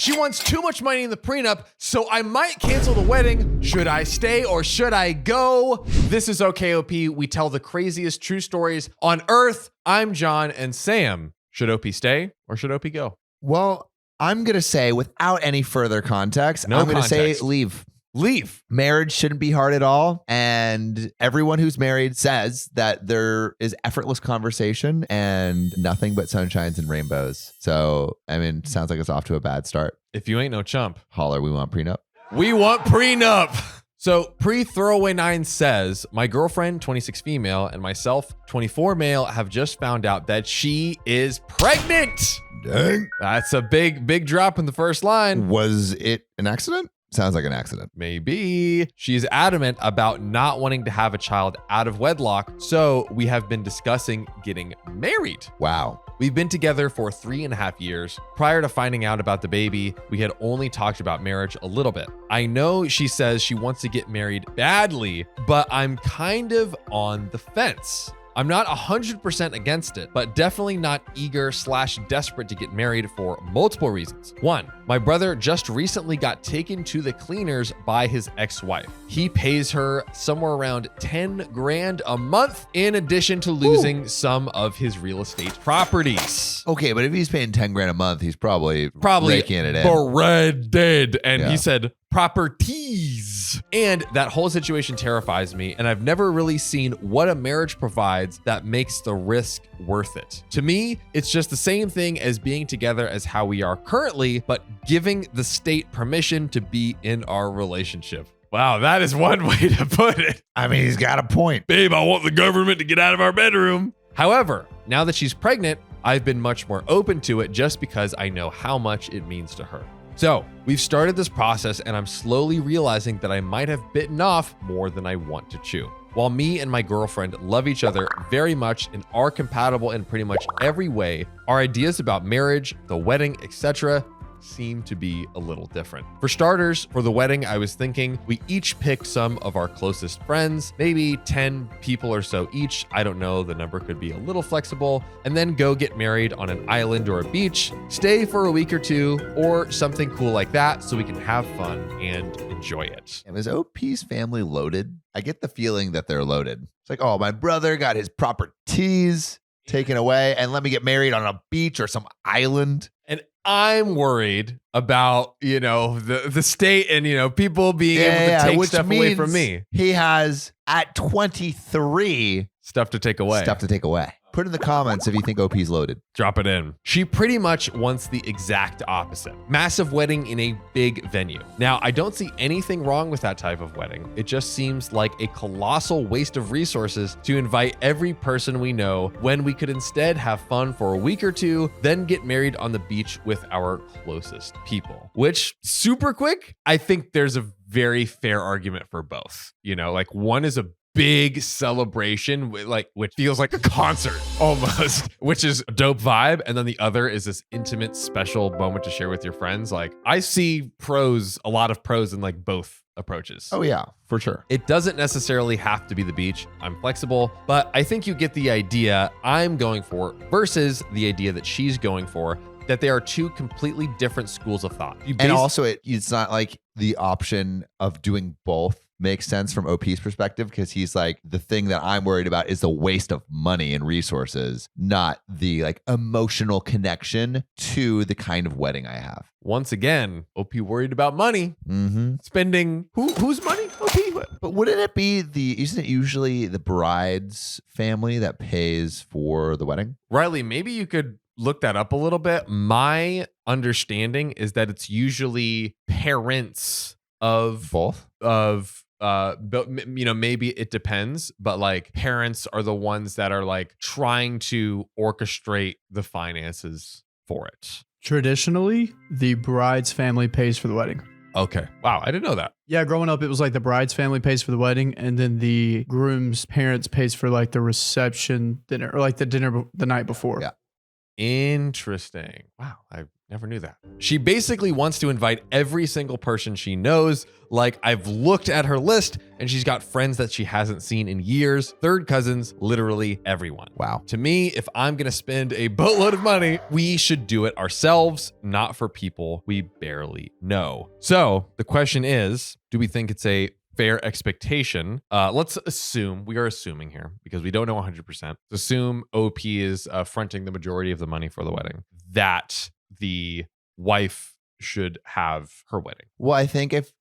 She wants too much money in the prenup, so I might cancel the wedding. Should I stay or should I go? This is OKOP. We tell the craziest true stories on earth. I'm John and Sam. Should OP stay or should OP go? Well, I'm going to say without any further context, I'm going to say leave. Leave. Marriage shouldn't be hard at all. And everyone who's married says that there is effortless conversation and nothing but sunshines and rainbows. So, I mean, sounds like it's off to a bad start. If you ain't no chump. Holler, we want prenup. We want prenup. So pre-throwaway 9 says, my girlfriend, 26 female, and myself, 24 male, have just found out that she is pregnant. Dang. That's a big drop in the first line. Was it an accident? Sounds like an accident. Maybe. She's adamant about not wanting to have a child out of wedlock, so we have been discussing getting married. Wow. We've been together for 3.5 years. Prior to finding out about the baby, we had only talked about marriage a little bit. I know she says she wants to get married badly, but I'm kind of on the fence. I'm not 100% against it, but definitely not eager/desperate to get married for multiple reasons. 1, my brother just recently got taken to the cleaners by his ex-wife. He pays her somewhere around 10 grand a month in addition to losing some of his real estate properties. Okay, but if he's paying 10 grand a month, he's probably raking it in. Breaded. And he said properties. And that whole situation terrifies me, and I've never really seen what a marriage provides that makes the risk worth it. To me, it's just the same thing as being together as how we are currently, but giving the state permission to be in our relationship. Wow, that is one way to put it. I mean, he's got a point. Babe, I want the government to get out of our bedroom. However, now that she's pregnant, I've been much more open to it just because I know how much it means to her. So we've started this process and I'm slowly realizing that I might have bitten off more than I want to chew. While me and my girlfriend love each other very much and are compatible in pretty much every way, our ideas about marriage, the wedding, etc. seem to be a little different. For starters, for the wedding, I was thinking we each pick some of our closest friends, maybe 10 people or so each. I don't know, the number could be a little flexible, and then go get married on an island or a beach, stay for a week or two, or something cool like that so we can have fun and enjoy it. And is OP's family loaded? I get the feeling that they're loaded. It's like, oh, my brother got his properties taken away and let me get married on a beach or some island. And I'm worried about, the state and, people being able to take stuff away from me. He has, at 23, stuff to take away. Put in the comments if you think OP's loaded. Drop it in. She pretty much wants the exact opposite. Massive wedding in a big venue. Now, I don't see anything wrong with that type of wedding. It just seems like a colossal waste of resources to invite every person we know when we could instead have fun for a week or two, then get married on the beach with our closest people. Which, super quick, I think there's a very fair argument for both. One is a big celebration, which feels like a concert almost, which is a dope vibe. And then the other is this intimate, special moment to share with your friends. I see a lot of pros in both approaches. Oh yeah, for sure. It doesn't necessarily have to be the beach. I'm flexible, but I think you get the idea I'm going for versus the idea that she's going for, that they are two completely different schools of thought. And also it's not like the option of doing both makes sense from OP's perspective, because he's like, the thing that I'm worried about is the waste of money and resources, not the emotional connection to the kind of wedding I have. Once again, OP worried about money. Spending whose money? OP. But wouldn't it be isn't it usually the bride's family that pays for the wedding? Riley, maybe you could look that up a little bit. My understanding is that it's usually parents of both but maybe it depends, but parents are the ones that are trying to orchestrate the finances for it. Traditionally, the bride's family pays for the wedding. Okay. Wow, I didn't know that. Yeah, growing up, it was the bride's family pays for the wedding, and then the groom's parents pays for the reception dinner or the dinner the night before. Yeah. Interesting. Wow, I never knew that. She basically wants to invite every single person she knows. Like, I've looked at her list and she's got friends that she hasn't seen in years, third cousins, literally everyone. Wow. To me, if I'm going to spend a boatload of money, we should do it ourselves, not for people we barely know. So the question is, do we think it's a fair expectation? Let's assume, we are assuming here because we don't know 100%. Assume OP is fronting the majority of the money for the wedding, that the wife should have her wedding. Well, I think if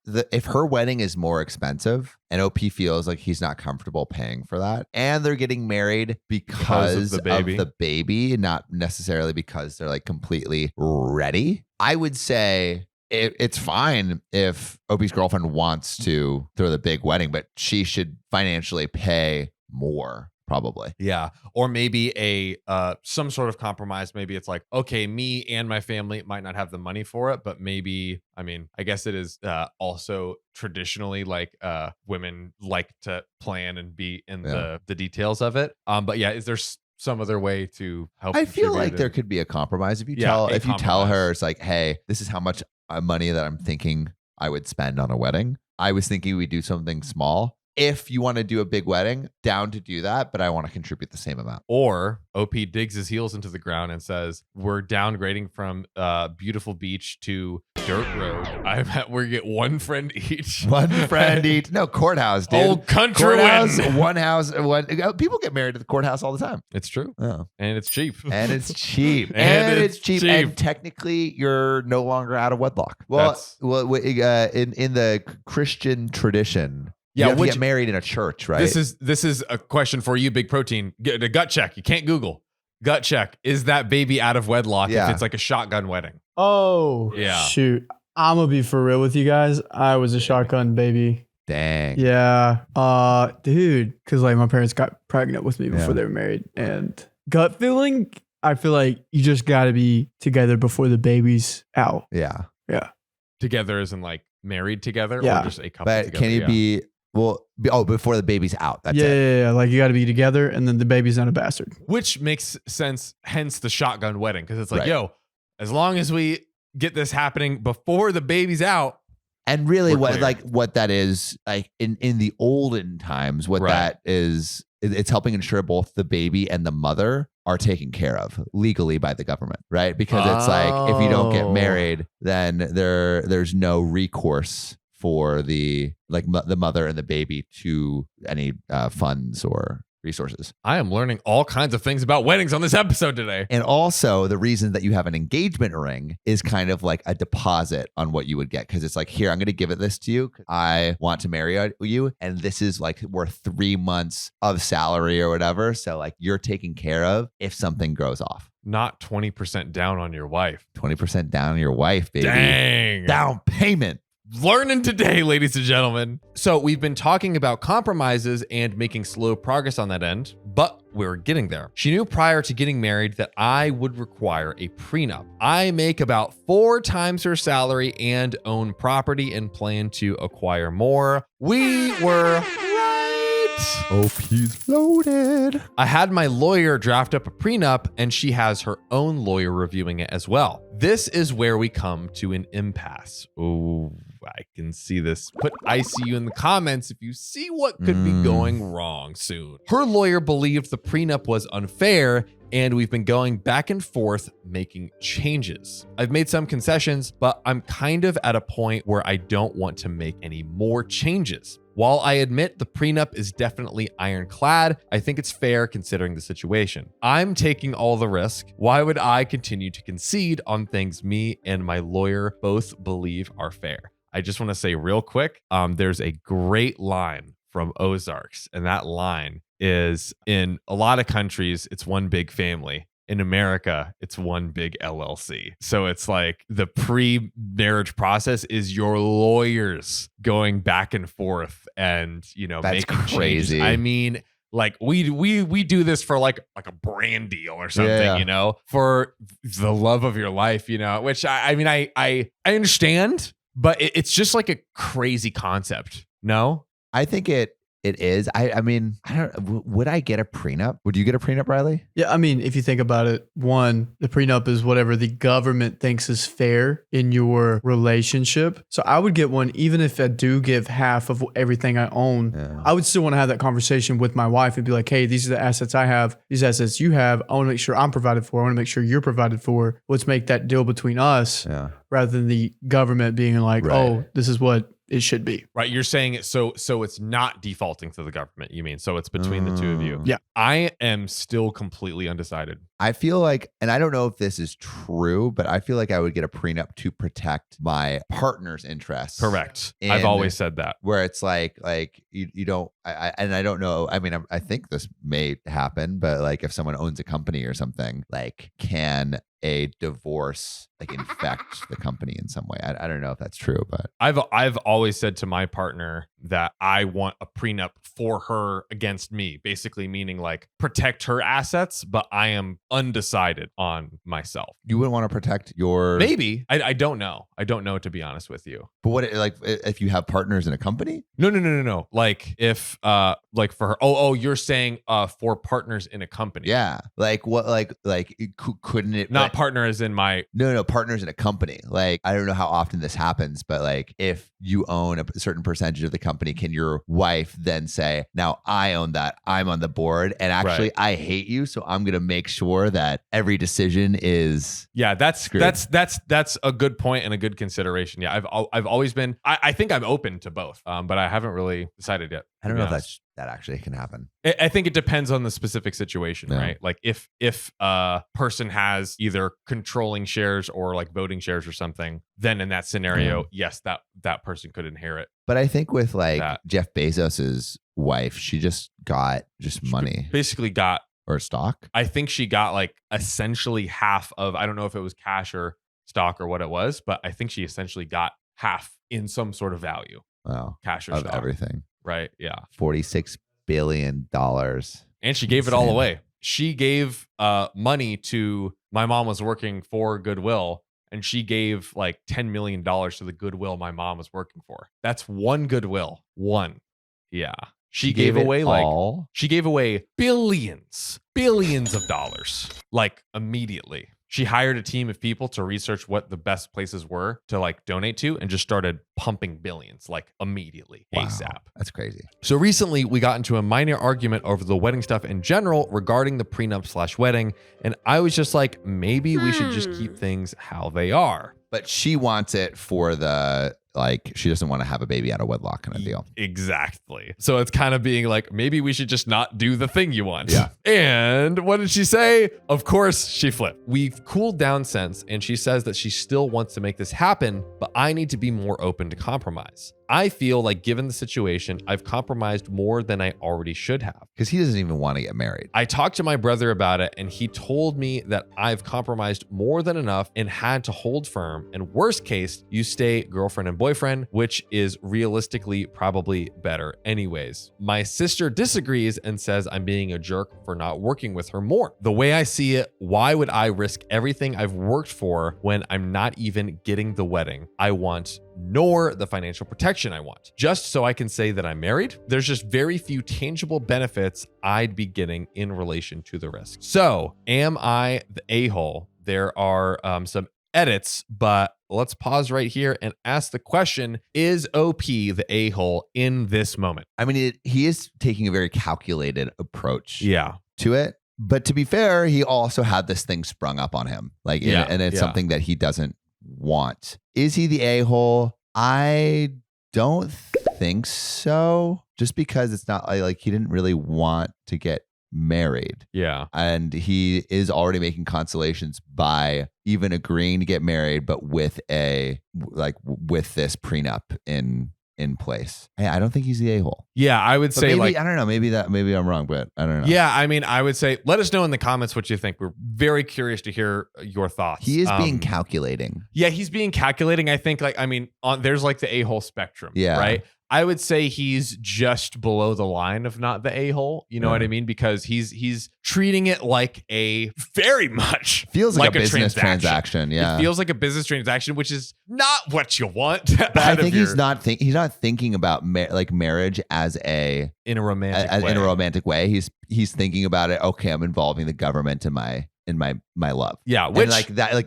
her wedding is more expensive and OP feels like he's not comfortable paying for that, and they're getting married because of the baby, not necessarily because they're like completely ready, I would say it's fine if OP's girlfriend wants to throw the big wedding, but she should financially pay more. Probably. Yeah. Or maybe a some sort of compromise. Maybe it's like, okay, me and my family might not have the money for it, but maybe, I mean, I guess it is also traditionally like women like to plan and be in the details of it. But yeah, is there some other way to help? I feel like there could be a compromise. If you tell her, it's like, hey, this is how much money that I'm thinking I would spend on a wedding. I was thinking we do something small. If you want to do a big wedding, down to do that, but I want to contribute the same amount. Or OP digs his heels into the ground and says, we're downgrading from beautiful beach to dirt road. We get one friend each. One friend each. No, courthouse, dude. Old country courthouse, win. one house. People get married at the courthouse all the time. It's true. Oh. And it's cheap. And it's cheap. And it's cheap. And technically, you're no longer out of wedlock. Well, in the Christian tradition, you have to get married in a church, right? This is a question for you, Big Protein. Get a gut check. You can't Google. Gut check. Is that baby out of wedlock if it's like a shotgun wedding? Oh, yeah. Shoot. I'm going to be for real with you guys. I was a shotgun baby. Dang. Yeah. Dude, because like my parents got pregnant with me before they were married. And gut feeling, I feel like you just got to be together before the baby's out. Yeah. Yeah. Together as in like married together or just a couple but together? Can you be... Well, before the baby's out. That's it. Yeah. Like you got to be together and then the baby's not a bastard. Which makes sense, hence the shotgun wedding. Because it's like, yo, as long as we get this happening before the baby's out. And really what that is, like in the olden times, what that is, it's helping ensure both the baby and the mother are taken care of legally by the government, right? Because it's like, if you don't get married, then there's no recourse for the mother and the baby to any funds or resources. I am learning all kinds of things about weddings on this episode today. And also the reason that you have an engagement ring is kind of like a deposit on what you would get. Cause it's like, here, I'm going to give this to you. I want to marry you. And this is like worth 3 months of salary or whatever. So like you're taken care of if something goes off. Not 20% down on your wife. 20% down on your wife, baby. Dang. Down payment. Learning today, ladies and gentlemen. So we've been talking about compromises and making slow progress on that end, but we're getting there. She knew prior to getting married that I would require a prenup. I make about 4 times her salary and own property and plan to acquire more. We were OP's floated. I had my lawyer draft up a prenup and she has her own lawyer reviewing it as well. This is where we come to an impasse. Oh, I can see this. Put ICU in the comments if you see what could be going wrong soon. Her lawyer believed the prenup was unfair and we've been going back and forth making changes. I've made some concessions, but I'm kind of at a point where I don't want to make any more changes. While I admit the prenup is definitely ironclad, I think it's fair considering the situation. I'm taking all the risk. Why would I continue to concede on things me and my lawyer both believe are fair? I just want to say real quick, there's a great line from Ozarks, and that line is, in a lot of countries, it's one big family. In America, it's one big LLC. So it's like the pre-marriage process is your lawyers going back and forth and, that's making crazy. changes. I mean, like we do this for like a brand deal or something, for the love of your life, which I understand, but it's just like a crazy concept. No? I think it it is. I mean, I don't. Would I get a prenup? Would you get a prenup, Riley? Yeah, I mean, if you think about it, one, the prenup is whatever the government thinks is fair in your relationship. So I would get one, even if I do give half of everything I own. Yeah. I would still want to have that conversation with my wife and be like, hey, these are the assets I have, these assets you have. I want to make sure I'm provided for. I want to make sure you're provided for. Let's make that deal between us rather than the government being like, oh, this is what it should be. Right. You're saying it so it's not defaulting to the government, you mean? So it's between the two of you. Yeah. I am still completely undecided. I feel like, and I don't know if this is true, but I feel like I would get a prenup to protect my partner's interests. Correct. I've always said that. Where it's like you don't, and I don't know. I mean, I think this may happen, but like if someone owns a company or something, like can a divorce like infect the company in some way? I don't know if that's true, but I've always said to my partner that I want a prenup for her against me, basically meaning like protect her assets, but I am undecided on myself. You wouldn't want to protect your maybe. I don't know. I don't know, to be honest with you. But what, like if you have partners in a company? No. Like if like for her. Oh, you're saying for partners in a company. Yeah. Like what? Like couldn't it not like, partner as in my no partners in a company? Like I don't know how often this happens, but like if you own a certain percentage of the company, can your wife then say, now I own that, I'm on the board, and actually I hate you, so I'm gonna make sure that every decision is that's screwed. That's a good point and a good consideration. Yeah, I've always been. I think I'm open to both, but I haven't really decided yet. I don't know if that actually can happen. I think it depends on the specific situation, right? Like if a person has either controlling shares or like voting shares or something, then in that scenario, yes, that person could inherit. But I think with like Jeff Bezos's wife, she just got money. Basically got or stock. I think she got like essentially half of, I don't know if it was cash or stock or what it was, but I think she essentially got half in some sort of value. Wow. Cash or of stock. Everything. Right. Yeah. $46 billion. And she gave it all away. She gave money to, my mom was working for Goodwill, and she gave like $10 million to the Goodwill my mom was working for. That's one Goodwill. One. Yeah. She gave away she gave away billions of dollars, like immediately. She hired a team of people to research what the best places were to like donate to, and just started pumping billions like immediately, ASAP. That's crazy. So recently we got into a minor argument over the wedding stuff in general regarding the prenup/wedding. And I was just like, maybe we should just keep things how they are. But she wants it for the, like, she doesn't want to have a baby out of wedlock kind of deal. Exactly. So it's kind of being like, maybe we should just not do the thing you want. Yeah. And what did she say? Of course, she flipped. We've cooled down since, and she says that she still wants to make this happen, but I need to be more open to compromise. I feel like given the situation, I've compromised more than I already should have. Because he doesn't even want to get married. I talked to my brother about it, and he told me that I've compromised more than enough and had to hold firm. And worst case, you stay girlfriend and boyfriend, which is realistically probably better anyways. My sister disagrees and says I'm being a jerk for not working with her more. The way I see it, why would I risk everything I've worked for when I'm not even getting the wedding I want, nor the financial protection I want, just so I can say that I'm married? There's just very few tangible benefits I'd be getting in relation to the risk. So am I the a-hole? There are some edits, but let's pause right here and ask the question, is OP the a-hole in this moment? I mean, he is taking a very calculated approach to it. But to be fair, he also had this thing sprung up on him. Like, and it's something that he doesn't want. Is he the a-hole? I don't think so. Just because it's not like he didn't really want to get married. Yeah. And he is already making consolations by even agreeing to get married, but with this prenup in place. I don't think he's the a-hole. Yeah, I would say maybe, I don't know. Maybe I'm wrong, but I don't know. Yeah, I mean, I would say, let us know in the comments what you think. We're very curious to hear your thoughts. He is being calculating. Yeah, he's being calculating. I think there's like the a-hole spectrum, right? I would say he's just below the line of not the a-hole. You know what I mean? Because he's treating it like a very much feels like a business transaction. Yeah. It feels like a business transaction, which is not what you want. But I think he's not thinking about marriage as in a romantic way. He's thinking about it. Okay, I'm involving the government in my love. Yeah, which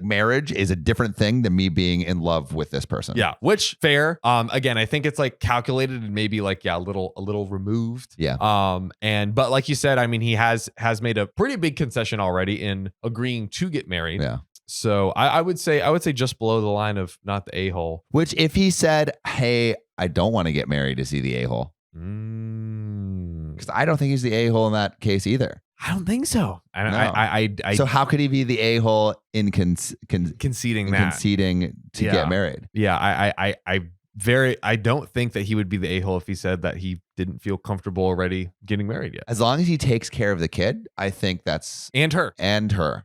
marriage is a different thing than me being in love with this person. Yeah, which fair. Again, I think it's like calculated and maybe a little removed. Yeah. But like you said, I mean, he has made a pretty big concession already in agreeing to get married. Yeah. So I would say just below the line of not the a-hole. Which if he said, "Hey, I don't want to get married," is he the a-hole? Because I don't think he's the a-hole in that case either. I don't think so. So how could he be the a-hole in conceding to get married? Yeah, I don't think that he would be the a-hole if he said that he didn't feel comfortable already getting married yet. As long as he takes care of the kid, I think that's... And her.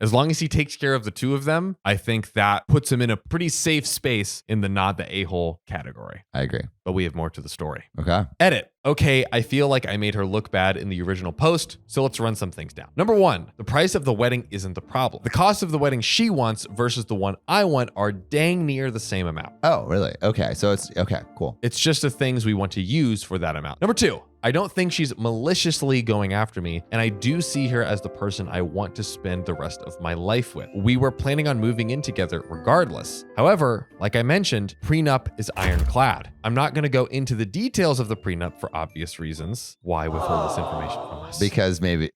As long as he takes care of the two of them, I think that puts him in a pretty safe space in the not the a-hole category. I agree. But we have more to the story. Okay. Edit. Okay, I feel like I made her look bad in the original post, so let's run some things down. Number 1, the price of the wedding isn't the problem. The cost of the wedding she wants versus the one I want are dang near the same amount. Oh, really? Okay, so it's... Okay, cool. It's just the things we want to use for that amount. Number 2, I don't think she's maliciously going after me, and I do see her as the person I want to spend the rest of my life with. We were planning on moving in together regardless. However, like I mentioned, prenup is ironclad. I'm not going to go into the details of the prenup for obvious reasons. Why withhold this information from us? Because maybe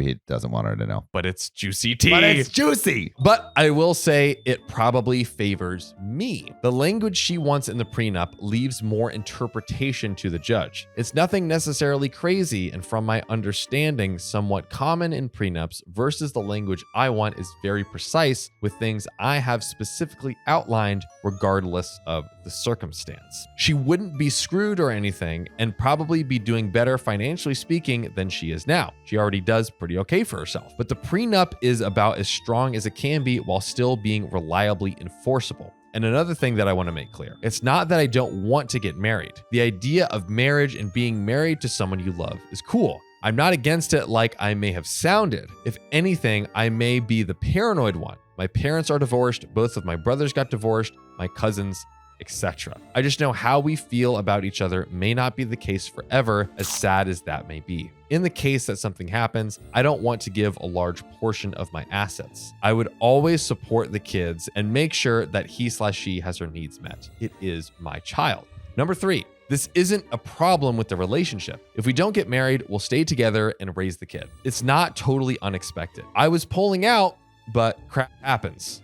he doesn't want her to know. But it's juicy tea. But it's juicy. But I will say it probably favors me. The language she wants in the prenup leaves more interpretation to the judge. It's nothing necessarily crazy, and from my understanding, somewhat common in prenups versus the language I want is very precise with things I have specifically outlined regardless of the circumstance. She wouldn't be screwed or anything and probably be doing better financially speaking than she is now. She already does pretty okay for herself, but the prenup is about as strong as it can be while still being reliably enforceable. And another thing that I want to make clear, it's not that I don't want to get married. The idea of marriage and being married to someone you love is cool. I'm not against it like I may have sounded. If anything, I may be the paranoid one. My parents are divorced, both of my brothers got divorced, my cousins, etc. I just know how we feel about each other may not be the case forever, as sad as that may be. In the case that something happens, I don't want to give a large portion of my assets. I would always support the kids and make sure that he/she has her needs met. It is my child. Number 3, this isn't a problem with the relationship. If we don't get married, we'll stay together and raise the kid. It's not totally unexpected. I was pulling out, but crap happens.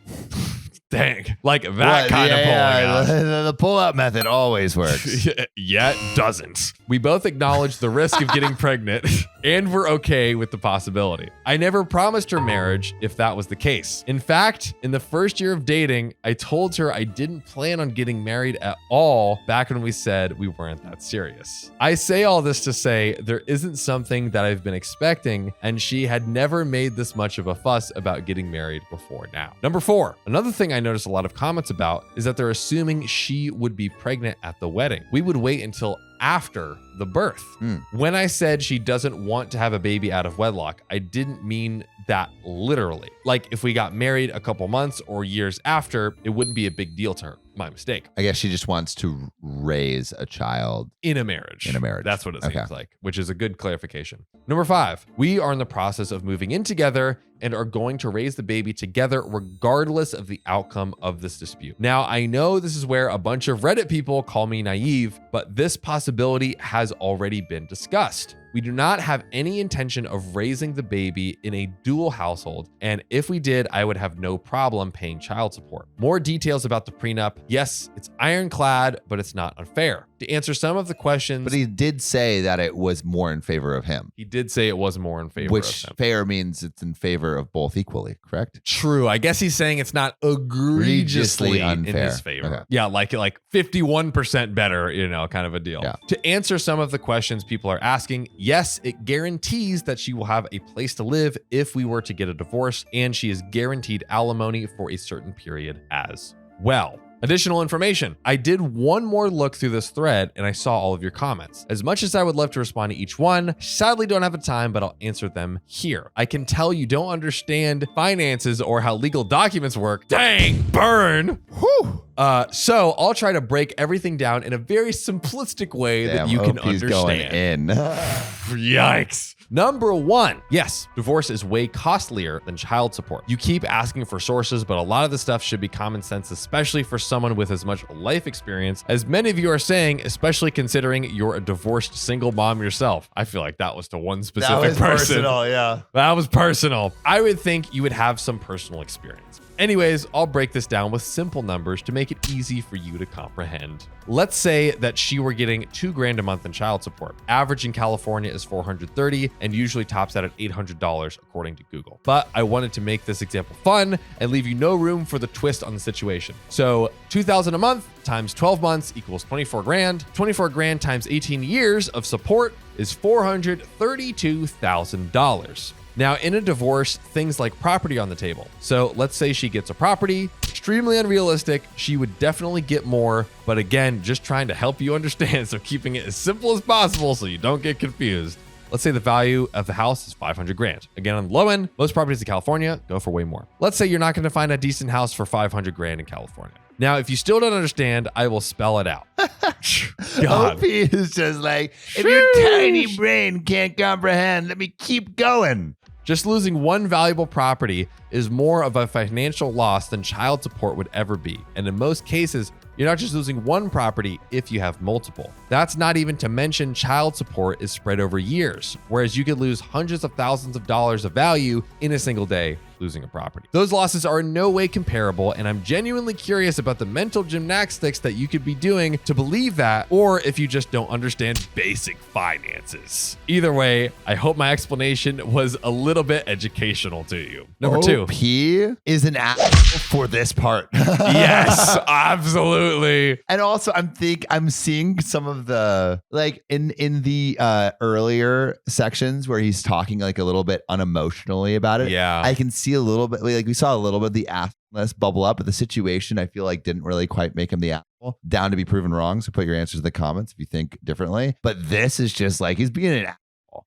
Dang, like that kind of pulling out. The pull-out method always works. Yet doesn't. We both acknowledge the risk of getting pregnant, and we're okay with the possibility. I never promised her marriage if that was the case. In fact, in the first year of dating, I told her I didn't plan on getting married at all back when we said we weren't that serious. I say all this to say there isn't something that I've been expecting, and she had never made this much of a fuss about getting married before now. Number 4, another thing I noticed a lot of comments about is that they're assuming she would be pregnant at the wedding. We would wait until after the birth. When I said she doesn't want to have a baby out of wedlock, I didn't mean that literally. Like if we got married a couple months or years after, it wouldn't be a big deal to her. My mistake. I guess she just wants to raise a child in a marriage. That's what it seems like, which is a good clarification. Number 5, we are in the process of moving in together and are going to raise the baby together regardless of the outcome of this dispute. Now, I know this is where a bunch of Reddit people call me naive, but this possibility has already been discussed. We do not have any intention of raising the baby in a dual household, and if we did, I would have no problem paying child support. More details about the prenup. Yes, it's ironclad, but it's not unfair. To answer some of the questions... But he did say that it was more in favor of him. He did say it was more in favor of him. Which fair means it's in favor of both equally, correct? True. I guess he's saying it's not egregiously unfair. In his favor. Okay. Yeah, like 51% better, kind of a deal. Yeah. To answer some of the questions people are asking, yes, it guarantees that she will have a place to live if we were to get a divorce, and she is guaranteed alimony for a certain period as well. Additional information. I did one more look through this thread and I saw all of your comments. As much as I would love to respond to each one, sadly don't have the time, but I'll answer them here. I can tell you don't understand finances or how legal documents work. Dang, burn. Whew. So I'll try to break everything down in a very simplistic way that you can OP's understand. Going in. Yikes. Number one, yes, divorce is way costlier than child support. You keep asking for sources, but a lot of the stuff should be common sense, especially for someone with as much life experience as many of you are saying, especially considering you're a divorced single mom yourself. I feel like that was to one specific person. Personal, yeah. That was personal. I would think you would have some personal experience. Anyways, I'll break this down with simple numbers to make it easy for you to comprehend. Let's say that she were getting $2,000 a month in child support. Average in California is $430 and usually tops out at $800 according to Google. But I wanted to make this example fun and leave you no room for the twist on the situation. So $2,000 a month times 12 months equals $24,000. $24,000 times 18 years of support is $432,000. Now, in a divorce, things like property on the table. So let's say she gets a property, extremely unrealistic. She would definitely get more, but again, just trying to help you understand. So keeping it as simple as possible so you don't get confused. Let's say the value of the house is $500,000. Again, on the low end, most properties in California go for way more. Let's say you're not going to find a decent house for $500,000 in California. Now, if you still don't understand, I will spell it out. God. OP is just like, if your tiny brain can't comprehend, let me keep going. Just losing one valuable property is more of a financial loss than child support would ever be. And in most cases, you're not just losing one property if you have multiple. That's not even to mention child support is spread over years, whereas you could lose hundreds of thousands of dollars of value in a single day losing a property. Those losses are in no way comparable, and I'm genuinely curious about the mental gymnastics that you could be doing to believe that, or if you just don't understand basic finances. Either way, I hope my explanation was a little bit educational to you. Number two. OP is an app for this part. Yes, absolutely. And also I'm seeing some of the, like in the earlier sections where he's talking like a little bit unemotionally about it. Yeah. I can see a little bit, like we saw a little bit of the assness bubble up, but the situation I feel like didn't really quite make him the asshole. Down to be proven wrong. So put your answers in the comments if you think differently. But this is just like he's being an asshole.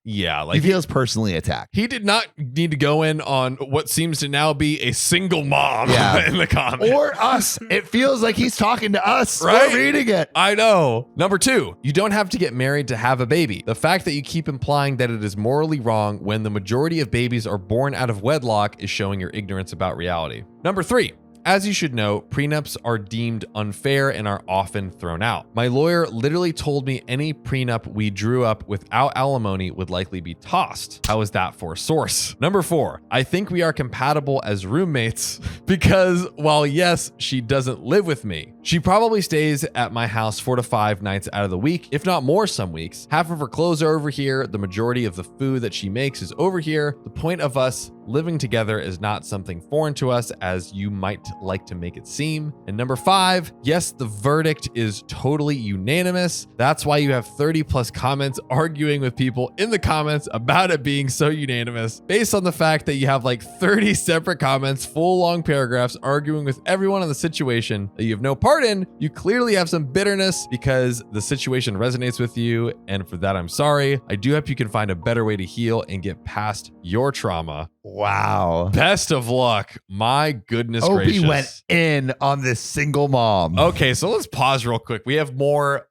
Yeah, like he feels personally attacked. He did not need to go in on what seems to now be a single mom in the comments. Or us. It feels like he's talking to us. Right? We're reading it. I know. Number two, you don't have to get married to have a baby. The fact that you keep implying that it is morally wrong when the majority of babies are born out of wedlock is showing your ignorance about reality. Number three, as you should know, prenups are deemed unfair and are often thrown out. My lawyer literally told me any prenup we drew up without alimony would likely be tossed. How is that for a source? Number four, I think we are compatible as roommates because while yes, she doesn't live with me, she probably stays at my house 4 to 5 nights out of the week, if not more some weeks. Half of her clothes are over here. The majority of the food that she makes is over here. The point of us living together is not something foreign to us as you might like to make it seem. And number five, yes, the verdict is totally unanimous. That's why you have 30 plus comments arguing with people in the comments about it being so unanimous based on the fact that you have like 30 separate comments, full long paragraphs arguing with everyone on the situation that you have no part in. You clearly have some bitterness because the situation resonates with you. And for that, I'm sorry. I do hope you can find a better way to heal and get past your trauma. Wow. Best of luck. My goodness OP gracious. went in on this single mom. Okay, so let's pause real quick. We have more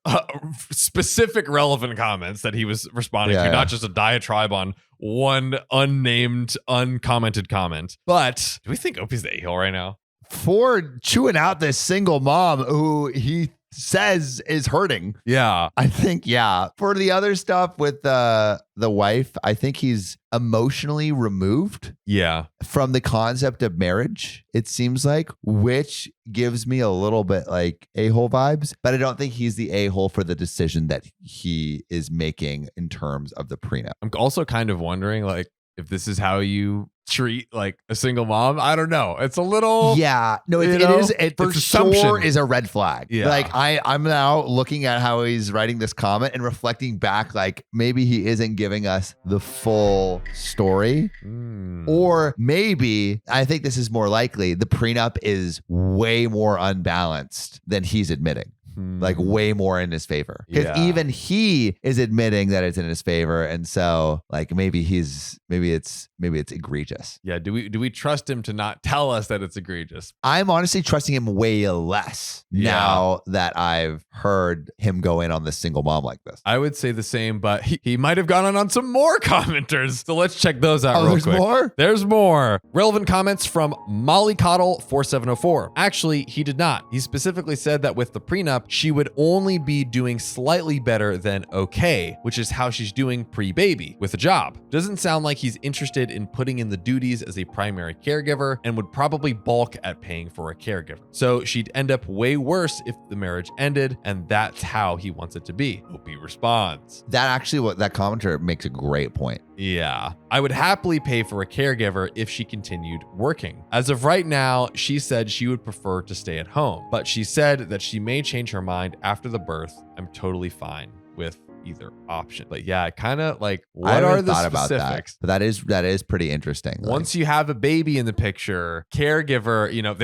specific relevant comments that he was responding to, not just a diatribe on one unnamed, uncommented comment. But do we think Opie's the a-hole right now? For chewing out this single mom who he says is hurting. Yeah. I think, For the other stuff with the wife, I think he's emotionally removed from the concept of marriage, it seems like, which gives me a little bit like a-hole vibes, but I don't think he's the a-hole for the decision that he is making in terms of the prenup. I'm also kind of wondering, like, if this is how you treat like a single mom. I don't know. It's a little No, it is. It for sure is a red flag. Yeah. Like I'm now looking at how he's writing this comment and reflecting back, like maybe he isn't giving us the full story. Or maybe, I think this is more likely, the prenup is way more unbalanced than he's admitting. Like way more in his favor, because even he is admitting that it's in his favor, and so like maybe it's egregious. Yeah. Do we trust him to not tell us that it's egregious? I'm honestly trusting him way less now that I've heard him go in on this single mom like this. I would say the same, but he might have gone on some more commenters. So let's check those out real quick. More? There's more. Relevant comments from Mollycoddle 4704. Actually, he did not. He specifically said that with the prenup, she would only be doing slightly better than okay, which is how she's doing pre-baby with a job. Doesn't sound like he's interested in putting in the duties as a primary caregiver and would probably balk at paying for a caregiver. So she'd end up way worse if the marriage ended, and that's how he wants it to be. Hope he responds. That commenter makes a great point. Yeah, I would happily pay for a caregiver if she continued working. As of right now, she said she would prefer to stay at home, but she said that she may change her mind after the birth. I'm totally fine with either option. But yeah, kind of like, what are the specifics? But that is pretty interesting. Once you have a baby in the picture, caregiver, you know,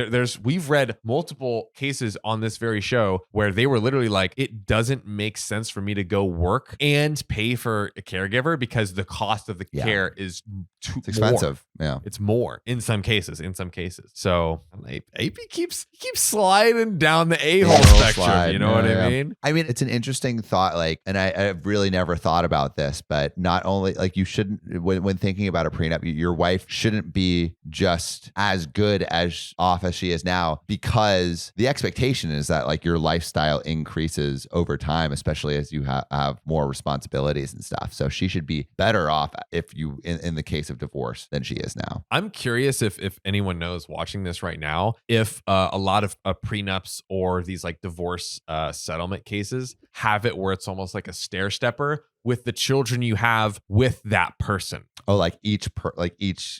we've read multiple cases on this very show where they were literally like, it doesn't make sense for me to go work and pay for a caregiver because the cost of the care is too expensive. More. Yeah, it's more in some cases. So AP keeps sliding down the a-hole spectrum. You know what I mean? I mean, it's an interesting thought. Like, and I've really never thought about this, but not only like you shouldn't, when thinking about a prenup, your wife shouldn't be just as good as off as she is now, because the expectation is that like your lifestyle increases over time, especially as you have more responsibilities and stuff. So she should be better off if you, in the case of divorce, than she is now. I'm curious if anyone knows watching this right now, if a lot of prenups or these like divorce settlement cases have it where it's almost like a stair stepper with the children you have with that person. Oh, like each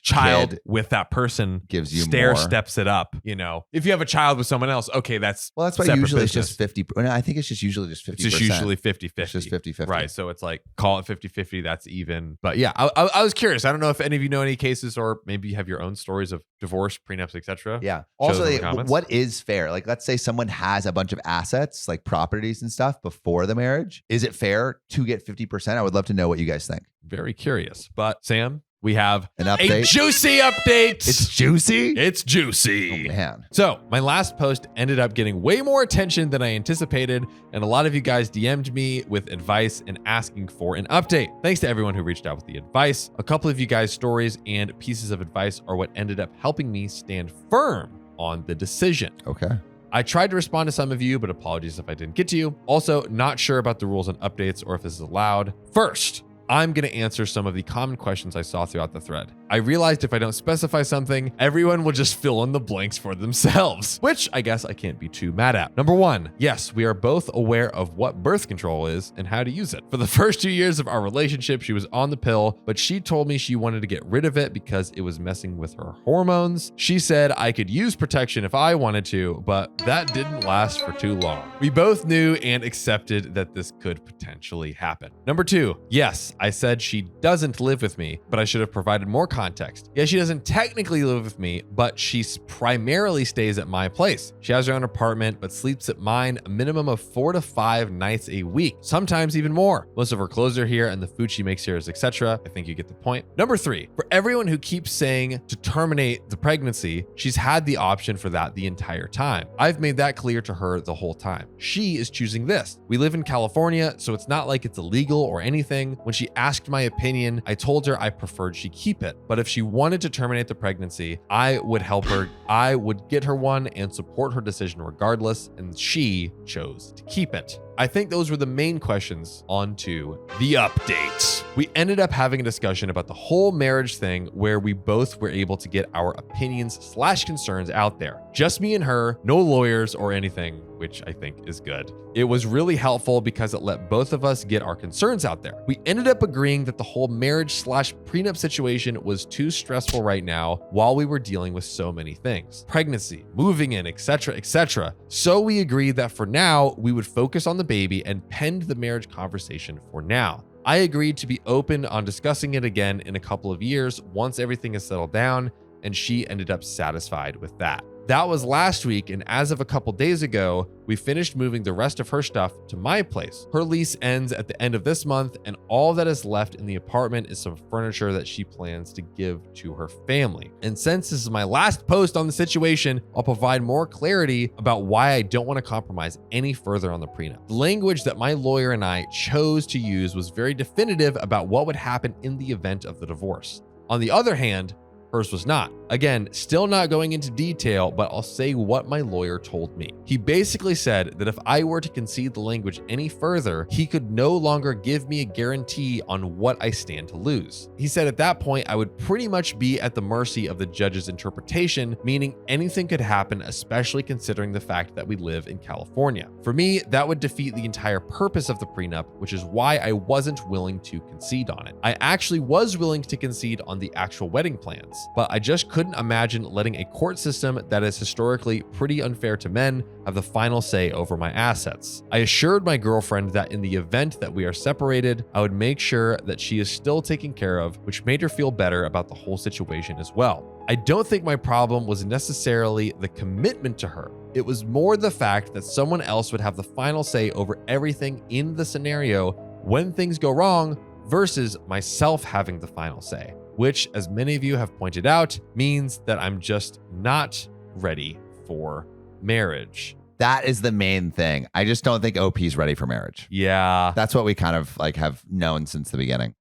child kid with that person gives you stair more. Steps it up. You know, if you have a child with someone else, okay, that's why usually it's just 50. No, I think it's just usually just 50%. It's just usually 50-50. It's just 50-50. Right. So it's like, call it 50-50. That's even. But yeah, I was curious. I don't know if any of you know any cases, or maybe you have your own stories of divorce, prenups, etc. Yeah. Also, what is fair? Like, let's say someone has a bunch of assets, like properties and stuff, before the marriage. Is it fair to get 50%? I would love to know what you guys think. Very curious. But Sam, we have an update. A juicy update. It's juicy? It's juicy. Oh, man. So my last post ended up getting way more attention than I anticipated, and a lot of you guys DM'd me with advice and asking for an update. Thanks to everyone who reached out with the advice. A couple of you guys' stories and pieces of advice are what ended up helping me stand firm on the decision. Okay. I tried to respond to some of you, but apologies if I didn't get to you. Also, not sure about the rules on updates or if this is allowed. First, I'm going to answer some of the common questions I saw throughout the thread. I realized if I don't specify something, everyone will just fill in the blanks for themselves, which I guess I can't be too mad at. Number one, yes, we are both aware of what birth control is and how to use it. For the first 2 years of our relationship, she was on the pill, but she told me she wanted to get rid of it because it was messing with her hormones. She said I could use protection if I wanted to, but that didn't last for too long. We both knew and accepted that this could potentially happen. Number two, yes, I said she doesn't live with me, but I should have provided more context. Yeah, she doesn't technically live with me, but she primarily stays at my place. She has her own apartment, but sleeps at mine a minimum of 4 to 5 nights a week, sometimes even more. Most of her clothes are here and the food she makes here is etc. I think you get the point. Number three, for everyone who keeps saying to terminate the pregnancy, she's had the option for that the entire time. I've made that clear to her the whole time. She is choosing this. We live in California, so it's not like it's illegal or anything. When she asked my opinion, I told her I preferred she keep it. But if she wanted to terminate the pregnancy, I would help her. I would get her one and support her decision regardless, and she chose to keep it. I think those were the main questions. On to the updates. We ended up having a discussion about the whole marriage thing where we both were able to get our opinions / concerns out there. Just me and her, no lawyers or anything, which I think is good. It was really helpful because it let both of us get our concerns out there. We ended up agreeing that the whole marriage/prenup situation was too stressful right now while we were dealing with so many things. Pregnancy, moving in, etc., etc. So we agreed that for now, we would focus on the baby and penned the marriage conversation for now. I agreed to be open on discussing it again in a couple of years once everything is settled down, and she ended up satisfied with that. That was last week, and as of a couple days ago, we finished moving the rest of her stuff to my place. Her lease ends at the end of this month, and all that is left in the apartment is some furniture that she plans to give to her family. And since this is my last post on the situation, I'll provide more clarity about why I don't want to compromise any further on the prenup. The language that my lawyer and I chose to use was very definitive about what would happen in the event of the divorce. On the other hand, hers was not. Again, still not going into detail, but I'll say what my lawyer told me. He basically said that if I were to concede the language any further, he could no longer give me a guarantee on what I stand to lose. He said at that point, I would pretty much be at the mercy of the judge's interpretation, meaning anything could happen, especially considering the fact that we live in California. For me, that would defeat the entire purpose of the prenup, which is why I wasn't willing to concede on it. I actually was willing to concede on the actual wedding plans, but I just couldn't imagine letting a court system that is historically pretty unfair to men have the final say over my assets. I assured my girlfriend that in the event that we are separated, I would make sure that she is still taken care of, which made her feel better about the whole situation as well. I don't think my problem was necessarily the commitment to her. It was more the fact that someone else would have the final say over everything in the scenario when things go wrong versus myself having the final say, which, as many of you have pointed out, means that I'm just not ready for marriage. That is the main thing. I just don't think OP's ready for marriage. Yeah. That's what we kind of like have known since the beginning.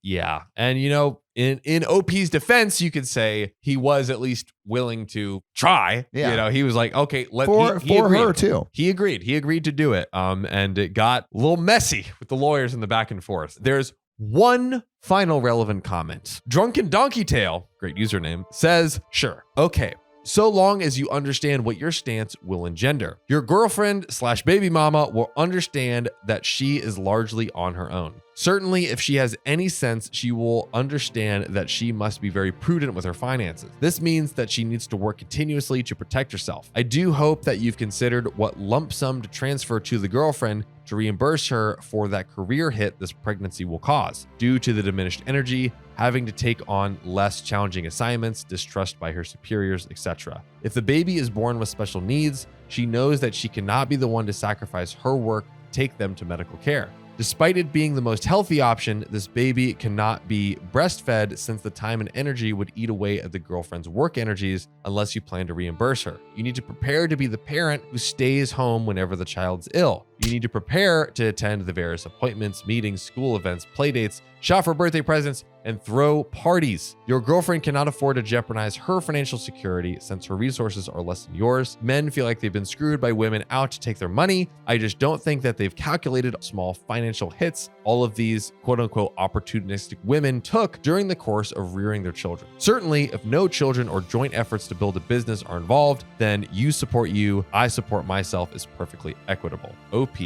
Yeah. And you know, in OP's defense, you could say he was at least willing to try. Yeah. You know, he was like, okay, for her too. He agreed to do it. And it got a little messy with the lawyers in the back and forth. There's one final relevant comment. Drunken Donkey Tail, great username, says, sure, okay, so long as you understand what your stance will engender. Your girlfriend/baby mama will understand that she is largely on her own. Certainly, if she has any sense, she will understand that she must be very prudent with her finances. This means that she needs to work continuously to protect herself. I do hope that you've considered what lump sum to transfer to the girlfriend to reimburse her for that career hit this pregnancy will cause, due to the diminished energy, having to take on less challenging assignments, distrust by her superiors, etc. If the baby is born with special needs, she knows that she cannot be the one to sacrifice her work to take them to medical care. Despite it being the most healthy option, this baby cannot be breastfed since the time and energy would eat away at the girlfriend's work energies unless you plan to reimburse her. You need to prepare to be the parent who stays home whenever the child's ill. You need to prepare to attend the various appointments, meetings, school events, playdates, shop for birthday presents, and throw parties. Your girlfriend cannot afford to jeopardize her financial security since her resources are less than yours. Men feel like they've been screwed by women out to take their money. I just don't think that they've calculated small financial hits all of these quote unquote opportunistic women took during the course of rearing their children. Certainly, if no children or joint efforts to build a business are involved, then you support you, I support myself is perfectly equitable. OP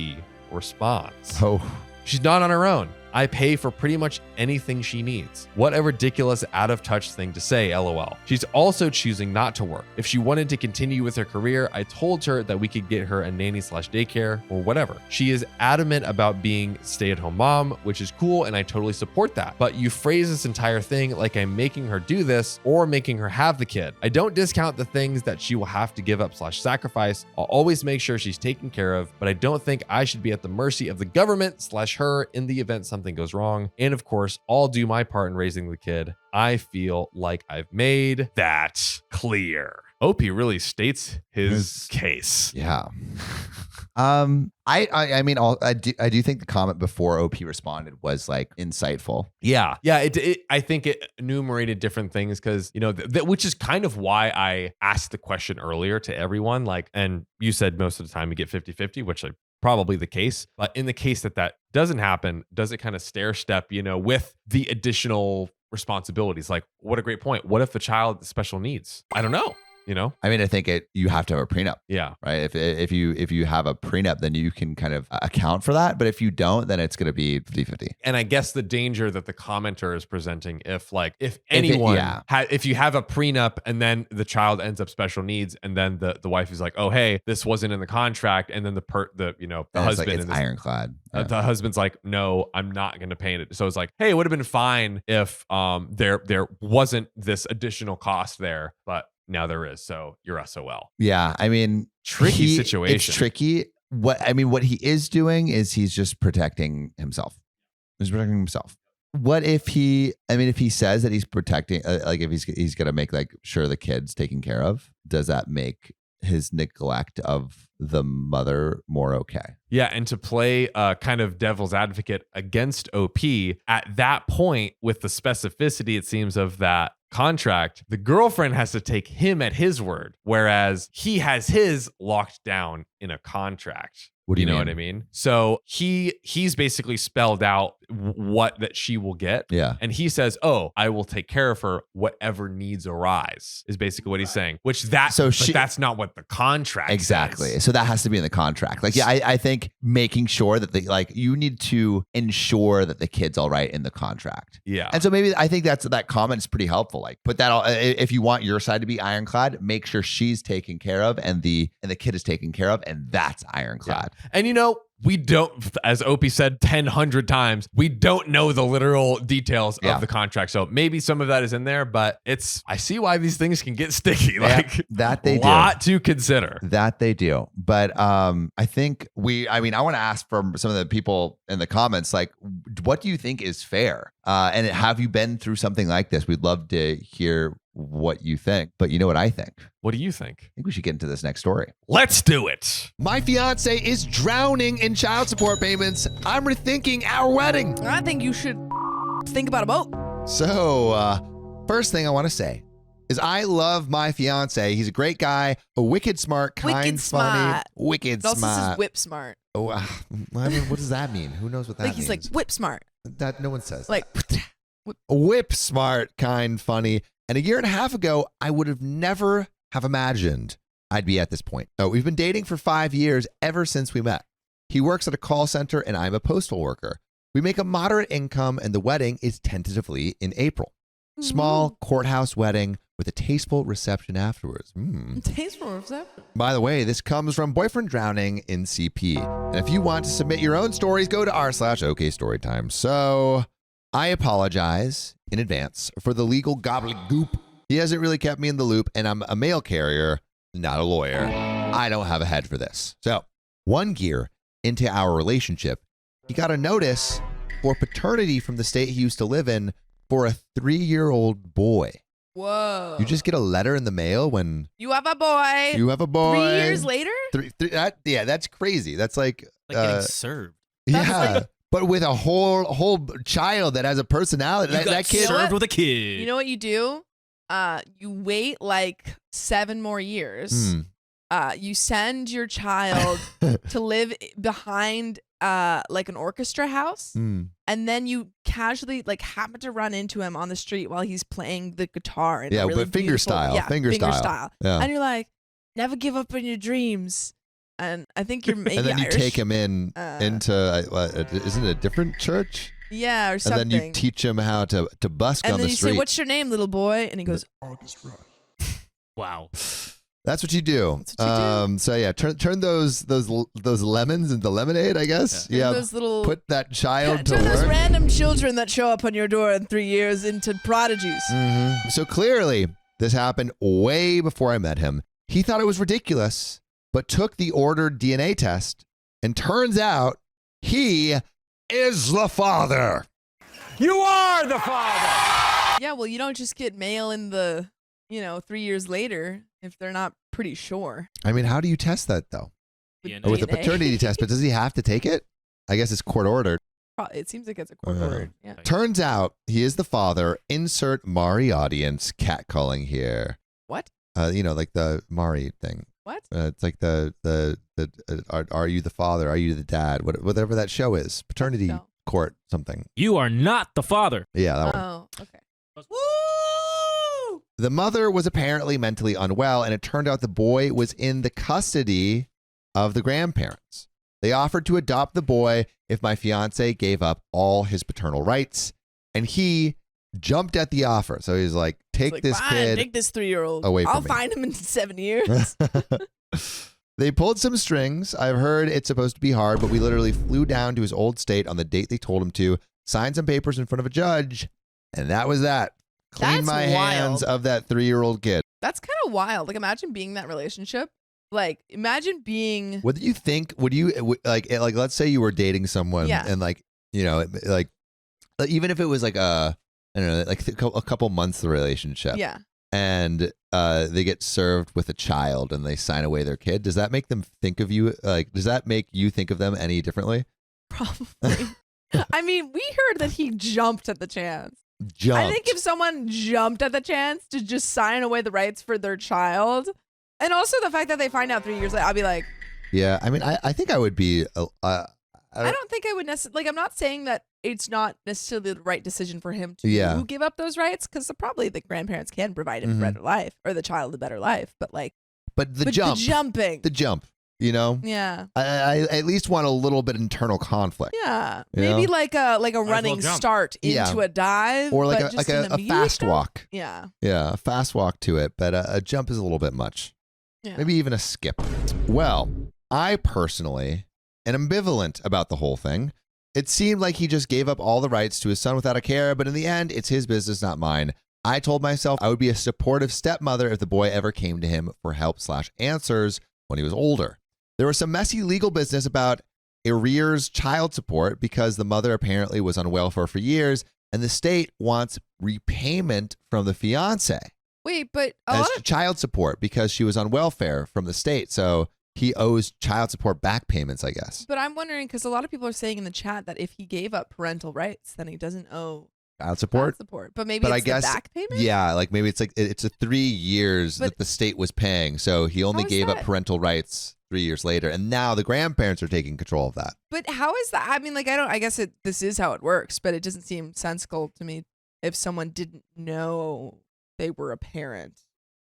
responds. Oh, she's not on her own. I pay for pretty much anything she needs. What a ridiculous out of touch thing to say, LOL. She's also choosing not to work. If she wanted to continue with her career, I told her that we could get her a nanny/daycare or whatever. She is adamant about being stay-at-home mom, which is cool and I totally support that. But you phrase this entire thing like I'm making her do this or making her have the kid. I don't discount the things that she will have to give up/sacrifice. I'll always make sure she's taken care of, but I don't think I should be at the mercy of the government/her in the event something goes wrong. And of course, I'll do my part in raising the kid. I feel like I've made that clear. OP really states his case. Yeah. I mean, I do think the comment before OP responded was like insightful. Yeah. I think it enumerated different things because, you know, which is kind of why I asked the question earlier to everyone. Like, and you said most of the time you get 50-50, which probably the case. But in the case that doesn't happen, does it kind of stair step, you know, with the additional responsibilities? Like, what a great point. What if the child has special needs? I don't know. you know? I mean, I think you have to have a prenup. Yeah. Right. If you have a prenup, then you can kind of account for that. But if you don't, then it's going to be 50-50. And I guess the danger that the commenter is presenting, if anyone, if you have a prenup and then the child ends up special needs, and then the wife is like, oh, hey, this wasn't in the contract. And then the husband, it's ironclad. Yeah. The husband's like, no, I'm not going to pay it. So it's like, hey, it would have been fine if there wasn't this additional cost there, but now there is. So you're SOL. Yeah. I mean, tricky situation. It's tricky. What he is doing is he's just protecting himself. He's protecting himself. What if if he says that he's protecting, like if he's going to make like sure the kid's taken care of, does that make his neglect of the mother more okay? Yeah, and to play kind of devil's advocate against OP, at that point, with the specificity, it seems, of that contract, the girlfriend has to take him at his word, whereas he has his locked down in a contract. What do you know mean? what I mean? So he's basically spelled out what that she will get. Yeah. And he says, oh, I will take care of her, whatever needs arise, is basically what he's saying. But that's not what the contract exactly says. So that has to be in the contract. Like, yeah, I think making sure that you need to ensure that the kid's all right in the contract. Yeah. And so maybe I think that comment is pretty helpful. Like, put that all, if you want your side to be ironclad, make sure she's taken care of and the kid is taken care of, and that's ironclad. Yeah. And we don't, as Opie said 100 times, we don't know the literal details of the contract. So maybe some of that is in there, but I see why these things can get sticky. That they do. A lot to consider. That they do. But I think I want to ask from some of the people in the comments, like, what do you think is fair? And have you been through something like this? We'd love to hear what you think. But you know what I think? What do you think? I think we should get into this next story. Let's do it. My fiance is drowning in child support payments. I'm rethinking our wedding. I think you should think about a boat. So, first thing I want to say is I love my fiance. He's a great guy, a wicked smart, funny, wicked also smart. says whip smart. Oh, what does that mean? Who knows what that means? He's like whip smart. That no one says. Like whip smart, kind, funny. And a year and a half ago, I would have never have imagined I'd be at this point. So we've been dating for 5 years, ever since we met. He works at a call center and I'm a postal worker. We make a moderate income and the wedding is tentatively in April. Small courthouse wedding with a tasteful reception afterwards. Tasteful reception. By the way, this comes from Boyfriend Drowning in CP. And if you want to submit your own stories, go to r/OKStorytime. So I apologize in advance for the legal gobbledygook. He hasn't really kept me in the loop, and I'm a mail carrier, not a lawyer. I don't have a head for this. So 1 year into our relationship, he got a notice for paternity from the state he used to live in for a 3-year-old boy. Whoa. You just get a letter in the mail when you have a boy. 3 years later? That's crazy. That's like getting served. Yeah. But with a whole child that has a personality. That kid served with a kid. You know what you do? You wait like 7 more years. You send your child to live behind like an orchestra house, and then you casually happen to run into him on the street while he's playing the guitar. In a really but finger style. Finger style. Yeah. And you're like, never give up on your dreams. And I think you're maybe and then Irish. You take him into isn't it a different church? Yeah, or something. And then you teach him how to busk and on then the you street. say, "What's your name, little boy?" And he goes, "Orchestra." Wow. That's what you do. That's what you do. So yeah, turn those lemons into lemonade, I guess. Yeah. Those little put that child to turn work. those random children that show up on your door in 3 years into prodigies. So clearly, this happened way before I met him. He thought it was ridiculous, but took the ordered DNA test, and turns out he is the father. You are the father. Yeah, well, you don't just get mail in the 3 years later if they're not pretty sure. I mean, how do you test that though? With a DNA. paternity test, but does he have to take it? I guess it's court ordered. It seems like it's a court ordered. Yeah. Turns out he is the father. Insert Mari audience catcalling here. What? Like the Mari thing. What? It's like the are you the father? Are you the dad? Whatever that show is. Paternity court something. You are not the father. Yeah, that one. Oh, okay. The mother was apparently mentally unwell, and it turned out the boy was in the custody of the grandparents. They offered to adopt the boy if my fiance gave up all his paternal rights, and he jumped at the offer. So he's like, take this Fine, kid take this 3-year-old away from I'll me. find him in 7 years. They pulled some strings. I've heard it's supposed to be hard, but we literally flew down to his old state on the date they told him to, signed some papers in front of a judge, and that was that. Cleaned That's my hands wild. of that 3-year-old kid. That's kind of wild. Like, imagine being in that relationship. Like, imagine being. What do you think? Would you like let's say you were dating someone Yeah. and like, you know, like even if it was like I don't know, like a couple months of the relationship. Yeah. And they get served with a child and they sign away their kid. Does that make them think of you? Like, does that make you think of them any differently? Probably. I mean, we heard that he jumped at the chance. Jumped. I think if someone jumped at the chance to just sign away the rights for their child, and also the fact that they find out 3 years later, I'll be like, Yeah, I mean, I think I would be. I don't think I would necessarily, like, I'm not saying that it's not necessarily the right decision for him to Yeah. give up those rights, because probably the grandparents can provide him a Mhm. better life, or the child a better life, but like, But the but jump, the jumping. the jump. You know, Yeah. I at least want a little bit internal conflict, Yeah. You Maybe know? like a well running jump. start Yeah. into a dive, or like but just a an fast immediate jump? walk. Yeah. Yeah, a fast walk to it, but a jump is a little bit much. Yeah. Maybe even a skip. Well, I personally am ambivalent about the whole thing. It seemed like he just gave up all the rights to his son without a care, but in the end, it's his business, not mine. I told myself I would be a supportive stepmother if the boy ever came to him for help/answers when he was older. There was some messy legal business about arrears child support because the mother apparently was on welfare for years, and the state wants repayment from the fiance Wait, but a as lot of, child support because she was on welfare from the state. So he owes child support back payments, I guess. but I'm wondering, because a lot of people are saying in the chat that if he gave up parental rights, then he doesn't owe Child support? child support. But maybe But it's I guess, the back payment? yeah, like maybe it's like it's a 3 years But- that the state was paying. So he only How is gave up that? parental rights 3 years later. And now the grandparents are taking control of that. But how is that? I mean, like, I guess this is how it works, but it doesn't seem sensical to me if someone didn't know they were a parent.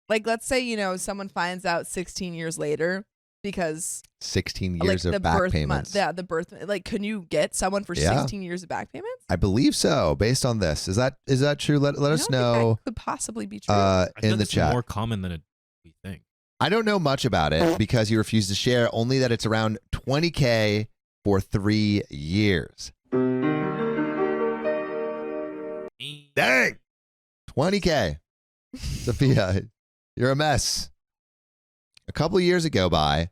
Like, let's say, someone finds out 16 years later because 16 like years the of back birth payments. month. Yeah, the birth. Like, can you get someone for Yeah. 16 years of back payments? I believe so, based on this. Is that true? Let I us don't think know that could possibly be true. I feel in like the it's chat. more common than we think. I don't know much about it because he refused to share, only that it's around $20K for 3 years. Dang! $20K. Sophia, you're a mess. A couple of years ago I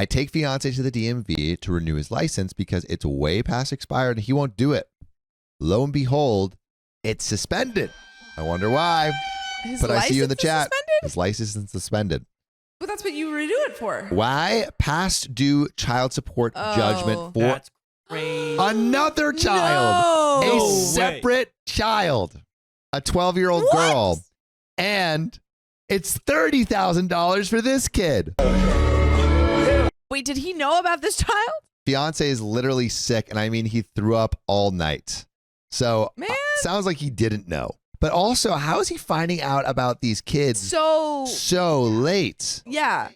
take fiance to the DMV to renew his license because it's way past expired and he won't do it. Lo and behold, it's suspended. I wonder why. His But I see you in the license is chat. suspended? His license is suspended. But that's what you redo it for. Why? Past due child support Oh. judgment for That's crazy. another child. No. A No way. separate child. A 12-year-old What? girl. And it's $30,000 for this kid. Wait, did he know about this child? Fiance is literally sick, and I mean, he threw up all night. So, Man. sounds like he didn't know. But also, how is he finding out about these kids so late? Yeah.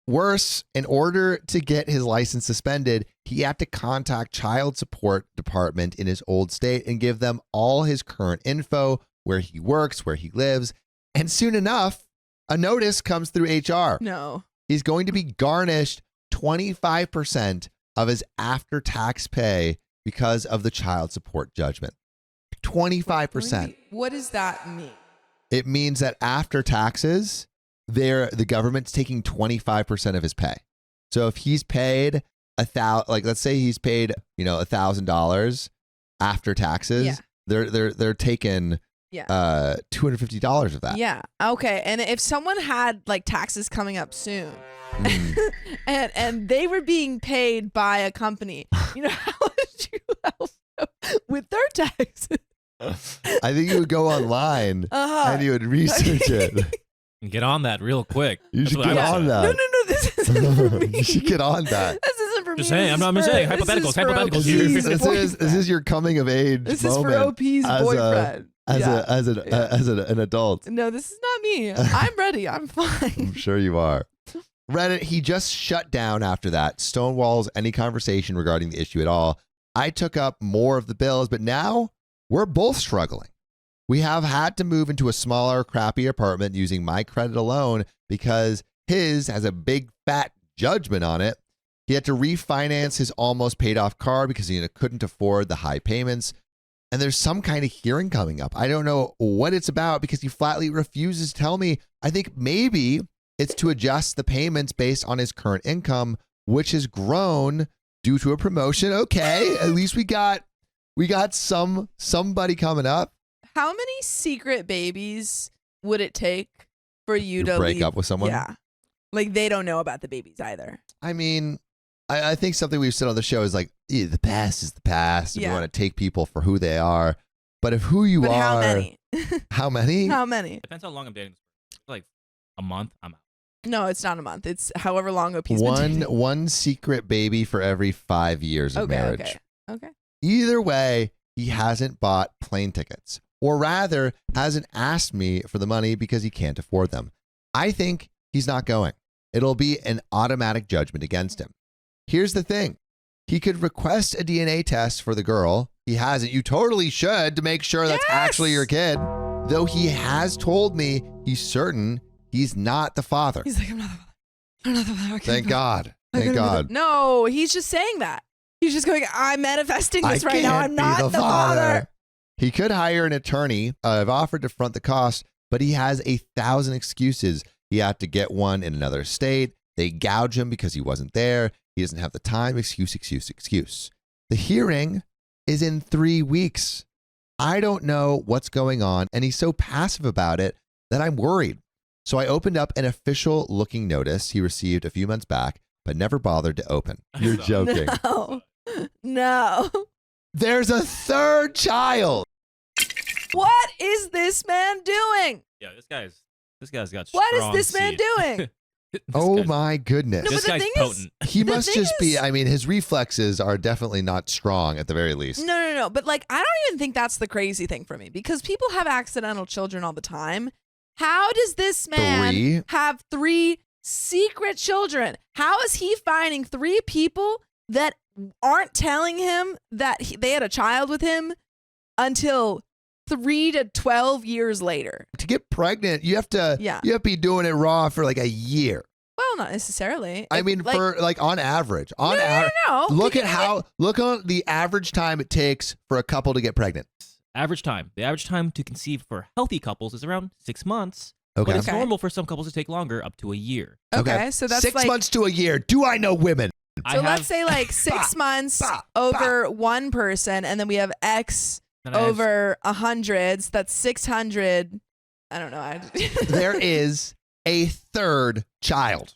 Worse, in order to get his license suspended, he had to contact child support department in his old state and give them all his current info, where he works, where he lives. And soon enough, a notice comes through HR. No. He's going to be garnished 25% of his after-tax pay because of the child support judgment. 25%. What does that mean? It means that after taxes, the government's taking 25% of his pay. So if he's paid let's say he's paid, $1,000 after taxes, Yeah. they're taking $250 of that. Yeah. Okay. And if someone had like taxes coming up soon Mm. and they were being paid by a company, how would you help them with their taxes? I think you would go online Uh-huh. and you would research it. Get on that real quick. You That's should what I get would on say. that. No, this isn't for me. You should get on that. This isn't for Just me. saying, This I'm is saying, for- hypotheticals, this is for hypotheticals. OP's This This is your coming of age This is moment for OP's as boyfriend. an adult. No, this is about me. I'm ready. I'm fine. I'm sure you are. Reddit, he just shut down after that. Stonewalls any conversation regarding the issue at all. I took up more of the bills, but now we're both struggling. We have had to move into a smaller, crappy apartment using my credit alone because his has a big fat judgment on it. He had to refinance his almost paid off car because he couldn't afford the high payments. And there's some kind of hearing coming up. I don't know what it's about because he flatly refuses to tell me. I think maybe it's to adjust the payments based on his current income, which has grown due to a promotion. Okay, at least we got somebody coming up. How many secret babies would it take for you to break leave? up with someone? Yeah. Like they don't know about the babies either. I mean, I think something we've said on the show is like, the past is the past. And we want to take people for who they are. But if who you are. How many? How many? How many? Depends how long I'm dating. Like a month, I'm out. No, it's not a month. It's however long OP's been dating. One secret baby for every 5 years of marriage. Okay. Either way, he hasn't bought plane tickets. Or rather, hasn't asked me for the money because he can't afford them. I think he's not going. It'll be an automatic judgment against him. Here's the thing. He could request a DNA test for the girl. He hasn't. You totally should to make sure that's actually your kid. Though he has told me he's certain he's not the father. He's like, I'm not the father. I'm not the father. Thank God. Thank God. No, he's just saying that. He's just going, I'm manifesting this right now. I'm be not the father. He could hire an attorney. I've offered to front the cost, but he has 1,000 excuses. He had to get one in another state. They gouge him because he wasn't there. He doesn't have the time. Excuse. The hearing is in 3 weeks. I don't know what's going on, and he's so passive about it that I'm worried. So I opened up an official looking notice he received a few months back, but never bothered to open. You're joking. No. There's a third child. What is this man doing? Yeah, this guy's got. What is strong this man seed. doing? Oh my goodness. No, This but the guy's thing potent. He the must thing just be, is- I mean, his reflexes are definitely not strong at the very least. No. But like, I don't even think that's the crazy thing for me because people have accidental children all the time. How does this man 3? have 3 secret children? How is he finding 3 people that aren't telling him that they had a child with him until 3 to 12 years later? To get pregnant, you have to Yeah. you have to be doing it raw for like a year. Well, not necessarily. I mean, like, for like on average. On no, average. no. Look Because at the average time it takes for a couple to get pregnant. Average time. The average time to conceive for healthy couples is around 6 months. Okay. But it's Okay. normal for some couples to take longer, up to a year. Okay, so that's 6 like months to a year. Do I know women? so let's say like 6 months over one person, and then we have X over 100s. That's 600. I don't know. There is a third child.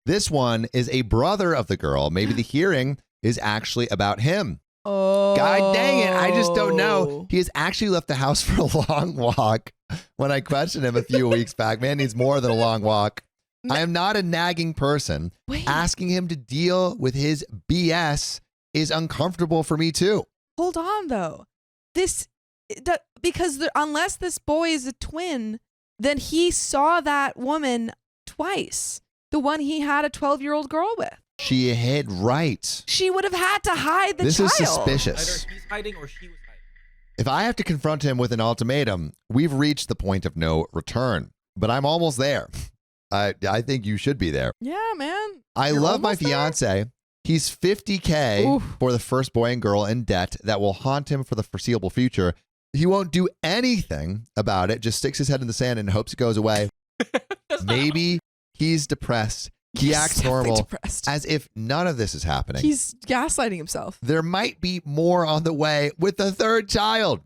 This one is a brother of the girl. Maybe the hearing is actually about him. Oh, God dang it. I just don't know. He has actually left the house for a long walk. When I questioned him a few weeks back, man needs more than a long walk. I am not a nagging person. Wait. Asking him to deal with his BS is uncomfortable for me too. Hold on though. Because unless this boy is a twin, then he saw that woman twice. The one he had a 12-year-old girl with. She hid right. She would have had to hide the This child. is suspicious. Either he's hiding or she was hiding. If I have to confront him with an ultimatum, we've reached the point of no return. But I'm almost there. I think you should be there. Yeah, man. I You're love my almost there? fiance. He's $50K Oof. for the first boy and girl in debt that will haunt him for the foreseeable future. He won't do anything about it, just sticks his head in the sand and hopes it goes away. Maybe he's depressed. He He's acts definitely normal depressed. as if none of this is happening. He's gaslighting himself. There might be more on the way with the third child.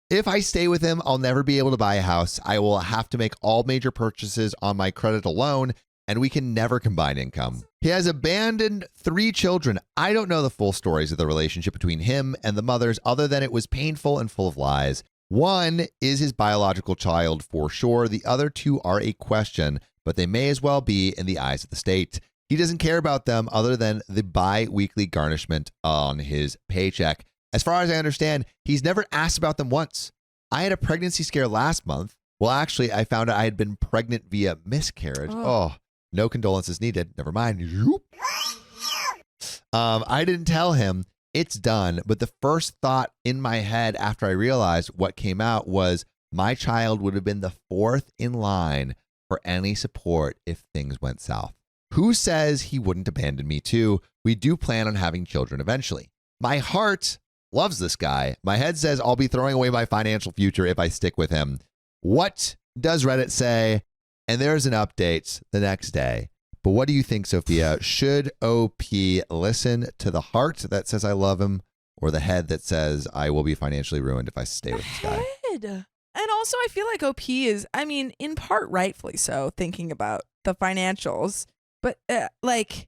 If I stay with him, I'll never be able to buy a house. I will have to make all major purchases on my credit alone, and we can never combine income. He has abandoned 3 children. I don't know the full stories of the relationship between him and the mothers, other than it was painful and full of lies. One is his biological child for sure. The other 2 are a question, but they may as well be in the eyes of the state. He doesn't care about them other than the bi-weekly garnishment on his paycheck. As far as I understand, he's never asked about them once. I had a pregnancy scare last month. Well, actually, I found out I had been pregnant via miscarriage. Oh, no condolences needed. Never mind. I didn't tell him. It's done. But the first thought in my head after I realized what came out was my child would have been the fourth in line for any support if things went south. Who says he wouldn't abandon me too? We do plan on having children eventually. My heart loves this guy. My head says I'll be throwing away my financial future if I stick with him. What does Reddit say? And there's an update the next day. But what do you think, Sophia? Should OP listen to the heart that says I love him or the head that says I will be financially ruined if I stay with this guy? And also, I feel like OP is, I mean, in part rightfully so, thinking about the financials. But like,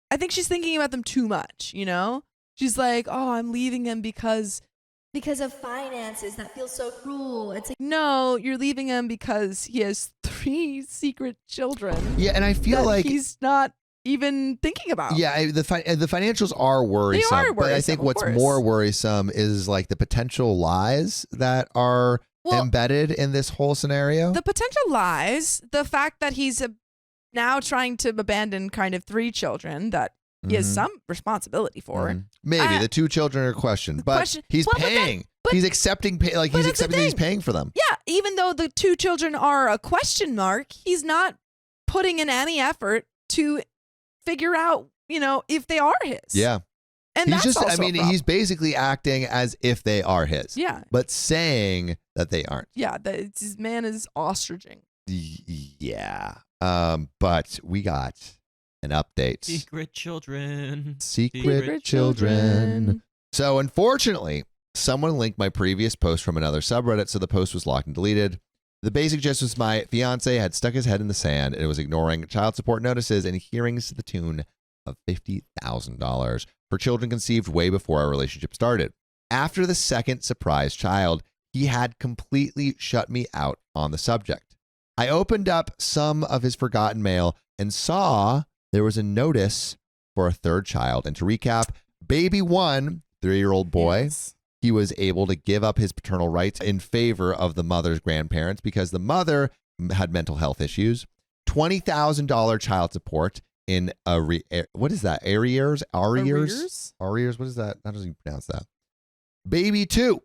I think she's thinking about them too much, you know? She's like, oh, I'm leaving him because of finances. That feels so cruel. It's like, no, you're leaving him because he has 3 secret children. Yeah, and I feel like he's not even thinking about. Yeah, the financials are worrisome. They are but I worrisome, think of what's course. more worrisome is like the potential lies that are embedded in this whole scenario. The potential lies, the fact that he's now trying to abandon kind of 3 children that he has some responsibility for. Maybe the 2 children are questioned, but he's paying. He's accepting he's accepting that he's paying for them. Yeah, even though the 2 children are a question mark, he's not putting in any effort to figure out, you know, if they are his. Yeah. And he's that's just, also I mean, he's basically acting as if they are his. Yeah. But saying that they aren't. Yeah, this man is ostriching. Yeah. But we got an update. Secret children. Secret children. So unfortunately, someone linked my previous post from another subreddit, so the post was locked and deleted. The basic gist was my fiance had stuck his head in the sand and was ignoring child support notices and hearings to the tune of $50,000 for children conceived way before our relationship started. After the second surprise child, he had completely shut me out on the subject. I opened up some of his forgotten mail and saw there was a notice for a third child. And to recap, baby 1, 3-year-old boy, Yes. he was able to give up his paternal rights in favor of the mother's grandparents because the mother had mental health issues. $20,000 child support in what is that? Arrears? What is that? How does he pronounce that? Baby 2,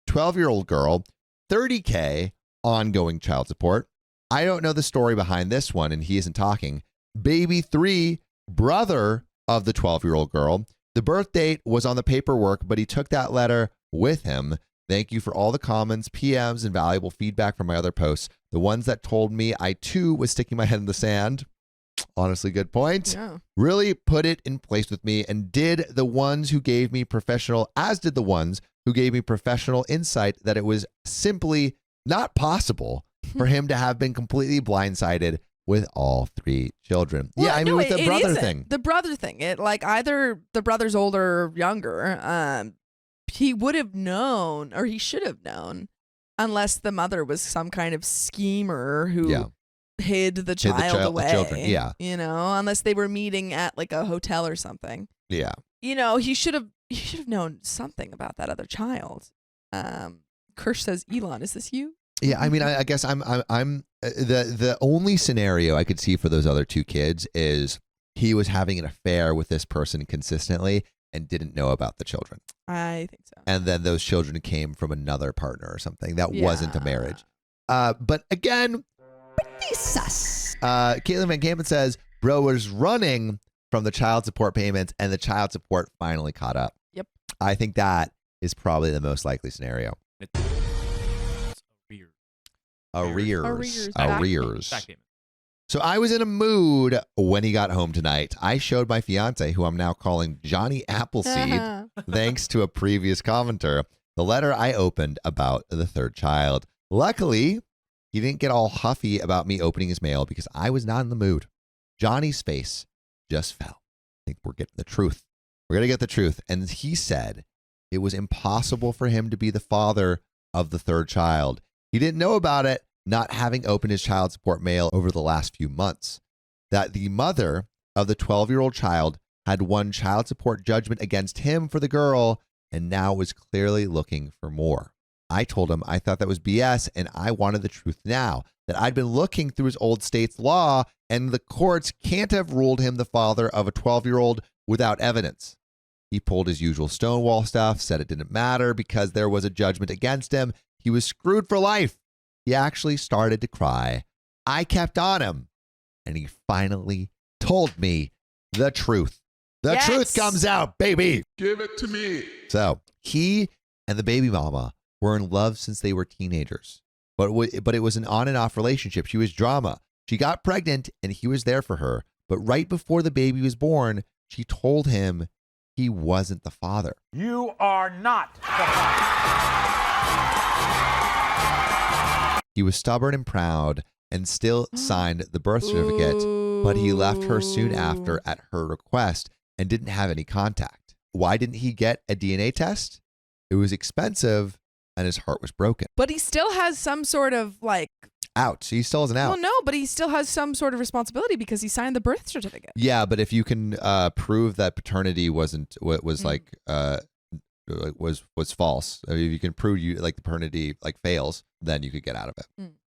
12-year-old girl, $30K ongoing child support. I don't know the story behind this one, and he isn't talking. Baby 3, brother of the 12-year-old girl. The birth date was on the paperwork, but he took that letter with him. Thank you for all the comments, PMs, and valuable feedback from my other posts. The ones that told me I too was sticking my head in the sand. Honestly, good point. Yeah. Really put it in place with me, and did the ones who gave me professional, as did the ones who gave me professional insight that it was simply not possible for him to have been completely blindsided with all 3 children. Well, yeah, I mean, no, with the it brother isn't. thing. The brother thing. It like either the brother's older or younger. He would have known, or he should have known, unless the mother was some kind of schemer who hid the child away. The children. Yeah. You know, unless they were meeting at like a hotel or something. Yeah. You know, he should have known something about that other child. Kirsch says, Elon, is this you? Yeah, I mean, I guess I'm the only scenario I could see for those other 2 kids is he was having an affair with this person consistently and didn't know about the children. I think so. And then those children came from another partner or something. That wasn't a marriage. But again, pretty sus. Caitlin Van Campen says, bro was running from the child support payments and the child support finally caught up. Yep. I think that is probably the most likely scenario. Arrears. Back payment. So I was in a mood when he got home tonight. I showed my fiance, who I'm now calling Johnny Appleseed, thanks to a previous commenter, the letter I opened about the third child. Luckily, he didn't get all huffy about me opening his mail because I was not in the mood. Johnny's face just fell. I think we're getting the truth. We're going to get the truth. And he said it was impossible for him to be the father of the third child. He didn't know about it, not having opened his child support mail over the last few months. That the mother of the 12-year-old child had won child support judgment against him for the girl and now was clearly looking for more. I told him I thought that was BS and I wanted the truth now, that I'd been looking through his old state's law and the courts can't have ruled him the father of a 12-year-old without evidence. He pulled his usual Stonewall stuff, said it didn't matter because there was a judgment against him. He was screwed for life. He actually started to cry. I kept on him, and he finally told me the truth. The truth comes out, baby. Give it to me. So he and the baby mama were in love since they were teenagers, but it was an on and off relationship. She was drama. She got pregnant, and he was there for her. But right before the baby was born, she told him he wasn't the father. You are not the father. He was stubborn and proud and still signed the birth certificate, but he left her soon after at her request and didn't have any contact. Why didn't he get a DNA test? It was expensive and his heart was broken. But he still has some sort of like Out. He still isn't out. Well, no, but he still has some sort of responsibility because he signed the birth certificate. Yeah, but if you can prove that paternity was false, if you can prove the paternity fails, then you could get out of it.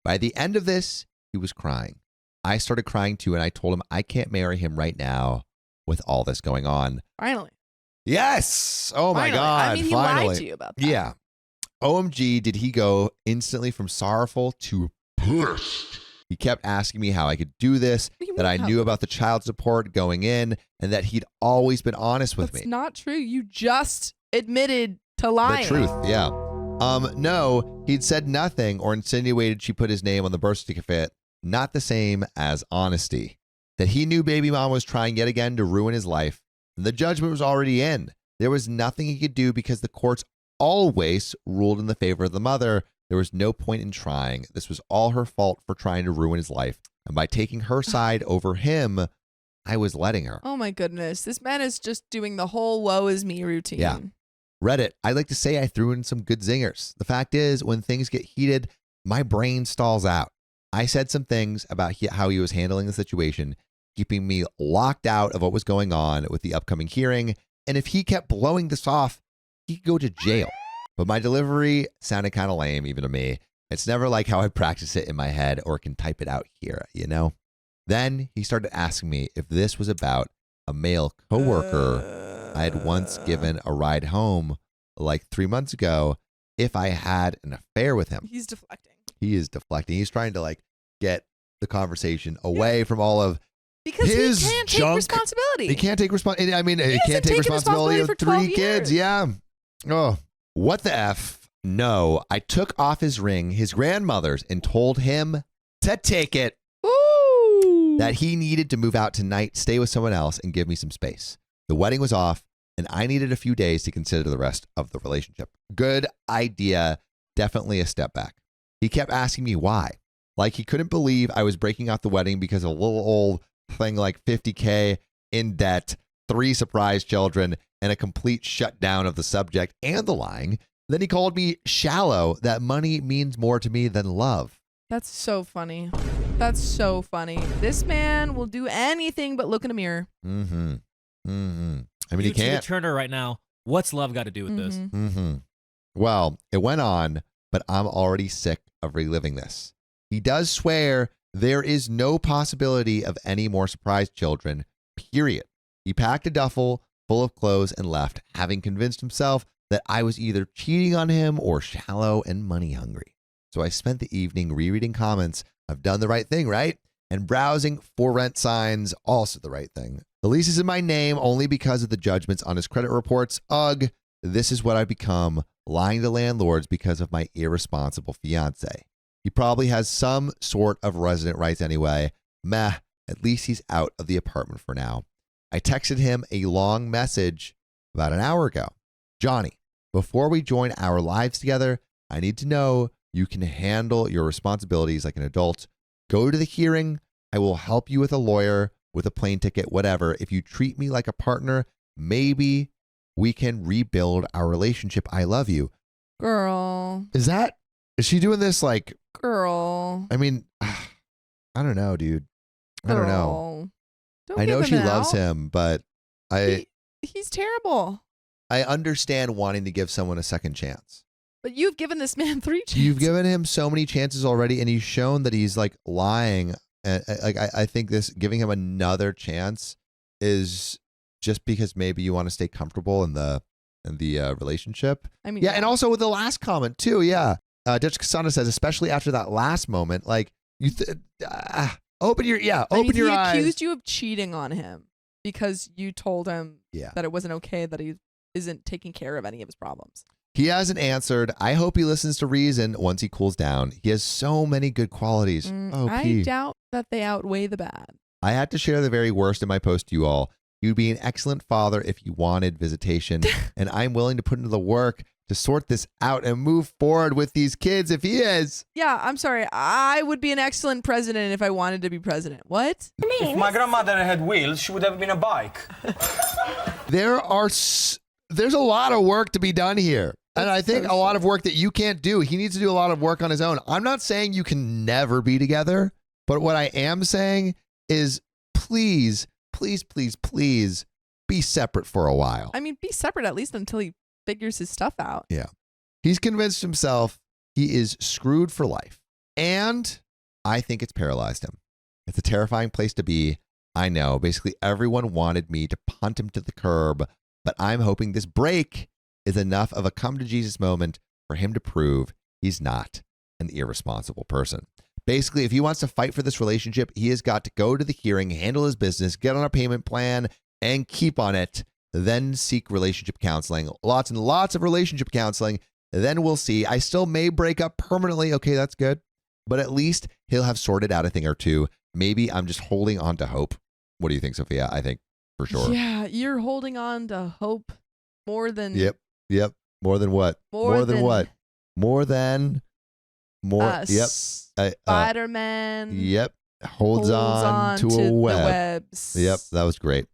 By the end of this, he was crying. I started crying too, and I told him I can't marry him right now with all this going on. Finally. Yes. Oh my Finally. God. I mean, he finally. lied to you about that. Yeah. OMG, did he go instantly from sorrowful to pissed. He kept asking me how I could do this, that I knew about the child support going in, and that he'd always been honest with me. That's not true. You just admitted to lying. The truth, yeah. No, he'd said nothing or insinuated she put his name on the birth certificate. Not the same as honesty. That he knew baby mom was trying yet again to ruin his life. And the judgment was already in. There was nothing he could do because the courts always ruled in the favor of the mother. There was no point in trying. This was all her fault for trying to ruin his life. And by taking her side over him, I was letting her. Oh my goodness. This man is just doing the whole woe is me routine. Yeah. Reddit, I'd like to say I threw in some good zingers. The fact is, when things get heated, my brain stalls out. I said some things about how he was handling the situation, keeping me locked out of what was going on with the upcoming hearing. And if he kept blowing this off, he could go to jail. But my delivery sounded kind of lame, even to me. It's never like how I practice it in my head or can type it out here, you know? Then he started asking me if this was about a male coworker I had once given a ride home like 3 months ago if I had an affair with him. He's deflecting. He is deflecting. He's trying to get the conversation away from all of because his he can't junk. take responsibility. He can't take responsibility. I mean, he can't take responsibility of 3 kids. Yeah. Oh, what the F? No, I took off his ring, his grandmother's, and told him to take it. Ooh. That he needed to move out tonight, stay with someone else, and give me some space. The wedding was off, and I needed a few days to consider the rest of the relationship. Good idea. Definitely a step back. He kept asking me why. Like he couldn't believe I was breaking off the wedding because of a little old thing like $50K in debt, 3 surprise children, and a complete shutdown of the subject and the lying. Then he called me shallow, that money means more to me than love. That's so funny. That's so funny. This man will do anything but look in a mirror. Mm-hmm. Mm-hmm. I mean, he You to the can't. Turner right now. What's love got to do with this? Mm-hmm. Well, it went on, but I'm already sick of reliving this. He does swear there is no possibility of any more surprise children, period. He packed a duffel full of clothes and left, having convinced himself that I was either cheating on him or shallow and money hungry. So I spent the evening rereading comments. I've done the right thing, right? And browsing for rent signs, also the right thing. The lease is in my name only because of the judgments on his credit reports. Ugh, this is what I've become, lying to landlords because of my irresponsible fiance. He probably has some sort of resident rights anyway. Meh, at least he's out of the apartment for now. I texted him a long message about an hour ago. Johnny, before we join our lives together, I need to know you can handle your responsibilities like an adult. Go to the hearing. I will help you with a lawyer, with a plane ticket, whatever. If you treat me like a partner, maybe we can rebuild our relationship. I love you. Girl. Is she doing this like... Girl. I mean, I don't know, dude. I don't know. Don't I know give she him loves out. him, but He's terrible. I understand wanting to give someone a second chance. But you've given this man 3 chances. You've given him so many chances already, and he's shown that he's like lying. And I think this giving him another chance is just because maybe you want to stay comfortable in the relationship. I mean, Yeah, and also with the last comment too. Yeah, Dutch Cassandra says, especially after that last moment, like you open your he eyes. accused you of cheating on him because you told him Yeah. that it wasn't okay that he isn't taking care of any of his problems. He hasn't answered. I hope he listens to reason once he cools down. He has so many good qualities. I doubt that they outweigh the bad. I had to share the very worst in my post to you all. You'd be an excellent father if you wanted visitation, and I'm willing to put into the work to sort this out and move forward with these kids if he is. Yeah, I'm sorry. I would be an excellent president if I wanted to be president. What? If my grandmother had wheels, she would have been a bike. There's a lot of work to be done here. And I think a lot of work that you can't do. He needs to do a lot of work on his own. I'm not saying you can never be together, but what I am saying is please, please, please, please be separate for a while. I mean, be separate at least until he figures his stuff out. Yeah. He's convinced himself he is screwed for life. And I think it's paralyzed him. It's a terrifying place to be. I know. Basically, everyone wanted me to punt him to the curb, but I'm hoping this break is enough of a come to Jesus moment for him to prove he's not an irresponsible person. Basically, if he wants to fight for this relationship, he has got to go to the hearing, handle his business, get on a payment plan, and keep on it. Then seek relationship counseling. Lots and lots of relationship counseling. Then we'll see. I still may break up permanently. Okay, that's good. But at least he'll have sorted out a thing or two. Maybe I'm just holding on to hope. What do you think, Sophia? I think for sure. Yeah, you're holding on to hope more than... Yep. More than what? More than what? More. Yep. Spider-Man. Yep. Holds on to a web. The webs. Yep. That was great.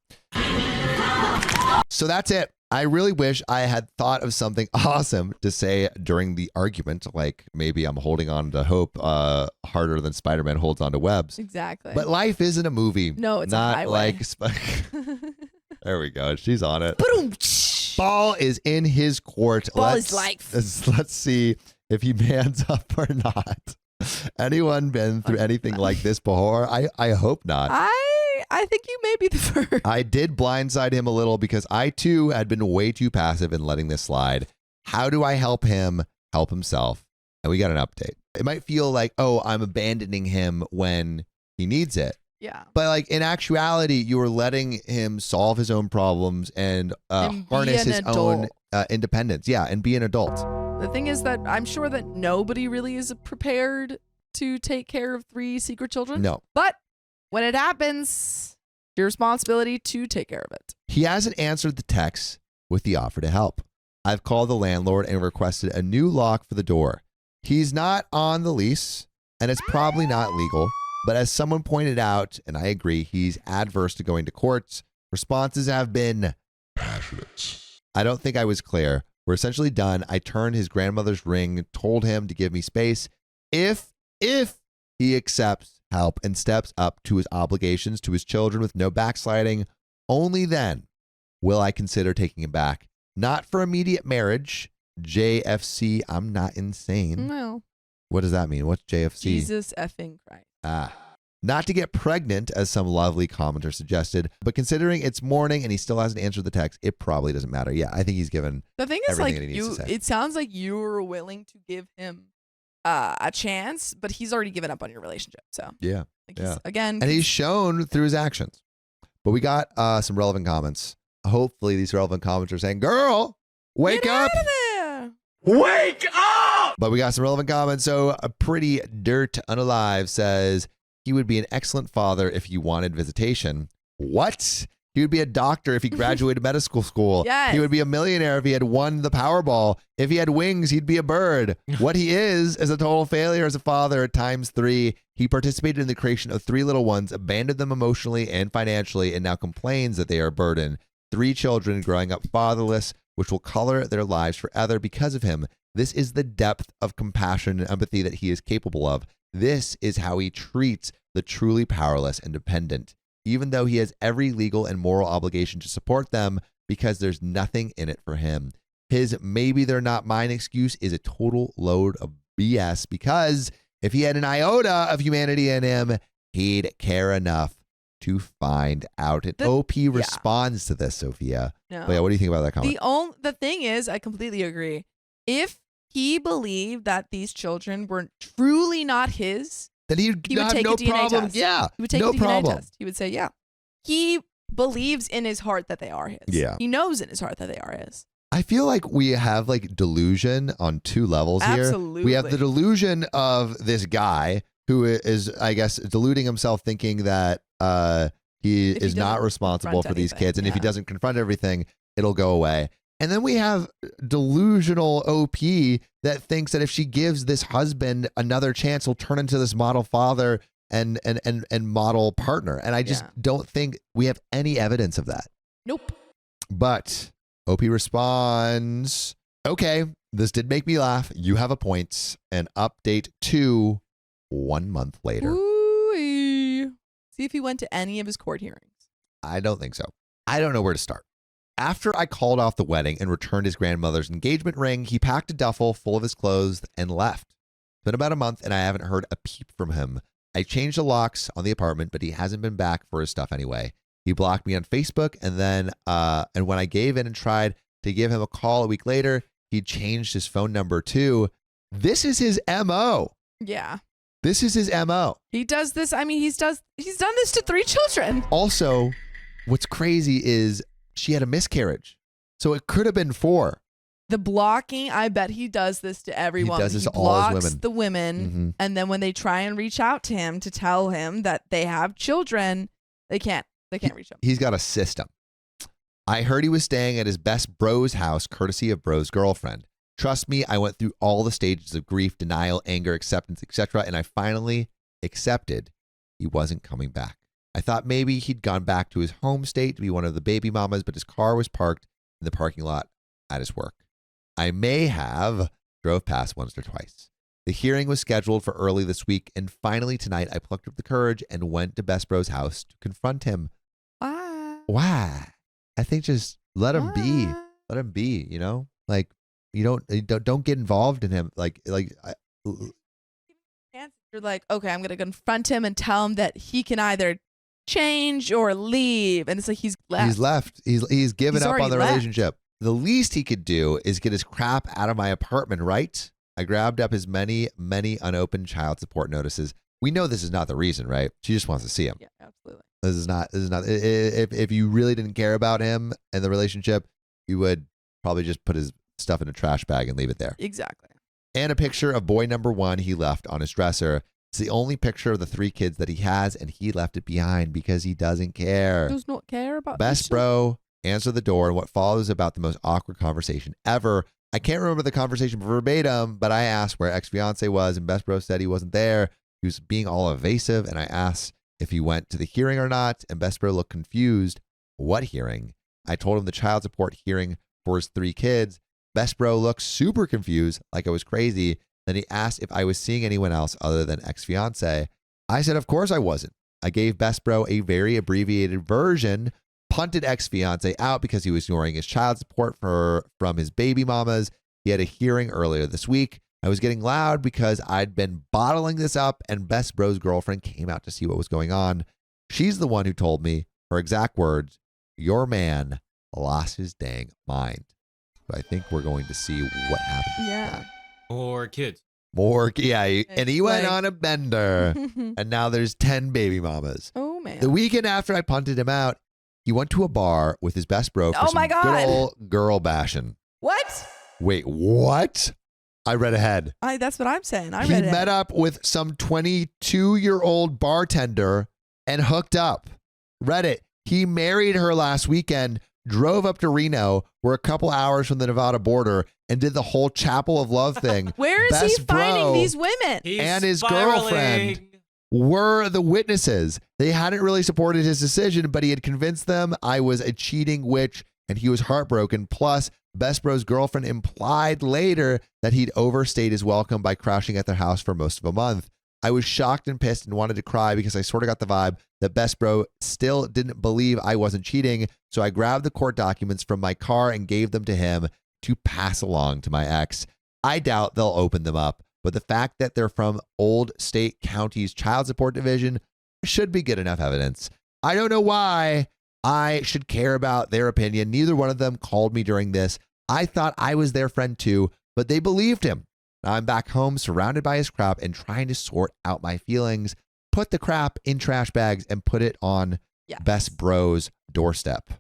So that's it. I really wish I had thought of something awesome to say during the argument. Like maybe I'm holding on to hope harder than Spider-Man holds on to webs. Exactly. But life isn't a movie. No, it's not a highway. There we go. She's on it. Boom. Ball is in his court. Ball is life. Let's see if he mans up or not. Anyone been through anything like this before? I hope not. I think you may be the first. I did blindside him a little because I too had been way too passive in letting this slide. How do I help him help himself? And we got an update. It might feel like, oh, I'm abandoning him when he needs it. Yeah. But like in actuality, you were letting him solve his own problems and harness his own independence. Yeah, and be an adult. The thing is that I'm sure that nobody really is prepared to take care of 3 secret children. No. But when it happens, your responsibility to take care of it. He hasn't answered the text with the offer to help. I've called the landlord and requested a new lock for the door. He's not on the lease, and it's probably not legal. But as someone pointed out, and I agree, he's adverse to going to courts. Responses have been passionate. I don't think I was clear. We're essentially done. I turned his grandmother's ring, told him to give me space. If he accepts help and steps up to his obligations to his children with no backsliding, only then will I consider taking him back. Not for immediate marriage. JFC, I'm not insane. No. What does that mean? What's JFC? Jesus effing Christ. Not to get pregnant, as some lovely commenter suggested, but considering it's morning and he still hasn't answered the text, it probably doesn't matter. Yeah, I think he's given the thing is, everything like, that he needs to say. it sounds like you were willing to give him a chance, but he's already given up on your relationship. So yeah, like again, and he's shown through his actions. But we got some relevant comments. Hopefully, these relevant comments are saying, "Girl, wake get up! Out of there. Wake up! But we got some relevant comments. So a pretty dirt unalive says he would be an excellent father if you wanted visitation. What? He would be a doctor if he graduated medical school. Yes. He would be a millionaire if he had won the Powerball. If he had wings, he'd be a bird. What he is a total failure as a father at ×3. He participated in the creation of 3 little ones, abandoned them emotionally and financially, and now complains that they are a burden. 3 children growing up fatherless, which will color their lives forever because of him. This is the depth of compassion and empathy that he is capable of. This is how he treats the truly powerless and dependent, even though he has every legal and moral obligation to support them because there's nothing in it for him. His maybe they're not mine excuse is a total load of BS because if he had an iota of humanity in him, he'd care enough to find out. And OP responds to this, Sophia. No. But yeah, what do you think about that comment? The thing is, I completely agree. If he believed that these children were truly not his, then he would take no a DNA problem. test. Yeah, he would take no a DNA problem. test. He would say, yeah. He believes in his heart that they are his. Yeah. He knows in his heart that they are his. I feel like we have like delusion on two levels here. Absolutely. We have the delusion of this guy who is, I guess, deluding himself thinking that he is not responsible for these kids. And if he doesn't confront everything, it'll go away. And then we have delusional OP that thinks that if she gives this husband another chance, he'll turn into this model father and model partner. And I just don't think we have any evidence of that. Nope. But OP responds, okay, this did make me laugh. You have a point. And update 2 1 month later. Ooh-wee. See if he went to any of his court hearings. I don't think so. I don't know where to start. After I called off the wedding and returned his grandmother's engagement ring, he packed a duffel full of his clothes and left. It's been about a month and I haven't heard a peep from him. I changed the locks on the apartment, but he hasn't been back for his stuff anyway. He blocked me on Facebook and then and when I gave in and tried to give him a call a week later, he changed his phone number too. This is his MO. Yeah. This is his MO. He does this. I mean, he's done this to 3 children. Also, what's crazy is she had a miscarriage. So it could have been 4. The blocking, I bet he does this to everyone. He does this to all blocks his women. the women, and then when they try and reach out to him to tell him that they have children, they can't. They can't reach him. He's got a system. I heard he was staying at his best bro's house, courtesy of bro's girlfriend. Trust me, I went through all the stages of grief, denial, anger, acceptance, etc., and I finally accepted he wasn't coming back. I thought maybe he'd gone back to his home state to be one of the baby mamas, but his car was parked in the parking lot at his work. I may have drove past once or twice. The hearing was scheduled for early this week, and finally tonight I plucked up the courage and went to Best Bro's house to confront him. Why? I think just let him be. Let him be, you know? Like, you don't get involved in him. You're like, okay, I'm going to confront him and tell him that he can either change or leave. And it's like he's left. He's left. He's given up on the left. relationship. The least he could do is get his crap out of my apartment, right? I grabbed up his many unopened child support notices. We know this is not the reason, right? She just wants to see him. Yeah, absolutely. This is not, if you really didn't care about him and the relationship, you would probably just put his stuff in a trash bag and leave it there. Exactly. And a picture of boy number 1 he left on his dresser. It's the only picture of the 3 kids that he has, and he left it behind because he doesn't care. Does not care about Best bro answered the door, and what follows about the most awkward conversation ever. I can't remember the conversation verbatim, but I asked where ex-fiance was, and Best bro said he wasn't there. He was being all evasive, and I asked if he went to the hearing or not, and Best bro looked confused. What hearing? I told him the child support hearing for his 3 kids. Best bro looked super confused, like I was crazy. Then he asked if I was seeing anyone else other than ex-fiance. I said, of course I wasn't. I gave Best bro a very abbreviated version, punted ex-fiance out because he was ignoring his child support from his baby mamas. He had a hearing earlier this week. I was getting loud because I'd been bottling this up, and Best bro's girlfriend came out to see what was going on. She's the one who told me, her exact words, your man lost his dang mind. So I think we're going to see what happens. Yeah. Or kids. More, yeah. And he went like- on a bender, and now there's 10 baby mamas. Oh, man. The weekend after I punted him out, he went to a bar with his best bro for Oh some my good God. old girl bashing. What? Wait, what? I read ahead. That's what I'm saying. I He read it. met up with some 22-year-old bartender and hooked up. Read it. He married her last weekend, drove up to Reno, we're a couple hours from the Nevada border, and did the whole Chapel of Love thing. Where is Best he finding bro these women? He's and his spiraling. girlfriend were the witnesses. They hadn't really supported his decision, but he had convinced them I was a cheating witch, and he was heartbroken. Plus, Best bro's girlfriend implied later that he'd overstayed his welcome by crashing at their house for most of a month. I was shocked and pissed and wanted to cry because I sort of got the vibe that Best bro still didn't believe I wasn't cheating. So I grabbed the court documents from my car and gave them to him. to pass along to my ex. I doubt they'll open them up, but the fact that they're from Old State County's Child Support Division should be good enough evidence. I don't know why I should care about their opinion. Neither one of them called me during this. I thought I was their friend too, but they believed him. Now I'm back home surrounded by his crap and trying to sort out my feelings, put the crap in trash bags and put it on Best Bro's doorstep.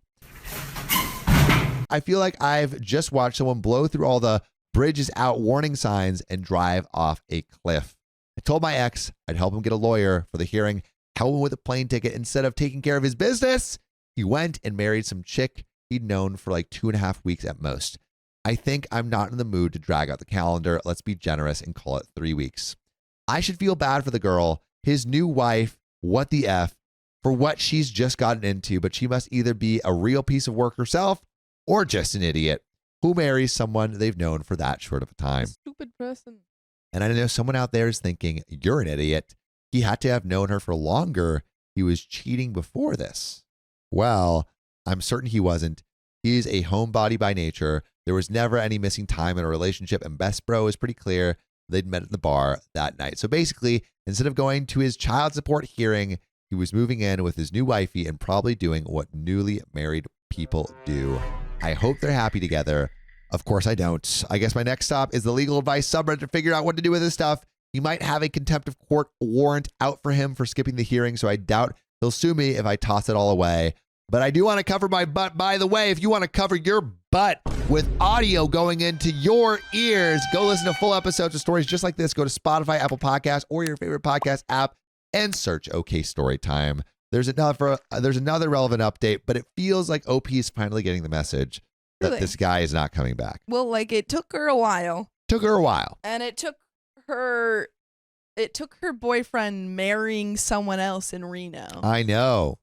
I feel like I've just watched someone blow through all the bridge is out warning signs and drive off a cliff. I told my ex I'd help him get a lawyer for the hearing, help him with a plane ticket instead of taking care of his business. He went and married some chick he'd known for like 2.5 weeks at most. I think I'm not in the mood to drag out the calendar. Let's be generous and call it 3 weeks. I should feel bad for the girl, his new wife, what the F, for what she's just gotten into, but she must either be a real piece of work herself or just an idiot who marries someone they've known for that short of a time. Stupid person. And I know someone out there is thinking, you're an idiot. He had to have known her for longer. He was cheating before this. Well, I'm certain he wasn't. He's a homebody by nature. There was never any missing time in a relationship, and Best Bro is pretty clear they'd met at the bar that night. So basically, instead of going to his child support hearing, he was moving in with his new wifey and probably doing what newly married people do. I hope they're happy together. Of course, I don't. I guess my next stop is the legal advice subreddit to figure out what to do with this stuff. He might have a contempt of court warrant out for him for skipping the hearing, so I doubt he'll sue me if I toss it all away. But I do want to cover my butt. By the way, if you want to cover your butt with audio going into your ears, go listen to full episodes of stories just like this. Go to Spotify, Apple Podcasts, or your favorite podcast app and search OK Storytime. There's another relevant update, but it feels like OP is finally getting the message that this guy is not coming back. Well, like it took her a while. And it took her boyfriend marrying someone else in Reno. I know.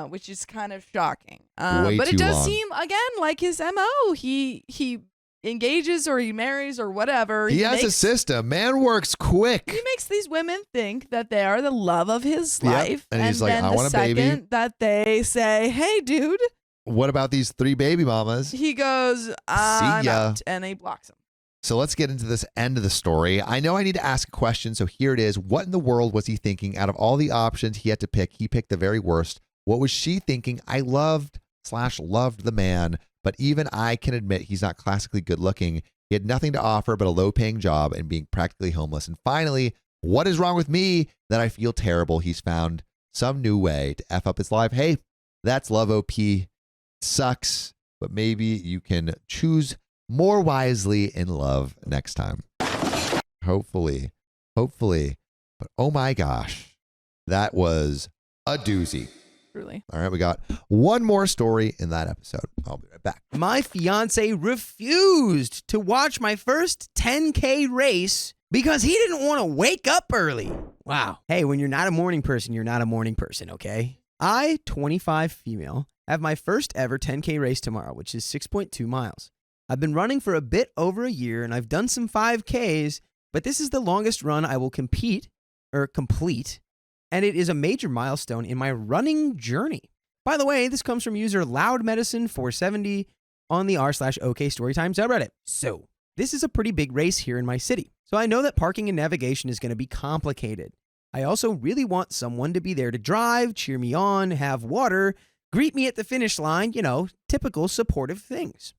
Which is kind of shocking. Way but too it does long. seem, again, like his MO. He engages or he marries or whatever. He has a system. Man works quick. He makes these women think that they are the love of his Yep. life. And he's like, then I the want a baby. second that they say, hey, dude, What about these 3 baby mamas? he goes, I'm ya. out, and he blocks him. So let's get into this end of the story. I know I need to ask a question, so here it is. What in the world was he thinking? Out of all the options he had to pick, he picked the very worst. What was she thinking? I loved the man, but even I can admit he's not classically good looking. He had nothing to offer but a low-paying job and being practically homeless. And finally, what is wrong with me that I feel terrible? He's found some new way to F up his life. Hey, that's love, OP. Sucks, but maybe you can choose more wisely in love next time. Hopefully. But oh my gosh, that was a doozy. Truly. All right, we got one more story in that episode. I'll be right back. My fiance refused to watch my first 10K race because he didn't want to wake up early. Wow. Hey, when you're not a morning person, you're not a morning person, okay? I, 25 female, have my first ever 10K race tomorrow, which is 6.2 miles. I've been running for a bit over a year, and I've done some 5Ks, but this is the longest run I will complete, and it is a major milestone in my running journey. By the way, this comes from user LoudMedicine470 on the r/OK Storytime subreddit. So, this is a pretty big race here in my city, so I know that parking and navigation is going to be complicated. I also really want someone to be there to drive, cheer me on, have water, greet me at the finish line, typical supportive things.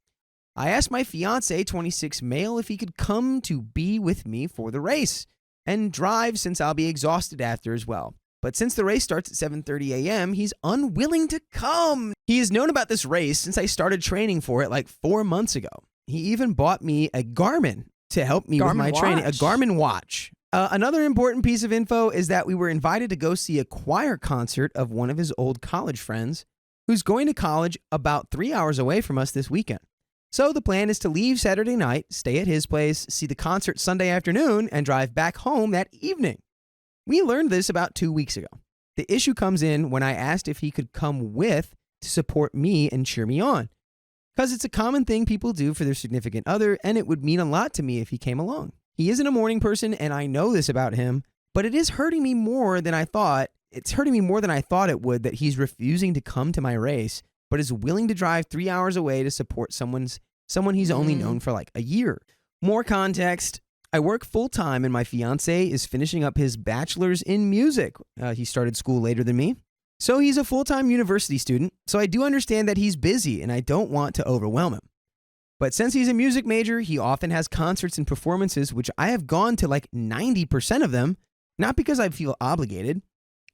I asked my fiance, 26 male, if he could come to be with me for the race and drive since I'll be exhausted after as well. But since the race starts at 7:30 a.m., he's unwilling to come. He has known about this race since I started training for it like 4 months ago. He even bought me a Garmin to help me with my training, a Garmin watch. Another important piece of info is that we were invited to go see a choir concert of one of his old college friends who's going to college about 3 hours away from us this weekend. So the plan is to leave Saturday night, stay at his place, see the concert Sunday afternoon, and drive back home that evening. We learned this about 2 weeks ago. The issue comes in when I asked if he could come with to support me and cheer me on. Because it's a common thing people do for their significant other, and it would mean a lot to me if he came along. He isn't a morning person, and I know this about him, but it is hurting me more than I thought. It's hurting me more than I thought it would that he's refusing to come to my race, but is willing to drive 3 hours away to support someone's someone he's only known for like a year. More context. I work full-time and my fiance is finishing up his bachelor's in music. He started school later than me. So he's a full-time university student. So I do understand that he's busy and I don't want to overwhelm him. But since he's a music major, he often has concerts and performances, which I have gone to like 90% of them, not because I feel obligated,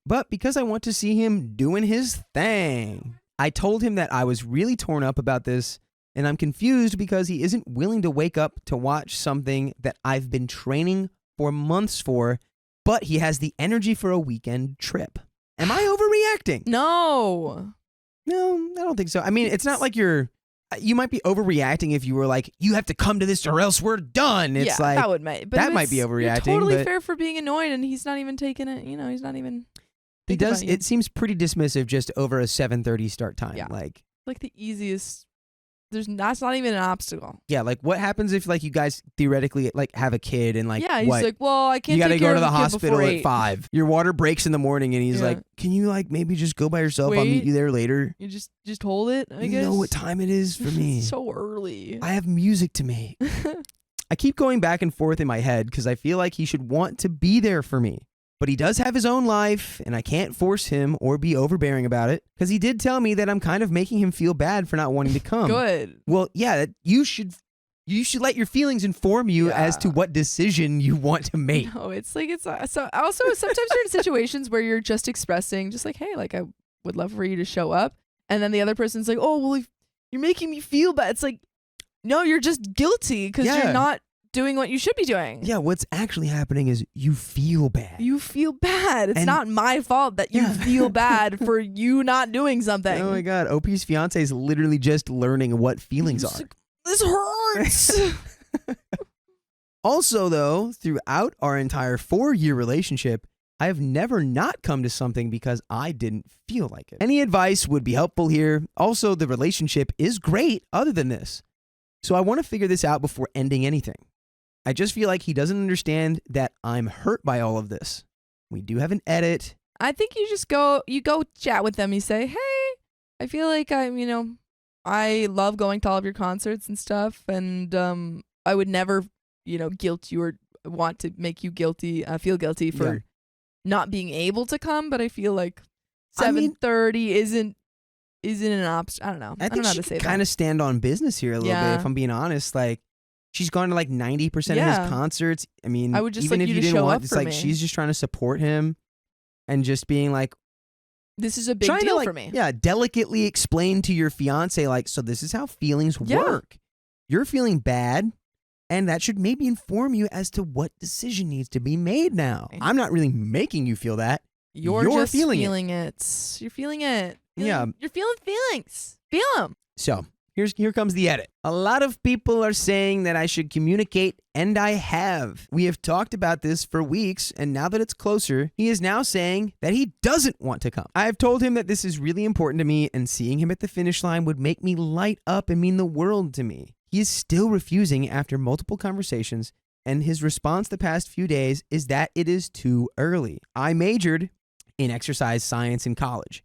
but because I want to see him doing his thing. I told him that I was really torn up about this, and I'm confused because he isn't willing to wake up to watch something that I've been training for months for, but he has the energy for a weekend trip. Am I overreacting? No. No, I don't think so. I mean, it's not like you might be overreacting if you were like, you have to come to this or else we're done. It's like, that would make, but that might be overreacting. You're totally but fair for being annoyed, and he's not even taking it. He's not even. He does. It seems pretty dismissive just over a 7:30 start time. Yeah. Like the easiest. That's not even an obstacle. Yeah, like what happens if like you guys theoretically like have a kid and like he's like, well, I can't. You got to take go care to of the kid hospital before at 8. 5. Your water breaks in the morning, and he's like, "Can you like maybe just go by yourself? I'll meet you there later." You just hold it. I guess. You know what time it is for me? So early. I have music to make. I keep going back and forth in my head because I feel like he should want to be there for me. But he does have his own life, and I can't force him or be overbearing about it because he did tell me that I'm kind of making him feel bad for not wanting to come. Good. Well, yeah, you should let your feelings inform you as to what decision you want to make. No, it's so also sometimes you're in situations where you're just expressing just like, hey, like I would love for you to show up, and then the other person's like, oh, well, if you're making me feel bad. It's like, no, you're just guilty because you're not doing what you should be doing. Yeah, what's actually happening is you feel bad. You feel bad. It's not my fault that you feel bad for you not doing something. Oh my God, OP's fiance is literally just learning what feelings are. Like, this hurts. Also, though, throughout our entire 4-year relationship, I have never not come to something because I didn't feel like it. Any advice would be helpful here. Also, the relationship is great other than this. So I want to figure this out before ending anything. I just feel like he doesn't understand that I'm hurt by all of this. We do have an edit. I think you go chat with them. You say, hey, I feel like I love going to all of your concerts and stuff. And I would never, guilt you or want to make you feel guilty for not being able to come. But I feel like 7:30 isn't an option. I don't know. I don't know how to say that. Kind of stand on business here a little bit, if I'm being honest. Like, she's gone to like 90% of his concerts. I mean, I would just even like if you to didn't show want, up it's for like me. she's just trying to support him and just being like, this is a big deal for me. Yeah, delicately explain to your fiance, like, so this is how feelings work. You're feeling bad, and that should maybe inform you as to what decision needs to be made now. I'm not really making you feel that. You're just feeling it. You're feeling it. Yeah. You're feeling feelings. Feel them. So here comes the edit. A lot of people are saying that I should communicate, and I have. We have talked about this for weeks, and now that it's closer, he is now saying that he doesn't want to come. I have told him that this is really important to me, and seeing him at the finish line would make me light up and mean the world to me. He is still refusing after multiple conversations, and his response the past few days is that it is too early. I majored in exercise science in college,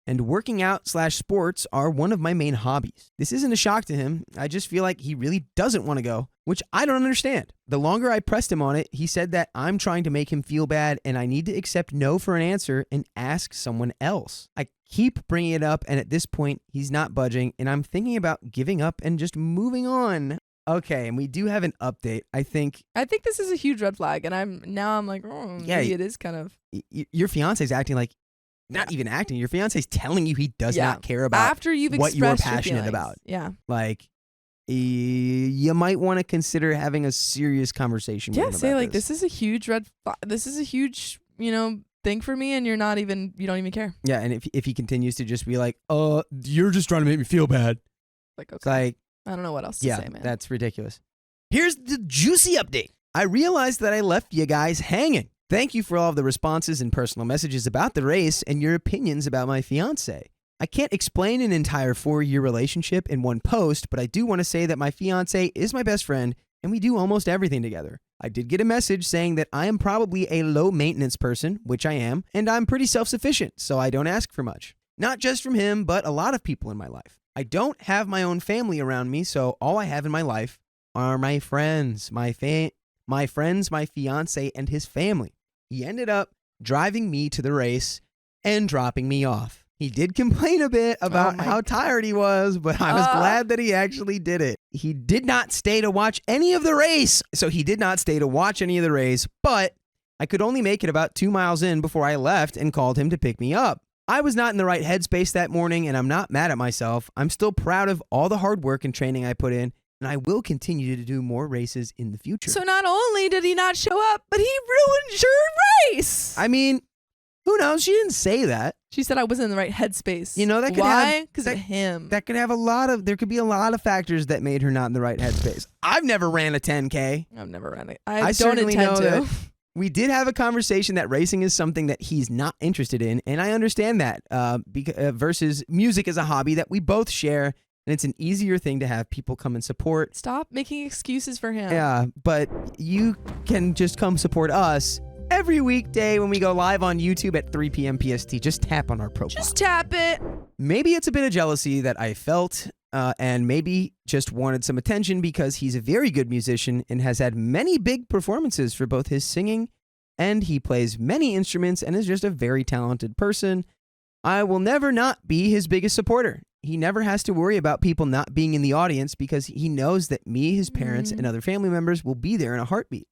and working out / sports are one of my main hobbies. This isn't a shock to him. I just feel like he really doesn't want to go, which I don't understand. The longer I pressed him on it, he said that I'm trying to make him feel bad and I need to accept no for an answer and ask someone else. I keep bringing it up, and at this point, he's not budging, and I'm thinking about giving up and just moving on. Okay, and we do have an update. I think this is a huge red flag, and I'm like, oh, maybe it is kind of. Your fiance's acting like, not even acting. Your fiance's telling you he does not care about after you've what you're expressed your passionate feelings. about. Yeah, like you might want to consider having a serious conversation. with him say about like this is a huge red flag. This is a huge thing for me, and you don't even care. Yeah, and if he continues to just be like, you're just trying to make me feel bad. Like, okay. It's like, I don't know what else to say, man. That's ridiculous. Here's the juicy update. I realized that I left you guys hanging. Thank you for all of the responses and personal messages about the race and your opinions about my fiance. I can't explain an entire 4-year relationship in one post, but I do want to say that my fiance is my best friend and we do almost everything together. I did get a message saying that I am probably a low maintenance person, which I am, and I'm pretty self-sufficient, so I don't ask for much. Not just from him, but a lot of people in my life. I don't have my own family around me, so all I have in my life are my friends, my friends, my fiance, and his family. He ended up driving me to the race and dropping me off. He did complain a bit about how tired he was, but I was glad that he actually did it. He did not stay to watch any of the race. But I could only make it about 2 miles in before I left and called him to pick me up. I was not in the right headspace that morning, and I'm not mad at myself. I'm still proud of all the hard work and training I put in, and I will continue to do more races in the future. So not only did he not show up, but he ruined your race. I mean, who knows? She didn't say that. She said I was in the right headspace. You know, that could Why? Because of him. That could have there could be a lot of factors that made her not in the right headspace. I've never ran a 10K. I've never ran it. I don't certainly intend know to. that we did have a conversation that racing is something that he's not interested in, and I understand that versus music as a hobby that we both share, and it's an easier thing to have people come and support. Stop making excuses for him. Yeah, but you can just come support us every weekday when we go live on YouTube at 3 p.m. PST. Just tap on our profile. Just tap it. Maybe it's a bit of jealousy that I felt, and maybe just wanted some attention because he's a very good musician and has had many big performances for both his singing, and he plays many instruments and is just a very talented person. I will never not be his biggest supporter. He never has to worry about people not being in the audience because he knows that me, his parents, and other family members will be there in a heartbeat.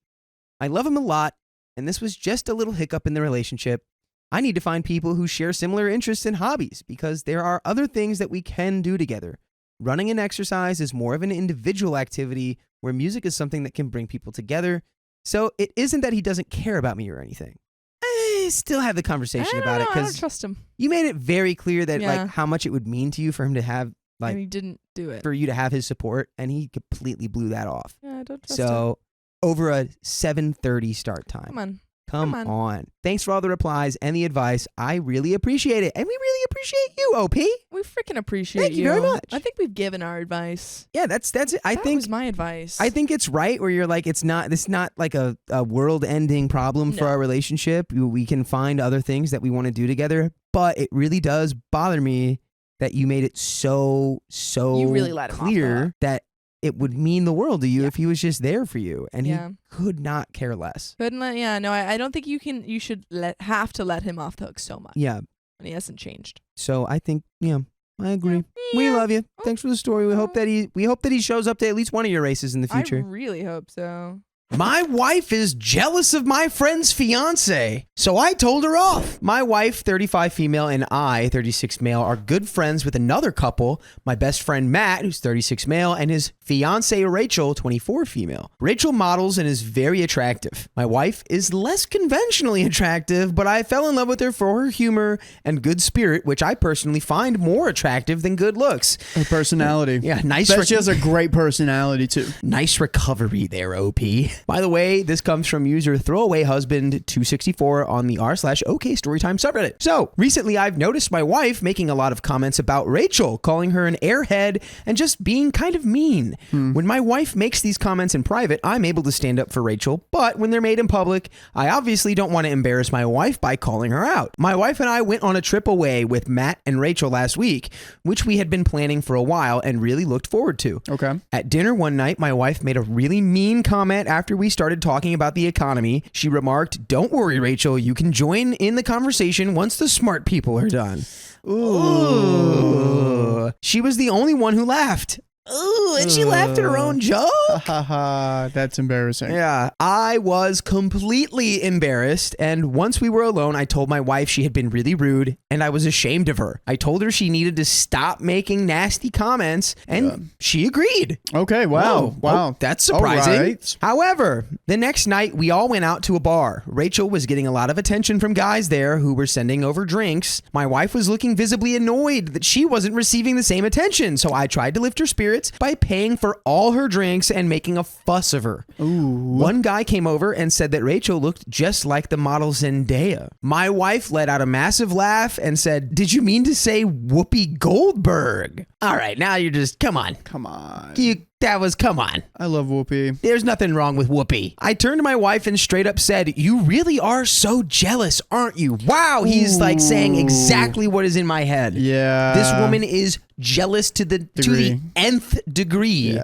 I love him a lot, and this was just a little hiccup in the relationship. I need to find people who share similar interests and hobbies because there are other things that we can do together. Running and exercise is more of an individual activity where music is something that can bring people together. So it isn't that he doesn't care about me or anything. I still have the conversation about it I don't because trust him. you made it very clear that like how much it would mean to you for him to have And he didn't do it. for you to have his support, and he completely blew that off. Yeah, I don't trust him. So over a 7:30 start time. Come on. Come on. Thanks for all the replies and the advice. I really appreciate it. And we really appreciate you, OP. We freaking appreciate Thank you very much. I think we've given our advice. Yeah, that's it. That was my advice. I think it's right where you're like, this is not like a world-ending problem for our relationship. We can find other things that we want to do together, but it really does bother me that you made it so You really let him off clear that it would mean the world to you if he was just there for you, and he could not care less. Couldn't let. Yeah, no, I don't think you should have to let him off the hook so much. Yeah. And he hasn't changed. So I think, I agree. We love you. Thanks for the story. We hope that he shows up to at least one of your races in the future. I really hope so. My wife is jealous of my friend's fiance, so I told her off. My wife, 35 female, and I, 36 male, are good friends with another couple, my best friend Matt, who's 36 male, and his fiance Rachel, 24 female. Rachel models and is very attractive. My wife is less conventionally attractive, but I fell in love with her for her humor and good spirit, which I personally find more attractive than good looks. Her personality. Yeah, nice. She has a great personality too. Nice recovery there, OP. By the way, this comes from user throwawayhusband264 on the r/OK Storytime subreddit. So, recently I've noticed my wife making a lot of comments about Rachel, calling her an airhead and just being kind of mean. When my wife makes these comments in private, I'm able to stand up for Rachel, but when they're made in public, I obviously don't want to embarrass my wife by calling her out. My wife and I went on a trip away with Matt and Rachel last week, which we had been planning for a while and really looked forward to. Okay. At dinner one night, my wife made a really mean comment after we started talking about the economy. She remarked, "Don't worry, Rachel, you can join in the conversation once the smart people are done." Ooh. She was the only one who laughed. Ooh, and she laughed at her own joke? That's embarrassing. Yeah, I was completely embarrassed, and once we were alone, I told my wife she had been really rude, and I was ashamed of her. I told her she needed to stop making nasty comments, and she agreed. Okay, wow. Oh, that's surprising. Right. However, the next night, we all went out to a bar. Rachel was getting a lot of attention from guys there who were sending over drinks. My wife was looking visibly annoyed that she wasn't receiving the same attention, so I tried to lift her spirits by paying for all her drinks and making a fuss of her. Ooh. One guy came over and said that Rachel looked just like the model Zendaya. My wife let out a massive laugh and said, "Did you mean to say Whoopi Goldberg?" All right, now you're just, come on. Come on. Come on. I love Whoopi. There's nothing wrong with Whoopi. I turned to my wife and straight up said, "You really are so jealous, aren't you?" Wow, he's like saying exactly what is in my head. Yeah. This woman is jealous to the nth degree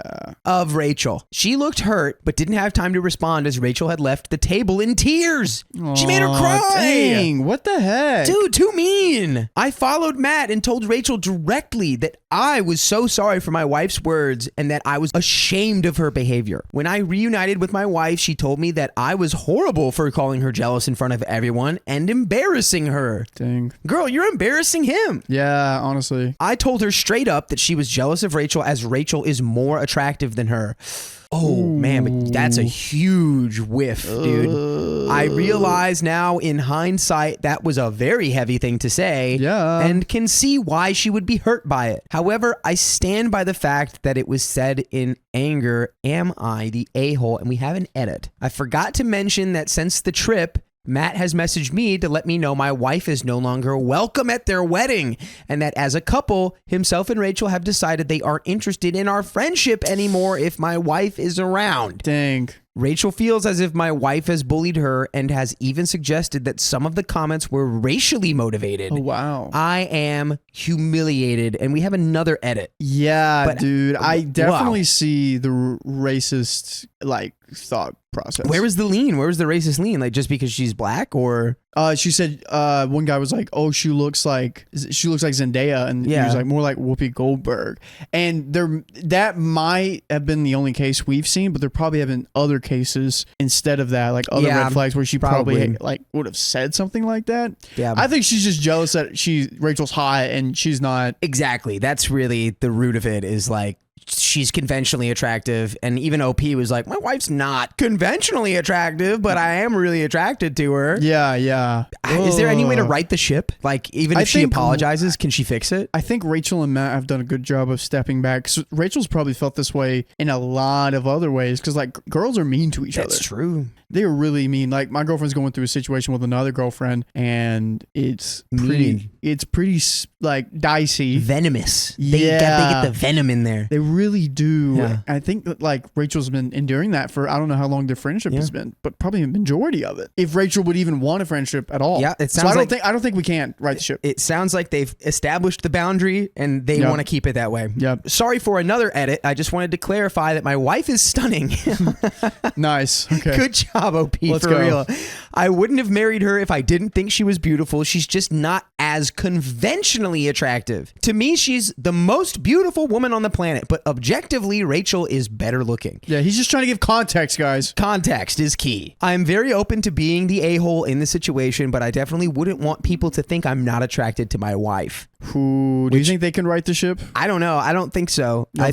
of Rachel. She looked hurt, but didn't have time to respond as Rachel had left the table in tears. She made her cry. Dang, what the heck? Dude, too mean. I followed Matt and told Rachel directly that I was so sorry for my wife's words and that I was ashamed of her behavior. When I reunited with my wife, she told me that I was horrible for calling her jealous in front of everyone and embarrassing her. Dang. Girl, you're embarrassing him. Yeah, honestly. I told her straight up that she was jealous of Rachel as Rachel is more attractive than her. Oh, man, but that's a huge whiff, dude. I realize now in hindsight that was a very heavy thing to say and can see why she would be hurt by it. However, I stand by the fact that it was said in anger. Am I the a-hole? And we have an edit. I forgot to mention that since the trip, Matt has messaged me to let me know my wife is no longer welcome at their wedding and that as a couple, himself and Rachel have decided they aren't interested in our friendship anymore if my wife is around. Dang. Rachel feels as if my wife has bullied her and has even suggested that some of the comments were racially motivated. Oh, wow. I am humiliated. And we have another edit. Yeah, But- dude. I definitely Wow. see the racist, thought process. Where was the lean? Where was the racist lean? Like just because she's black or? She said one guy was like, "Oh, she looks like Zendaya," and he was like, "More like Whoopi Goldberg." And that might have been the only case we've seen, but there probably have been other cases instead of that, like other red flags where she probably would have said something like that. Yeah, I think she's just jealous that Rachel's hot and she's not. Exactly. That's really the root of it. Is like she's conventionally attractive, and even OP was like, my wife's not conventionally attractive, but I am really attracted to her. Yeah. Is there any way to right the ship? Like, even if she apologizes, can she fix it? I think Rachel and Matt have done a good job of stepping back. So Rachel's probably felt this way in a lot of other ways because, girls are mean to each other. That's true. They are really mean. Like, my girlfriend's going through a situation with another girlfriend, and it's pretty, dicey. Venomous. Yeah. They get the venom in there. They really do. Yeah. I think that, Rachel's been enduring that for, I don't know how long their friendship has been, but probably a majority of it. If Rachel would even want a friendship at all. Yeah, it sounds I don't think we can right the ship. It sounds like they've established the boundary and they want to keep it that way. Yep. Sorry for another edit. I just wanted to clarify that my wife is stunning. Nice. Okay. Good job, OP. Let's for go. real. I wouldn't have married her if I didn't think she was beautiful. She's just not as conventionally attractive. To me, she's the most beautiful woman on the planet, but objectively, Rachel is better looking. Yeah, he's just trying to give context, guys. Context is key. I'm very open to being the a-hole in the situation, but I definitely wouldn't want people to think I'm not attracted to my wife. Do you think they can right the ship? I don't know. I don't think so. I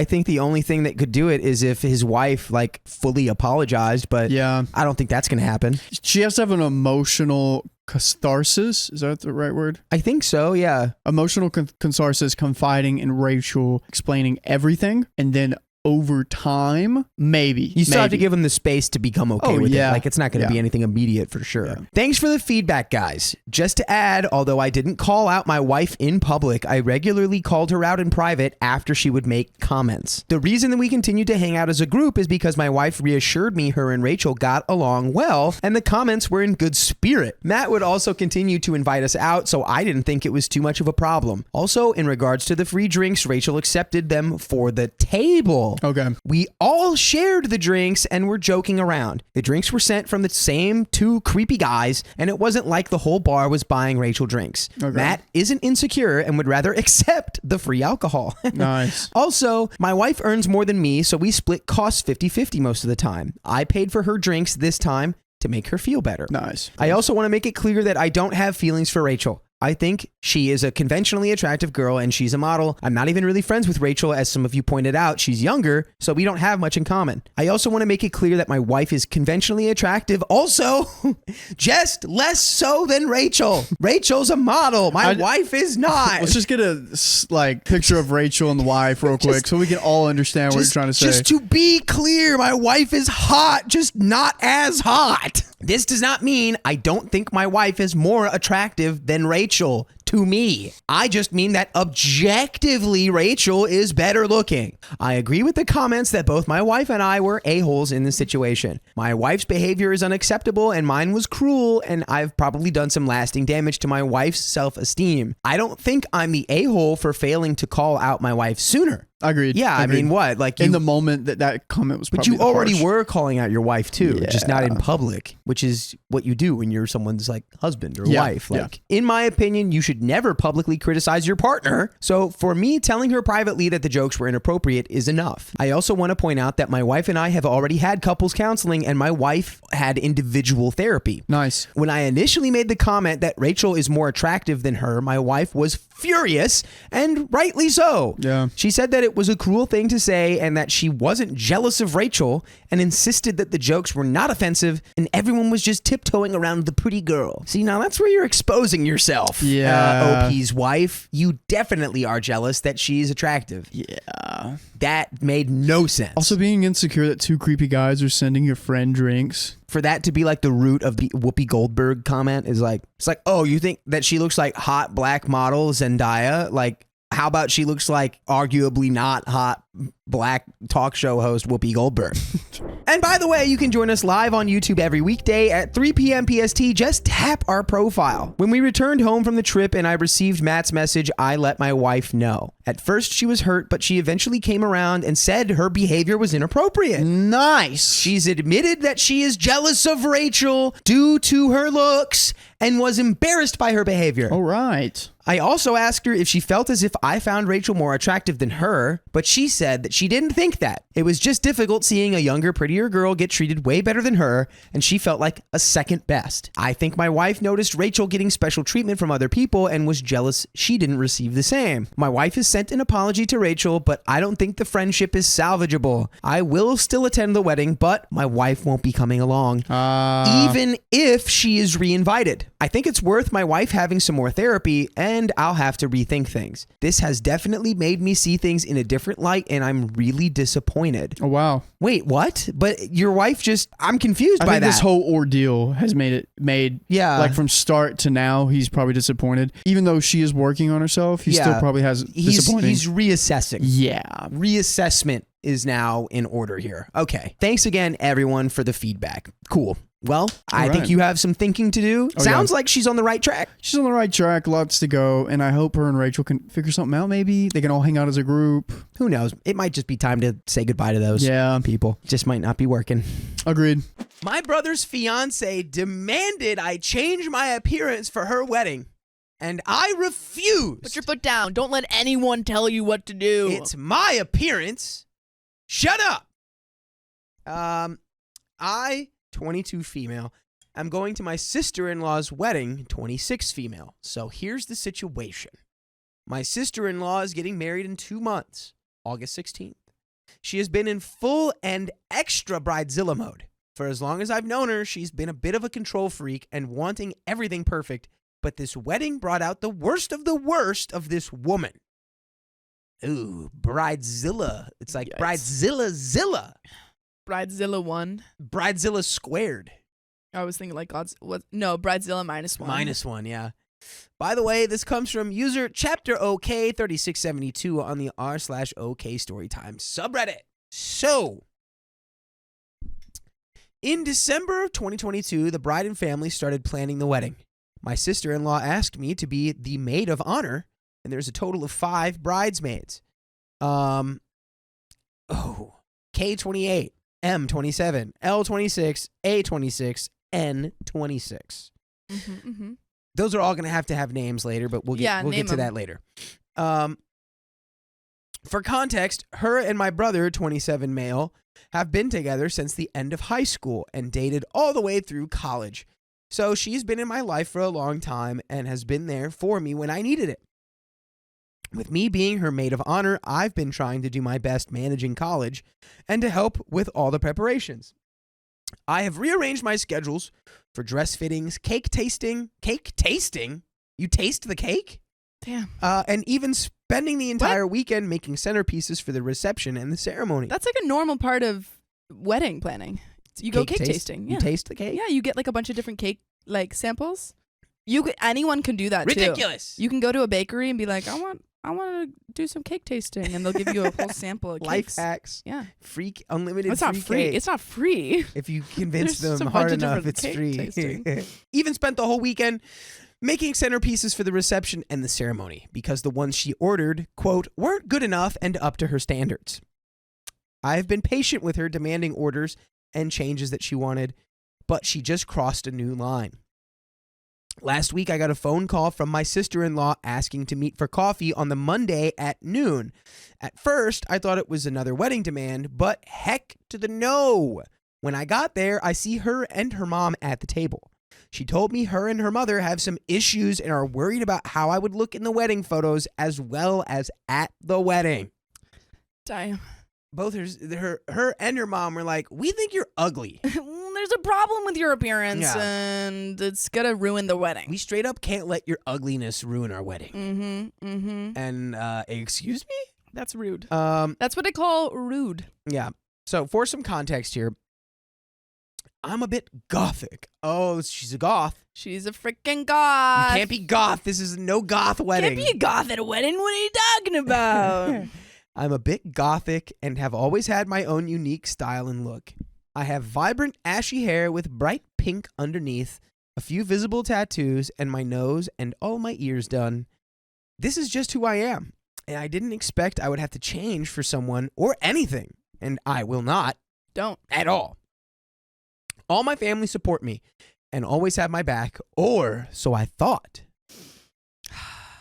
think the only thing that could do it is if his wife fully apologized, but I don't think that's going to happen. She has to have an emotional catharsis. Is that the right word? I think so, yeah. Emotional catharsis, confiding in Rachel, explaining everything, and then over time, maybe. You still have to give him the space to become okay with it. It's not going to be anything immediate for sure. Yeah. Thanks for the feedback, guys. Just to add, although I didn't call out my wife in public, I regularly called her out in private after she would make comments. The reason that we continued to hang out as a group is because my wife reassured me her and Rachel got along well, and the comments were in good spirit. Matt would also continue to invite us out, so I didn't think it was too much of a problem. Also, in regards to the free drinks, Rachel accepted them for the table. Okay. We all shared the drinks and were joking around. The drinks were sent from the same two creepy guys, and it wasn't like the whole bar was buying Rachel drinks. Okay. Matt isn't insecure and would rather accept the free alcohol. Nice. Also, my wife earns more than me, so we split costs 50-50 most of the time. I paid for her drinks this time to make her feel better. Nice. I also want to make it clear that I don't have feelings for Rachel. I think she is a conventionally attractive girl and she's a model. I'm not even really friends with Rachel, as some of you pointed out. She's younger, so we don't have much in common. I also want to make it clear that my wife is conventionally attractive, also just less so than Rachel. Rachel's a model. My wife is not. Let's just get a picture of Rachel and the wife real quick so we can all understand what you're trying to say. Just to be clear, my wife is hot, just not as hot. This does not mean I don't think my wife is more attractive than Rachel. to me. I just mean that objectively Rachel is better looking. I agree with the comments that both my wife and I were a-holes in this situation. My wife's behavior is unacceptable and mine was cruel, and I've probably done some lasting damage to my wife's self-esteem. I don't think I'm the a-hole for failing to call out my wife sooner. Agreed. Yeah, I mean, what? Like in the moment that comment was but probably you already harsh. were calling out your wife too, just not in Yeah. public, which is what you do when you're someone's like husband or Yeah, wife. yeah. Like, in my opinion, you should never publicly criticize your partner. So for me, telling her privately that the jokes were inappropriate is enough. I also want to point out that my wife and I have already had couples counseling, and my wife had individual therapy. Nice. When I initially made the comment that Rachel is more attractive than her, my wife was furious, and rightly so. Yeah. She said that it was a cruel thing to say and that she wasn't jealous of Rachel, and insisted that the jokes were not offensive and everyone was just tiptoeing around the pretty girl. See, now that's where you're exposing yourself. Yeah. OP's wife. You definitely are jealous that she's attractive. Yeah. That made no sense. Also, being insecure that two creepy guys are sending your friend drinks. For that to be like the root of the Whoopi Goldberg comment is like, it's like, oh, you think that she looks like hot black model Zendaya? Like, how about she looks like arguably not hot black talk show host Whoopi Goldberg? And by the way, you can join us live on YouTube every weekday at 3 p.m. PST. Just tap our profile. When we returned home from the trip and I received Matt's message, I let my wife know. At first, she was hurt, but she eventually came around and said her behavior was inappropriate. Nice. She's admitted that she is jealous of Rachel due to her looks and was embarrassed by her behavior. All right. I also asked her if she felt as if I found Rachel more attractive than her, but she said that she didn't think that. It was just difficult seeing a younger, prettier girl get treated way better than her, and she felt like a second best. I think my wife noticed Rachel getting special treatment from other people and was jealous she didn't receive the same. My wife has sent an apology to Rachel, but I don't think the friendship is salvageable. I will still attend the wedding, but my wife won't be coming along, even if she is re-invited. I think it's worth my wife having some more therapy, and I'll have to rethink things. This has definitely made me see things in a different light, and I'm really disappointed. Oh, wow. Wait, what? But your wife just, I'm confused I by think that. this whole ordeal has made Yeah. like from start to now, he's probably disappointed. Even though she is working on herself, he still probably has disappointing. He's reassessing. Yeah. Reassessment is now in order here. Okay. Thanks again, everyone, for the feedback. Cool. Well, I think you have some thinking to do. Sounds like she's on the right track. She's on the right track, lots to go, and I hope her and Rachel can figure something out. Maybe they can all hang out as a group. Who knows? It might just be time to say goodbye to those people. Just might not be working. Agreed. My brother's fiance demanded I change my appearance for her wedding, and I refused. Put your foot down. Don't let anyone tell you what to do. It's my appearance. Shut up. 22 female. I'm going to my sister-in-law's wedding, 26 female. So here's the situation. My sister-in-law is getting married in 2 months, August 16th. She has been in full and extra bridezilla mode. For as long as I've known her, she's been a bit of a control freak and wanting everything perfect. But this wedding brought out the worst of this woman. Ooh, bridezilla. It's like bridezilla-zilla. Bridezilla 1. Bridezilla squared. I was thinking like Bridezilla -1. -1, yeah. By the way, this comes from user chapter OK 3672 on the r/OK Storytime subreddit. So, in December of 2022, the bride and family started planning the wedding. My sister-in-law asked me to be the maid of honor, and there's a total of 5 bridesmaids. K28. M27, L26, A26, N26. Those are all going to have names later, but we'll get to that later. For context, her and my brother, 27 male, have been together since the end of high school and dated all the way through college. So she's been in my life for a long time and has been there for me when I needed it. With me being her maid of honor, I've been trying to do my best managing college and to help with all the preparations. I have rearranged my schedules for dress fittings, cake tasting? You taste the cake? Damn. And even spending the entire weekend making centerpieces for the reception and the ceremony. That's like a normal part of wedding planning. You go cake tasting. Yeah. You taste the cake? Yeah, you get like a bunch of different cake like samples. Anyone can do that too. Ridiculous. You can go to a bakery and be like, I want to do some cake tasting, and they'll give you a whole sample of Life cakes. hacks. Yeah. Free unlimited. It's not free. Cake. It's not free. If you convince There's them a hard bunch of enough, different it's cake free. tasting. Even spent the whole weekend making centerpieces for the reception and the ceremony because the ones she ordered, quote, weren't good enough and up to her standards. I've been patient with her, demanding orders and changes that she wanted, but she just crossed a new line. Last week, I got a phone call from my sister-in-law asking to meet for coffee on the Monday at noon. At first, I thought it was another wedding demand, but heck to the no. When I got there, I see her and her mom at the table. She told me her and her mother have some issues and are worried about how I would look in the wedding photos as well as at the wedding. Damn. Both her and her mom were like, we think you're ugly. There's a problem with your appearance, and it's gonna ruin the wedding. We straight up can't let your ugliness ruin our wedding. And excuse me? That's rude. That's what I call rude. Yeah. So for some context here, I'm a bit gothic. Oh, she's a goth. She's a freaking goth. You can't be goth. This is no goth wedding. Can't be a goth at a wedding. What are you talking about? I'm a bit gothic and have always had my own unique style and look. I have vibrant ashy hair with bright pink underneath, a few visible tattoos, and my nose and all my ears done. This is just who I am, and I didn't expect I would have to change for someone or anything, and I will not. Don't. At all. All my family support me and always have my back, or so I thought.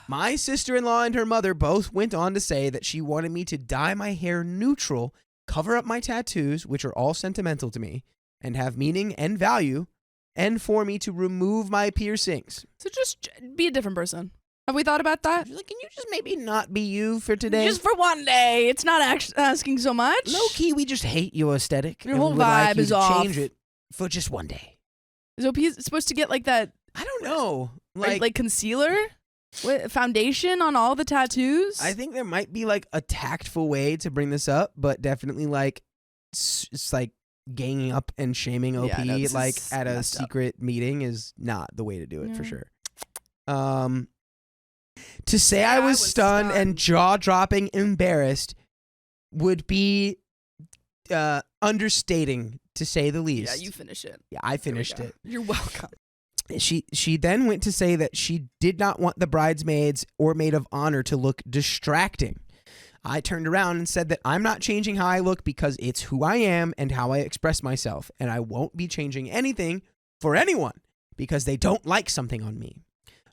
My sister-in-law and her mother both went on to say that she wanted me to dye my hair neutral, cover up my tattoos, which are all sentimental to me, and have meaning and value, and for me to remove my piercings. So just be a different person. Have we thought about that? Like, can you just maybe not be you for today? Just for one day. It's not asking so much. Low-key, we just hate your aesthetic. Your and whole we would like vibe you is to off. change it for just one day. Is OP supposed to get like that? I don't know. Like concealer? What, foundation on all the tattoos? I think there might be like a tactful way to bring this up, but definitely like it's like ganging up and shaming OP like at a secret meeting is not the way to do it for sure. To say I was stunned and jaw-dropping embarrassed would be understating, to say the least. Yeah, you finish it. Yeah, I finished it. You're welcome. She then went to say that she did not want the bridesmaids or maid of honor to look distracting. I turned around and said that I'm not changing how I look because it's who I am and how I express myself, and I won't be changing anything for anyone because they don't like something on me.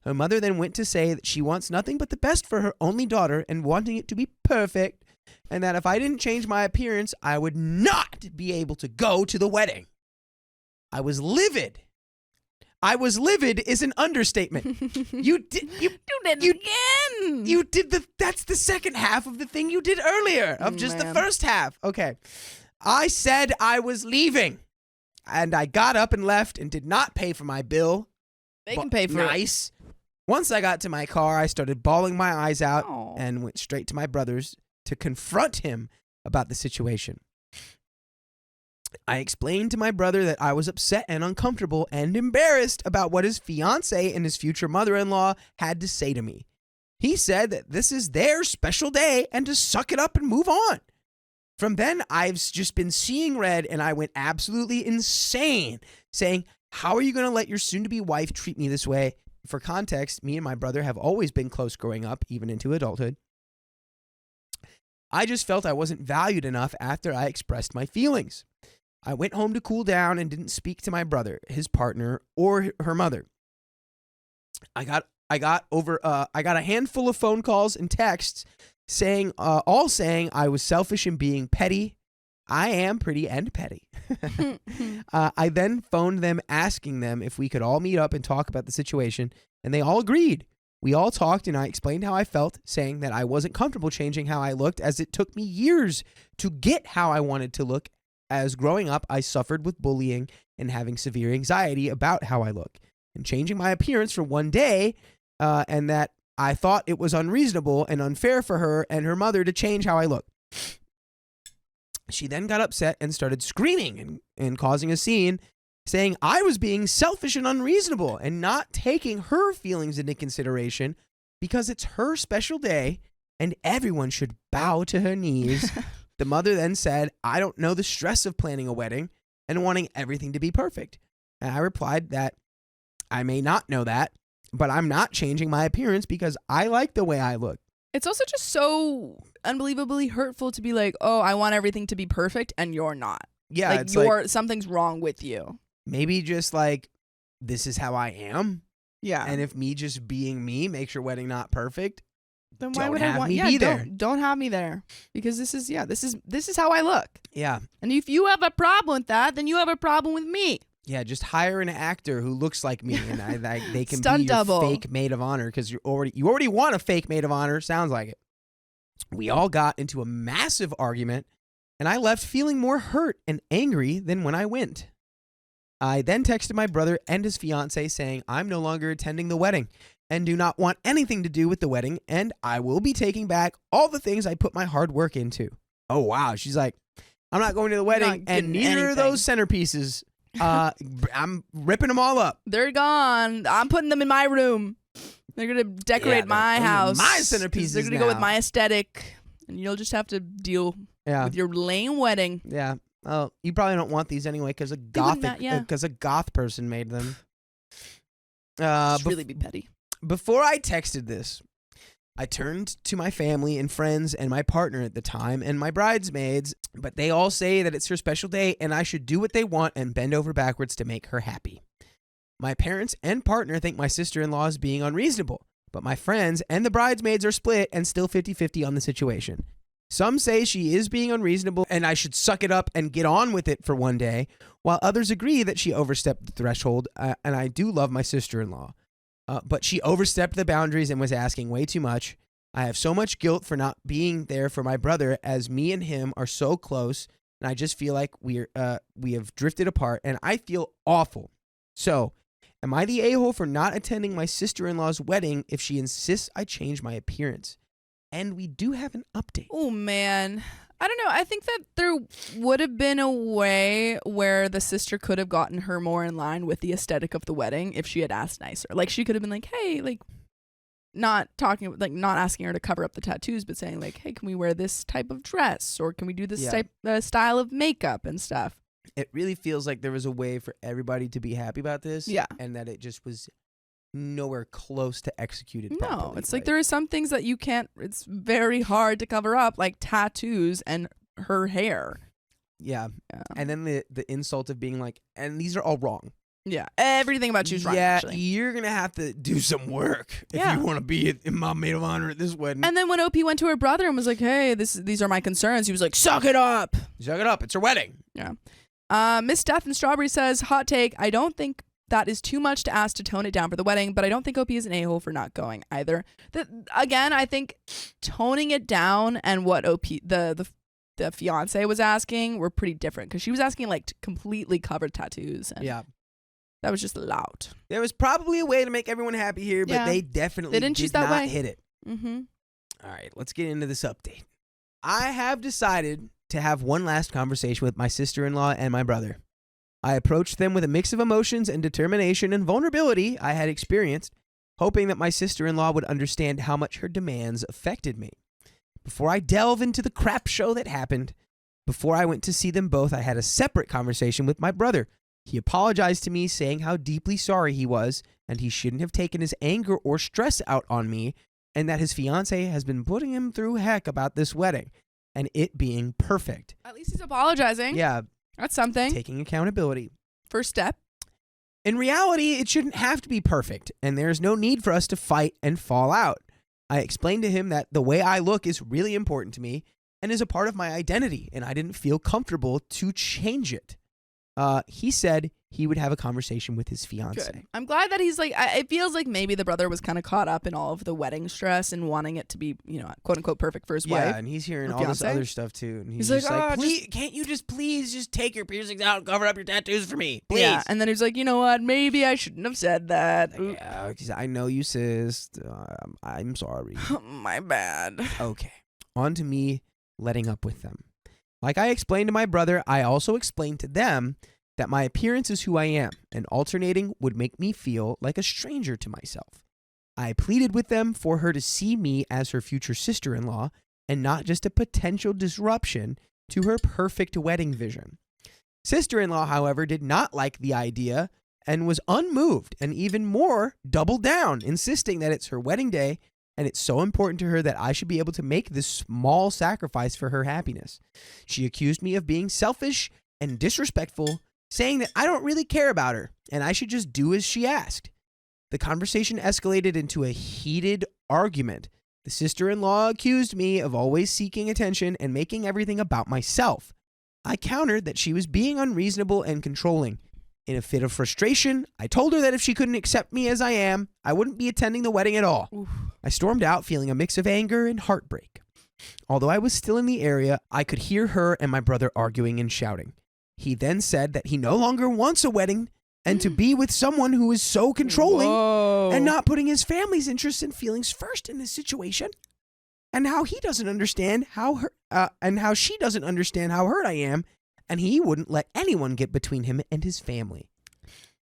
Her mother then went to say that she wants nothing but the best for her only daughter and wanting it to be perfect, and that if I didn't change my appearance, I would not be able to go to the wedding. I was livid. I was livid is an understatement. You did it again. You did that's the second half of the thing you did earlier of just the first half. Okay. I said I was leaving, and I got up and left and did not pay for my bill. They can pay for it. Nice. Once I got to my car, I started bawling my eyes out and went straight to my brother's to confront him about the situation. I explained to my brother that I was upset and uncomfortable and embarrassed about what his fiancé and his future mother-in-law had to say to me. He said that this is their special day and to suck it up and move on. From then, I've just been seeing red, and I went absolutely insane, saying, how are you going to let your soon-to-be wife treat me this way? For context, me and my brother have always been close growing up, even into adulthood. I just felt I wasn't valued enough after I expressed my feelings. I went home to cool down and didn't speak to my brother, his partner, or her mother. I got a handful of phone calls and texts saying I was selfish and being petty. I am pretty and petty. I then phoned them asking them if we could all meet up and talk about the situation, and they all agreed. We all talked, and I explained how I felt, saying that I wasn't comfortable changing how I looked as it took me years to get how I wanted to look, as growing up I suffered with bullying and having severe anxiety about how I look. And changing my appearance for one day, and that I thought it was unreasonable and unfair for her and her mother to change how I look. She then got upset and started screaming and causing a scene, saying I was being selfish and unreasonable and not taking her feelings into consideration because it's her special day and everyone should bow to her knees. The mother then said, I don't know the stress of planning a wedding and wanting everything to be perfect. And I replied that I may not know that, but I'm not changing my appearance because I like the way I look. It's also just so unbelievably hurtful to be like, oh, I want everything to be perfect and you're not. Yeah, like it's something's wrong with you. maybe just like, this is how I am. Yeah. And if me just being me makes your wedding not perfect, then why don't would have I want me be there. Don't have me there. Because this is how I look. Yeah. And if you have a problem with that, then you have a problem with me. Yeah, just hire an actor who looks like me, and they can Stunt be your double. fake maid of honor because you already want a fake maid of honor. Sounds like it. We all got into a massive argument, and I left feeling more hurt and angry than when I went. I then texted my brother and his fiance saying I'm no longer attending the wedding and do not want anything to do with the wedding, and I will be taking back all the things I put my hard work into. Oh wow, she's like, I'm not going to the wedding, and neither of those centerpieces. I'm ripping them all up. They're gone. I'm putting them in my room. They're gonna decorate my house. My centerpieces. They're gonna go with my aesthetic, and you'll just have to deal with your lame wedding. Yeah. Oh, you probably don't want these anyway because a goth person made them. Really be petty. Before I texted this, I turned to my family and friends and my partner at the time and my bridesmaids, but they all say that it's her special day and I should do what they want and bend over backwards to make her happy. My parents and partner think my sister-in-law is being unreasonable, but my friends and the bridesmaids are split and still 50-50 on the situation. Some say she is being unreasonable and I should suck it up and get on with it for one day, while others agree that she overstepped the threshold, and I do love my sister-in-law. But she overstepped the boundaries and was asking way too much. I have so much guilt for not being there for my brother, as me and him are so close, and I just feel like we have drifted apart, and I feel awful. So, am I the a-hole for not attending my sister-in-law's wedding if she insists I change my appearance? And we do have an update. Oh, man. I don't know. I think that there would have been a way where the sister could have gotten her more in line with the aesthetic of the wedding if she had asked nicer. Like, she could have been like, hey, like, not asking her to cover up the tattoos, but saying like, hey, can we wear this type of dress? Or can we do this style of makeup and stuff? It really feels like there was a way for everybody to be happy about this. Yeah. And that it just was nowhere close to executed No, properly. it's like there are some things that you can't, it's very hard to cover up, like tattoos and her hair. Yeah. And then the insult of being like, and these are all wrong. Yeah, everything about you's wrong, actually. You're going to have to do some work if you want to be in my maid of honor at this wedding. And then when OP went to her brother and was like, hey, these are my concerns, he was like, suck it up. Suck it up. It's her wedding. Yeah. Miss Death and Strawberry says, hot take, I don't think that is too much to ask to tone it down for the wedding, but I don't think OP is an a-hole for not going either. Again, I think toning it down and what OP, the fiance was asking were pretty different, because she was asking like completely covered tattoos. And that was just loud. There was probably a way to make everyone happy here, but they definitely didn't choose did that not way. hit it. Mm-hmm. All right, let's get into this update. I have decided to have one last conversation with my sister-in-law and my brother. I approached them with a mix of emotions and determination and vulnerability I had experienced, hoping that my sister-in-law would understand how much her demands affected me. Before I delve into the crap show that happened, before I went to see them both, I had a separate conversation with my brother. He apologized to me, saying how deeply sorry he was, and he shouldn't have taken his anger or stress out on me, and that his fiance has been putting him through heck about this wedding, and it being perfect. At least he's apologizing. Yeah. That's something. Taking accountability. First step. In reality, it shouldn't have to be perfect, and there's no need for us to fight and fall out. I explained to him that the way I look is really important to me and is a part of my identity, and I didn't feel comfortable to change it. He said he would have a conversation with his fiance. Good. I'm glad that he's like, it feels like maybe the brother was kind of caught up in all of the wedding stress and wanting it to be, quote unquote perfect for his wife. Yeah, and he's hearing all this other stuff too. And he's like, just like, please, can't you please just take your piercings out and cover up your tattoos for me? Please. Yeah, and then he's like, you know what? Maybe I shouldn't have said that. Yeah, I know you, sis. I'm sorry. My bad. Okay. On to me letting up with them. Like I explained to my brother, I also explained to them that my appearance is who I am, and alternating would make me feel like a stranger to myself. I pleaded with them for her to see me as her future sister-in-law and not just a potential disruption to her perfect wedding vision. Sister-in-law, however, did not like the idea and was unmoved and even more doubled down, insisting that it's her wedding day and it's so important to her that I should be able to make this small sacrifice for her happiness. She accused me of being selfish and disrespectful, saying that I don't really care about her and I should just do as she asked. The conversation escalated into a heated argument. The sister-in-law accused me of always seeking attention and making everything about myself. I countered that she was being unreasonable and controlling. In a fit of frustration, I told her that if she couldn't accept me as I am, I wouldn't be attending the wedding at all. Oof. I stormed out feeling a mix of anger and heartbreak. Although I was still in the area, I could hear her and my brother arguing and shouting. He then said that he no longer wants a wedding and to be with someone who is so controlling and not putting his family's interests and feelings first in this situation, and how he doesn't understand how she doesn't understand how hurt I am, and he wouldn't let anyone get between him and his family.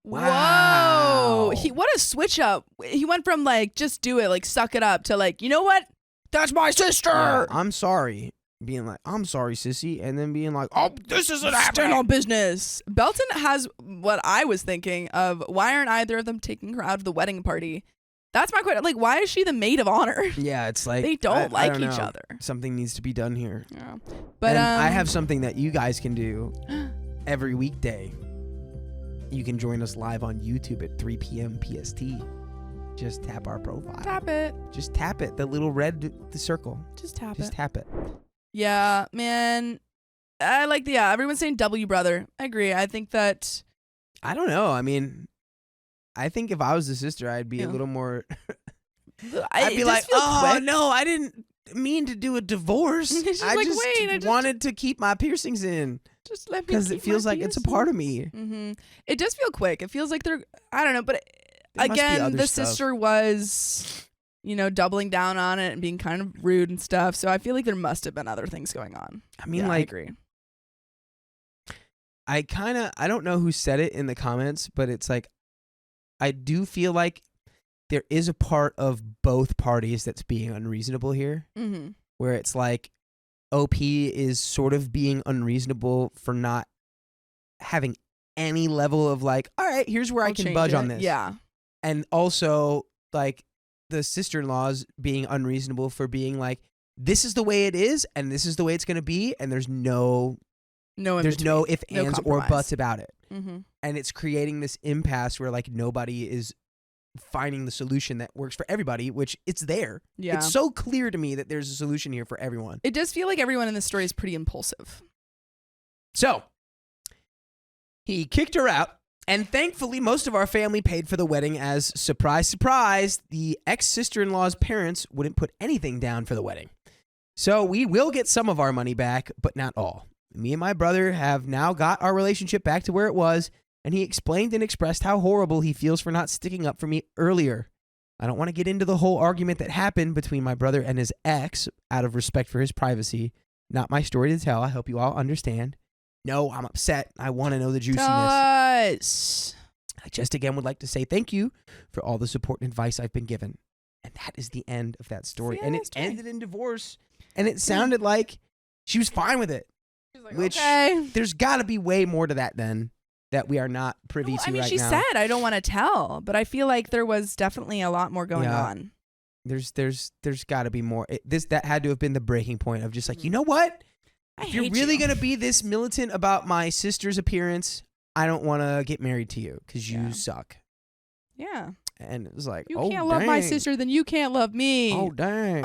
Wow. Whoa. What a switch up. He went from like, just do it, like suck it up, to like, you know what? That's my sister. Yeah, I'm sorry. Being like, I'm sorry, sissy. And then being like, oh, this isn't happening. Stand on business. Belton has what I was thinking of. Why aren't either of them taking her out of the wedding party? That's my question. Like, why is she the maid of honor? Yeah, it's like they don't like each know. other. Something needs to be done here. Yeah. But and I have something that you guys can do every weekday. You can join us live on YouTube at 3 p.m. PST. Just tap our profile. Tap it. Just tap it. The little red circle. Just tap it. Just tap it. Yeah, man. I like the, everyone's saying W brother. I agree. I think that. I don't know. I mean, I think if I was the sister, I'd be a little more. I'd be like, oh, quick. No, I didn't mean to do a divorce. I like, just wanted to keep my piercings in. Just let me. Because it feels like it's a part of me. Mm-hmm. It does feel quick. It feels like they're, I don't know, but again, the sister was, doubling down on it and being kind of rude and stuff. So I feel like there must have been other things going on. I mean, I agree. I don't know who said it in the comments, but it's like, I do feel like there is a part of both parties that's being unreasonable here, where it's like OP is sort of being unreasonable for not having any level of like, all right, here's where I can budge on this. Yeah. And also like the sister-in-laws being unreasonable for being like, this is the way it is and this is the way it's going to be. And there's no if, ands, or buts about it. And it's creating this impasse where like nobody is finding the solution that works for everybody, which it's there. Yeah. It's so clear to me that there's a solution here for everyone. It does feel like everyone in this story is pretty impulsive. So he kicked her out, and thankfully most of our family paid for the wedding as, surprise, surprise, the ex-sister-in-law's parents wouldn't put anything down for the wedding. So we will get some of our money back, but not all. Me and my brother have now got our relationship back to where it was, and he explained and expressed how horrible he feels for not sticking up for me earlier. I don't want to get into the whole argument that happened between my brother and his ex out of respect for his privacy. Not my story to tell. I hope you all understand. No, I'm upset. I want to know the juiciness. Tell us. I just again would like to say thank you for all the support and advice I've been given. And that is the end of that story. And it ended in divorce. And it sounded like she was fine with it. Like, which okay. There's got to be way more to that then that we are not privy to right now. She said, I don't want to tell, but I feel like there was definitely a lot more going on. There's got to be more. That had to have been the breaking point of just like, you know what? If you're really going to be this militant about my sister's appearance, I don't want to get married to you because you suck. Yeah. And it was like, you can't love my sister, then you can't love me. Oh, dang.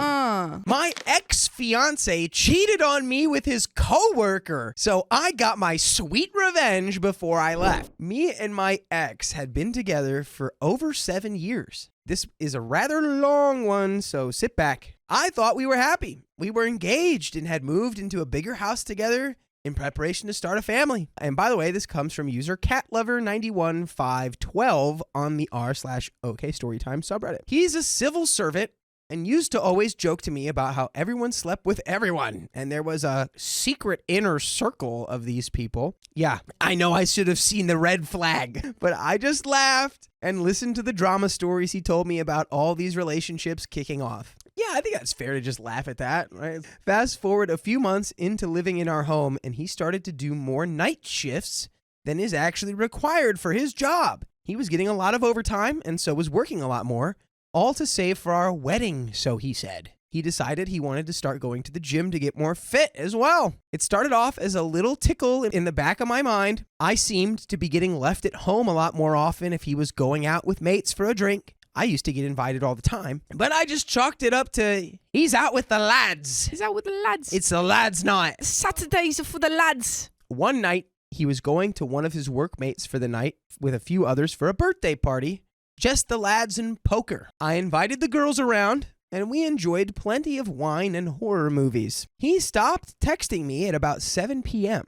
My ex-fiance cheated on me with his coworker, so I got my sweet revenge before I left. Me and my ex had been together for over 7 years. This is a rather long one, so sit back. I thought we were happy. We were engaged and had moved into a bigger house together in preparation to start a family. And by the way, this comes from user catlover91512 on the r/OK Storytime subreddit. He's a civil servant and used to always joke to me about how everyone slept with everyone, and there was a secret inner circle of these people. Yeah, I know I should have seen the red flag, but I just laughed and listened to the drama stories he told me about all these relationships kicking off. Yeah, I think that's fair to just laugh at that, right? Fast forward a few months into living in our home, and he started to do more night shifts than is actually required for his job. He was getting a lot of overtime, and so was working a lot more, all to save for our wedding, so he said. He decided he wanted to start going to the gym to get more fit as well. It started off as a little tickle in the back of my mind. I seemed to be getting left at home a lot more often if he was going out with mates for a drink. I used to get invited all the time, but I just chalked it up to, he's out with the lads. He's out with the lads. It's the lads' night. Saturdays are for the lads. One night, he was going to one of his workmates for the night with a few others for a birthday party. Just the lads and poker. I invited the girls around, and we enjoyed plenty of wine and horror movies. He stopped texting me at about 7 p.m.,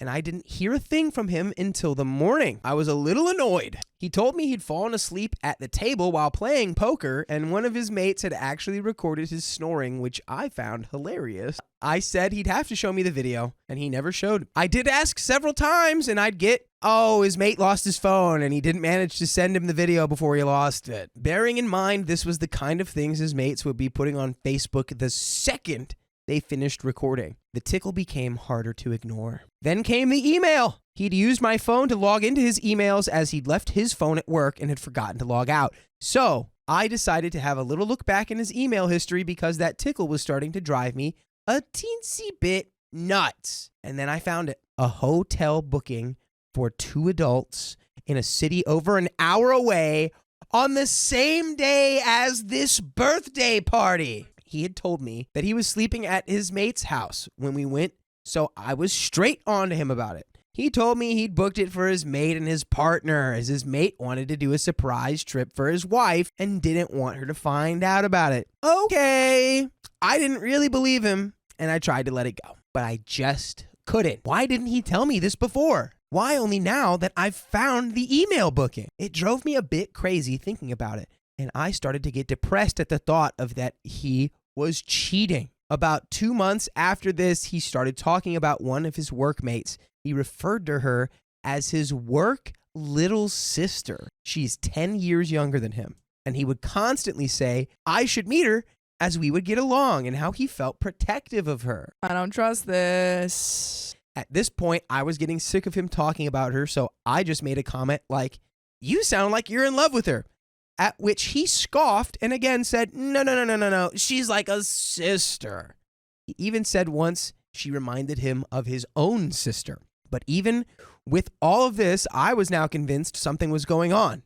and I didn't hear a thing from him until the morning. I was a little annoyed. He told me he'd fallen asleep at the table while playing poker, and one of his mates had actually recorded his snoring, which I found hilarious. I said he'd have to show me the video, and he never showed. I did ask several times, and I'd get, oh, his mate lost his phone, and he didn't manage to send him the video before he lost it. Bearing in mind this was the kind of things his mates would be putting on Facebook the second they finished recording, the tickle became harder to ignore. Then came the email. He'd used my phone to log into his emails as he'd left his phone at work and had forgotten to log out. So I decided to have a little look back in his email history because that tickle was starting to drive me a teensy bit nuts. And then I found it. A hotel booking for 2 adults in a city over an hour away on the same day as this birthday party. He had told me that he was sleeping at his mate's house when we went, so I was straight on to him about it. He told me he'd booked it for his mate and his partner, as his mate wanted to do a surprise trip for his wife and didn't want her to find out about it. Okay. I didn't really believe him, and I tried to let it go, but I just couldn't. Why didn't he tell me this before? Why only now that I've found the email booking? It drove me a bit crazy thinking about it, and I started to get depressed at the thought of that he was cheating. About 2 months after this, he started talking about one of his workmates. He referred to her as his work little sister. She's 10 years younger than him. And he would constantly say, I should meet her as we would get along, and how he felt protective of her. I don't trust this. At this point, I was getting sick of him talking about her, so I just made a comment like, you sound like you're in love with her. At which he scoffed and again said, no, she's like a sister. He even said once she reminded him of his own sister. But even with all of this, I was now convinced something was going on.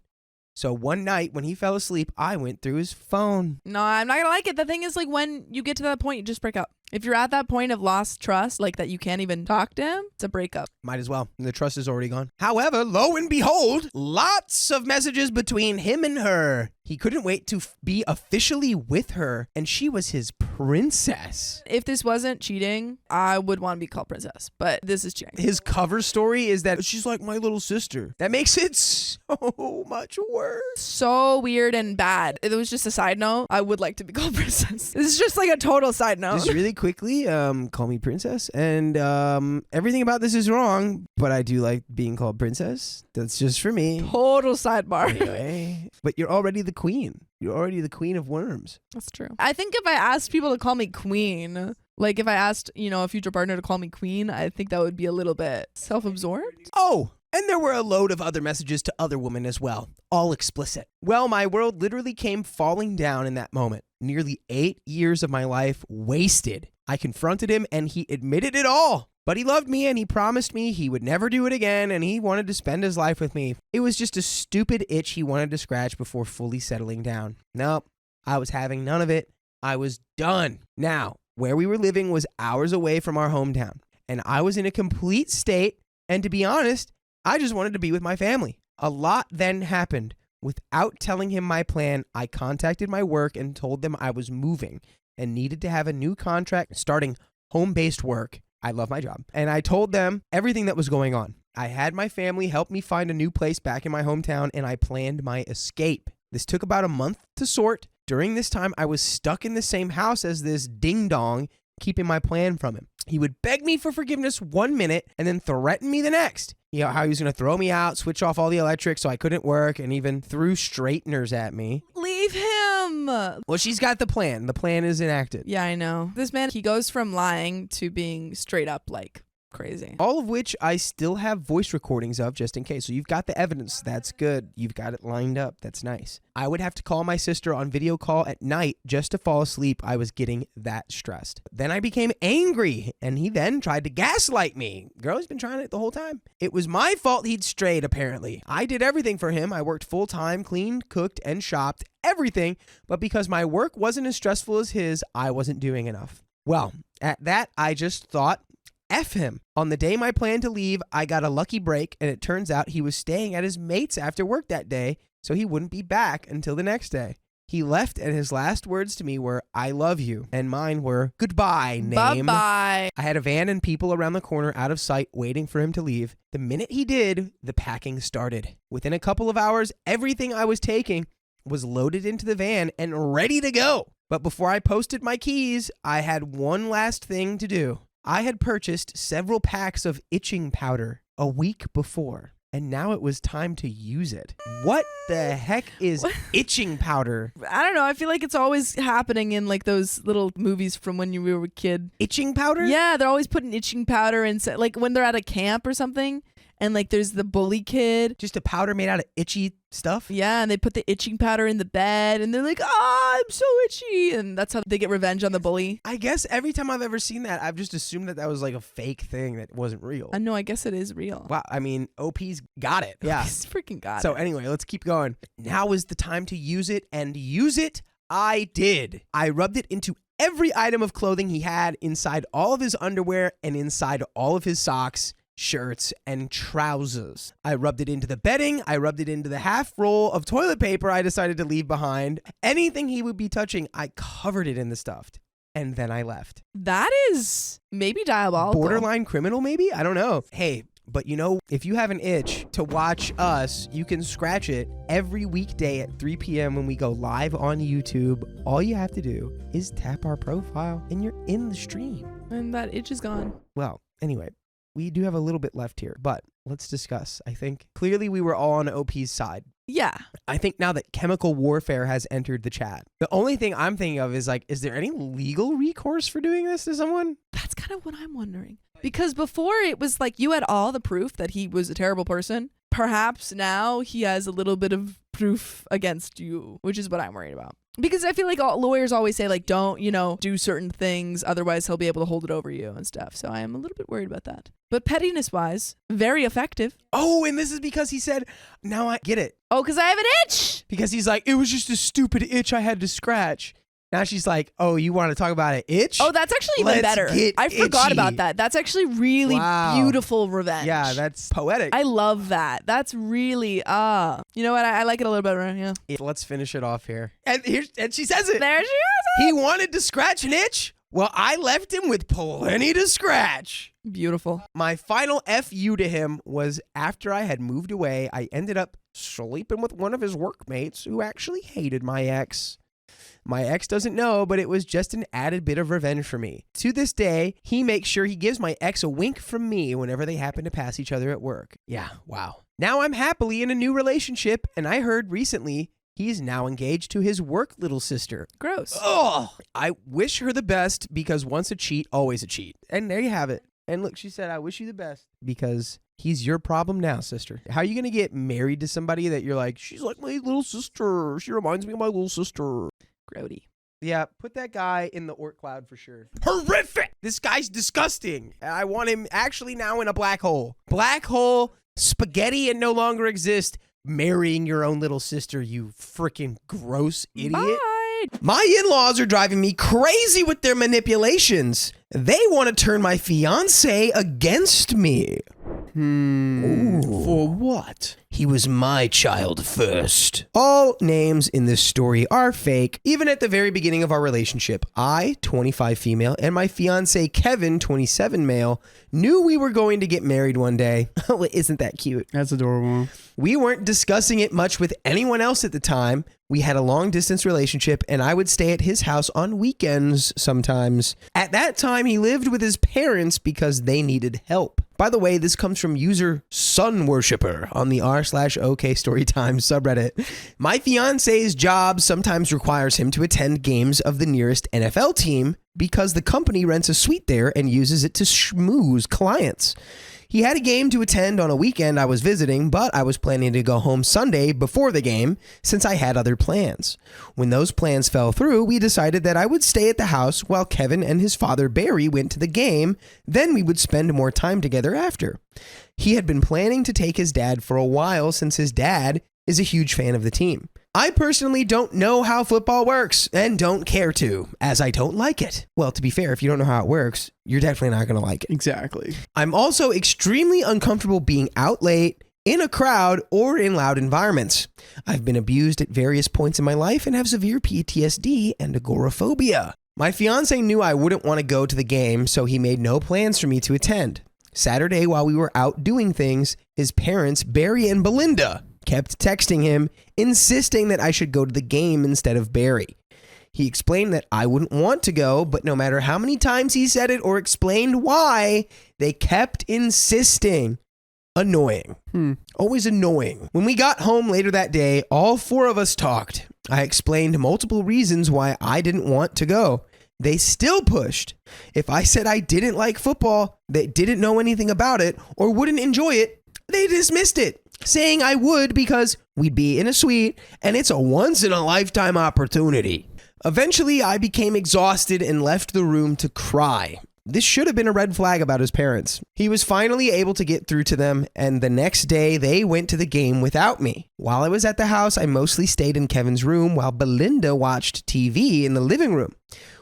So one night when he fell asleep, I went through his phone. No, I'm not gonna like it. The thing is, like, when you get to that point, you just break up. If you're at that point of lost trust, like that you can't even talk to him, it's a breakup. Might as well. The trust is already gone. However, lo and behold, lots of messages between him and her. He couldn't wait to be officially with her, and she was his princess. If this wasn't cheating, I would want to be called princess, but this is cheating. His cover story is that she's like my little sister. That makes it so much worse. So weird and bad. If it was just a side note, I would like to be called princess. This is just like a total side note. Just really quickly, call me princess. And everything about this is wrong, but I do like being called princess. That's just for me. Total sidebar. Anyway, but you're already the queen. You're already the queen of worms. That's true. I think if I asked people to call me queen, like if I asked, a future partner to call me queen, I think that would be a little bit self-absorbed. Oh, and there were a load of other messages to other women as well, all explicit. Well, my world literally came falling down in that moment. Nearly 8 years of my life wasted. I confronted him and he admitted it all. But he loved me and he promised me he would never do it again and he wanted to spend his life with me. It was just a stupid itch he wanted to scratch before fully settling down. Nope, I was having none of it. I was done. Now, where we were living was hours away from our hometown, and I was in a complete state, and to be honest, I just wanted to be with my family. A lot then happened. Without telling him my plan, I contacted my work and told them I was moving and needed to have a new contract starting home-based work. I love my job. And I told them everything that was going on. I had my family help me find a new place back in my hometown, and I planned my escape. This took about a month to sort, During this time, I was stuck in the same house as this ding-dong, keeping my plan from him. He would beg me for forgiveness 1 minute and then threaten me the next. You know, how he was going to throw me out, switch off all the electric so I couldn't work, and even threw straighteners at me. Leave him. Well, she's got the plan. The plan is enacted. Yeah, I know. This man, he goes from lying to being straight up like crazy. All of which I still have voice recordings of just in case. So you've got the evidence. That's good. You've got it lined up. That's nice. I would have to call my sister on video call at night just to fall asleep. I was getting that stressed. Then I became angry, and he then tried to gaslight me. Girl, he's been trying it the whole time. It was my fault he'd strayed, apparently. I did everything for him. I worked full time, cleaned, cooked, and shopped. Everything. But because my work wasn't as stressful as his, I wasn't doing enough. Well, at that, I just thought, F him. On the day my plan to leave, I got a lucky break, and it turns out he was staying at his mate's after work that day, so he wouldn't be back until the next day. He left, and his last words to me were, I love you, and mine were, goodbye, name. Bye-bye. I had a van and people around the corner out of sight waiting for him to leave. The minute he did, the packing started. Within a couple of hours, everything I was taking was loaded into the van and ready to go. But before I posted my keys, I had one last thing to do. I had purchased several packs of itching powder a week before, and now it was time to use it. What the heck is itching powder? I don't know. I feel like it's always happening in like those little movies from when you were a kid. Itching powder? Yeah, they're always putting itching powder in, like when they're at a camp or something. And like there's the bully kid. Just a powder made out of itchy stuff? Yeah, and they put the itching powder in the bed and they're like, I'm so itchy. And that's how they get revenge on the bully. I guess every time I've ever seen that, I've just assumed that was like a fake thing that wasn't real. No, I guess it is real. Wow, I mean, OP's got it. Yeah. OP's freaking got it. So anyway, let's keep going. Now is the time to use it, and use it I did. I rubbed it into every item of clothing he had, inside all of his underwear and inside all of his socks, shirts, and trousers. I rubbed it into the bedding. I rubbed it into the half roll of toilet paper I decided to leave behind. Anything he would be touching, I covered it in the stuff. And then I left. That is maybe diabolical. Borderline criminal, maybe? I don't know. Hey, but you know, if you have an itch to watch us, you can scratch it every weekday at 3 p.m. when we go live on YouTube. All you have to do is tap our profile and you're in the stream. And that itch is gone. Well, anyway, we do have a little bit left here, but let's discuss. I think clearly we were all on OP's side. Yeah. I think now that chemical warfare has entered the chat, the only thing I'm thinking of is like, is there any legal recourse for doing this to someone? That's kind of what I'm wondering. Because before it was like you had all the proof that he was a terrible person. Perhaps now he has a little bit of proof against you, which is what I'm worried about. Because I feel like lawyers always say, like, don't, do certain things, otherwise he'll be able to hold it over you and stuff. So I am a little bit worried about that. But pettiness-wise, very effective. Oh, and this is because he said, now I get it. Oh, because I have an itch. Because he's like, it was just a stupid itch I had to scratch. Now she's like, oh, you want to talk about an itch? Oh, that's actually even better. I forgot about that. That's actually really beautiful revenge. Yeah, that's poetic. I love that. That's really, you know what? I like it a little better. Yeah. Let's finish it off here. And she says it. There she is. He wanted to scratch an itch? Well, I left him with plenty to scratch. Beautiful. My final FU to him was after I had moved away, I ended up sleeping with one of his workmates who actually hated my ex. My ex doesn't know, but it was just an added bit of revenge for me. To this day, he makes sure he gives my ex a wink from me whenever they happen to pass each other at work. Yeah, wow. Now I'm happily in a new relationship, and I heard recently he's now engaged to his work little sister. Gross. Oh, I wish her the best because once a cheat, always a cheat. And there you have it. And look, she said, I wish you the best because he's your problem now, sister. How are you going to get married to somebody that you're like, she's like my little sister. She reminds me of my little sister. Grody. Yeah, put that guy in the orc cloud for sure. Horrific! This guy's disgusting. I want him actually now in a black hole. Black hole, spaghetti and no longer exist. Marrying your own little sister, you freaking gross idiot. Bye. My in-laws are driving me crazy with their manipulations. They want to turn my fiance against me. For what? He was my child first. All names in this story are fake. Even at the very beginning of our relationship, I, 25 female, and my fiance Kevin, 27 male, knew we were going to get married one day. Oh, isn't that cute? That's adorable. We weren't discussing it much with anyone else at the time. We had a long distance relationship and I would stay at his house on weekends sometimes. At that time, he lived with his parents because they needed help. By the way, this comes from user Sun Worshipper on the r/OK Storytime subreddit. My fiance's job sometimes requires him to attend games of the nearest NFL team because the company rents a suite there and uses it to schmooze clients. He had a game to attend on a weekend I was visiting, but I was planning to go home Sunday before the game since I had other plans. When those plans fell through, we decided that I would stay at the house while Kevin and his father Barry went to the game, then we would spend more time together after. He had been planning to take his dad for a while since his dad is a huge fan of the team. I personally don't know how football works and don't care to, as I don't like it. Well, to be fair, if you don't know how it works, you're definitely not going to like it. Exactly. I'm also extremely uncomfortable being out late, in a crowd, or in loud environments. I've been abused at various points in my life and have severe PTSD and agoraphobia. My fiance knew I wouldn't want to go to the game, so he made no plans for me to attend. Saturday, while we were out doing things, his parents, Barry and Belinda, kept texting him, insisting that I should go to the game instead of Barry. He explained that I wouldn't want to go, but no matter how many times he said it or explained why, they kept insisting. Annoying. Always annoying. When we got home later that day, all four of us talked. I explained multiple reasons why I didn't want to go. They still pushed. If I said I didn't like football, they didn't know anything about it, or wouldn't enjoy it, they dismissed it, saying I would because we'd be in a suite and it's a once-in-a-lifetime opportunity. Eventually, I became exhausted and left the room to cry. This should have been a red flag about his parents. He was finally able to get through to them, and the next day, they went to the game without me. While I was at the house, I mostly stayed in Kevin's room while Belinda watched TV in the living room.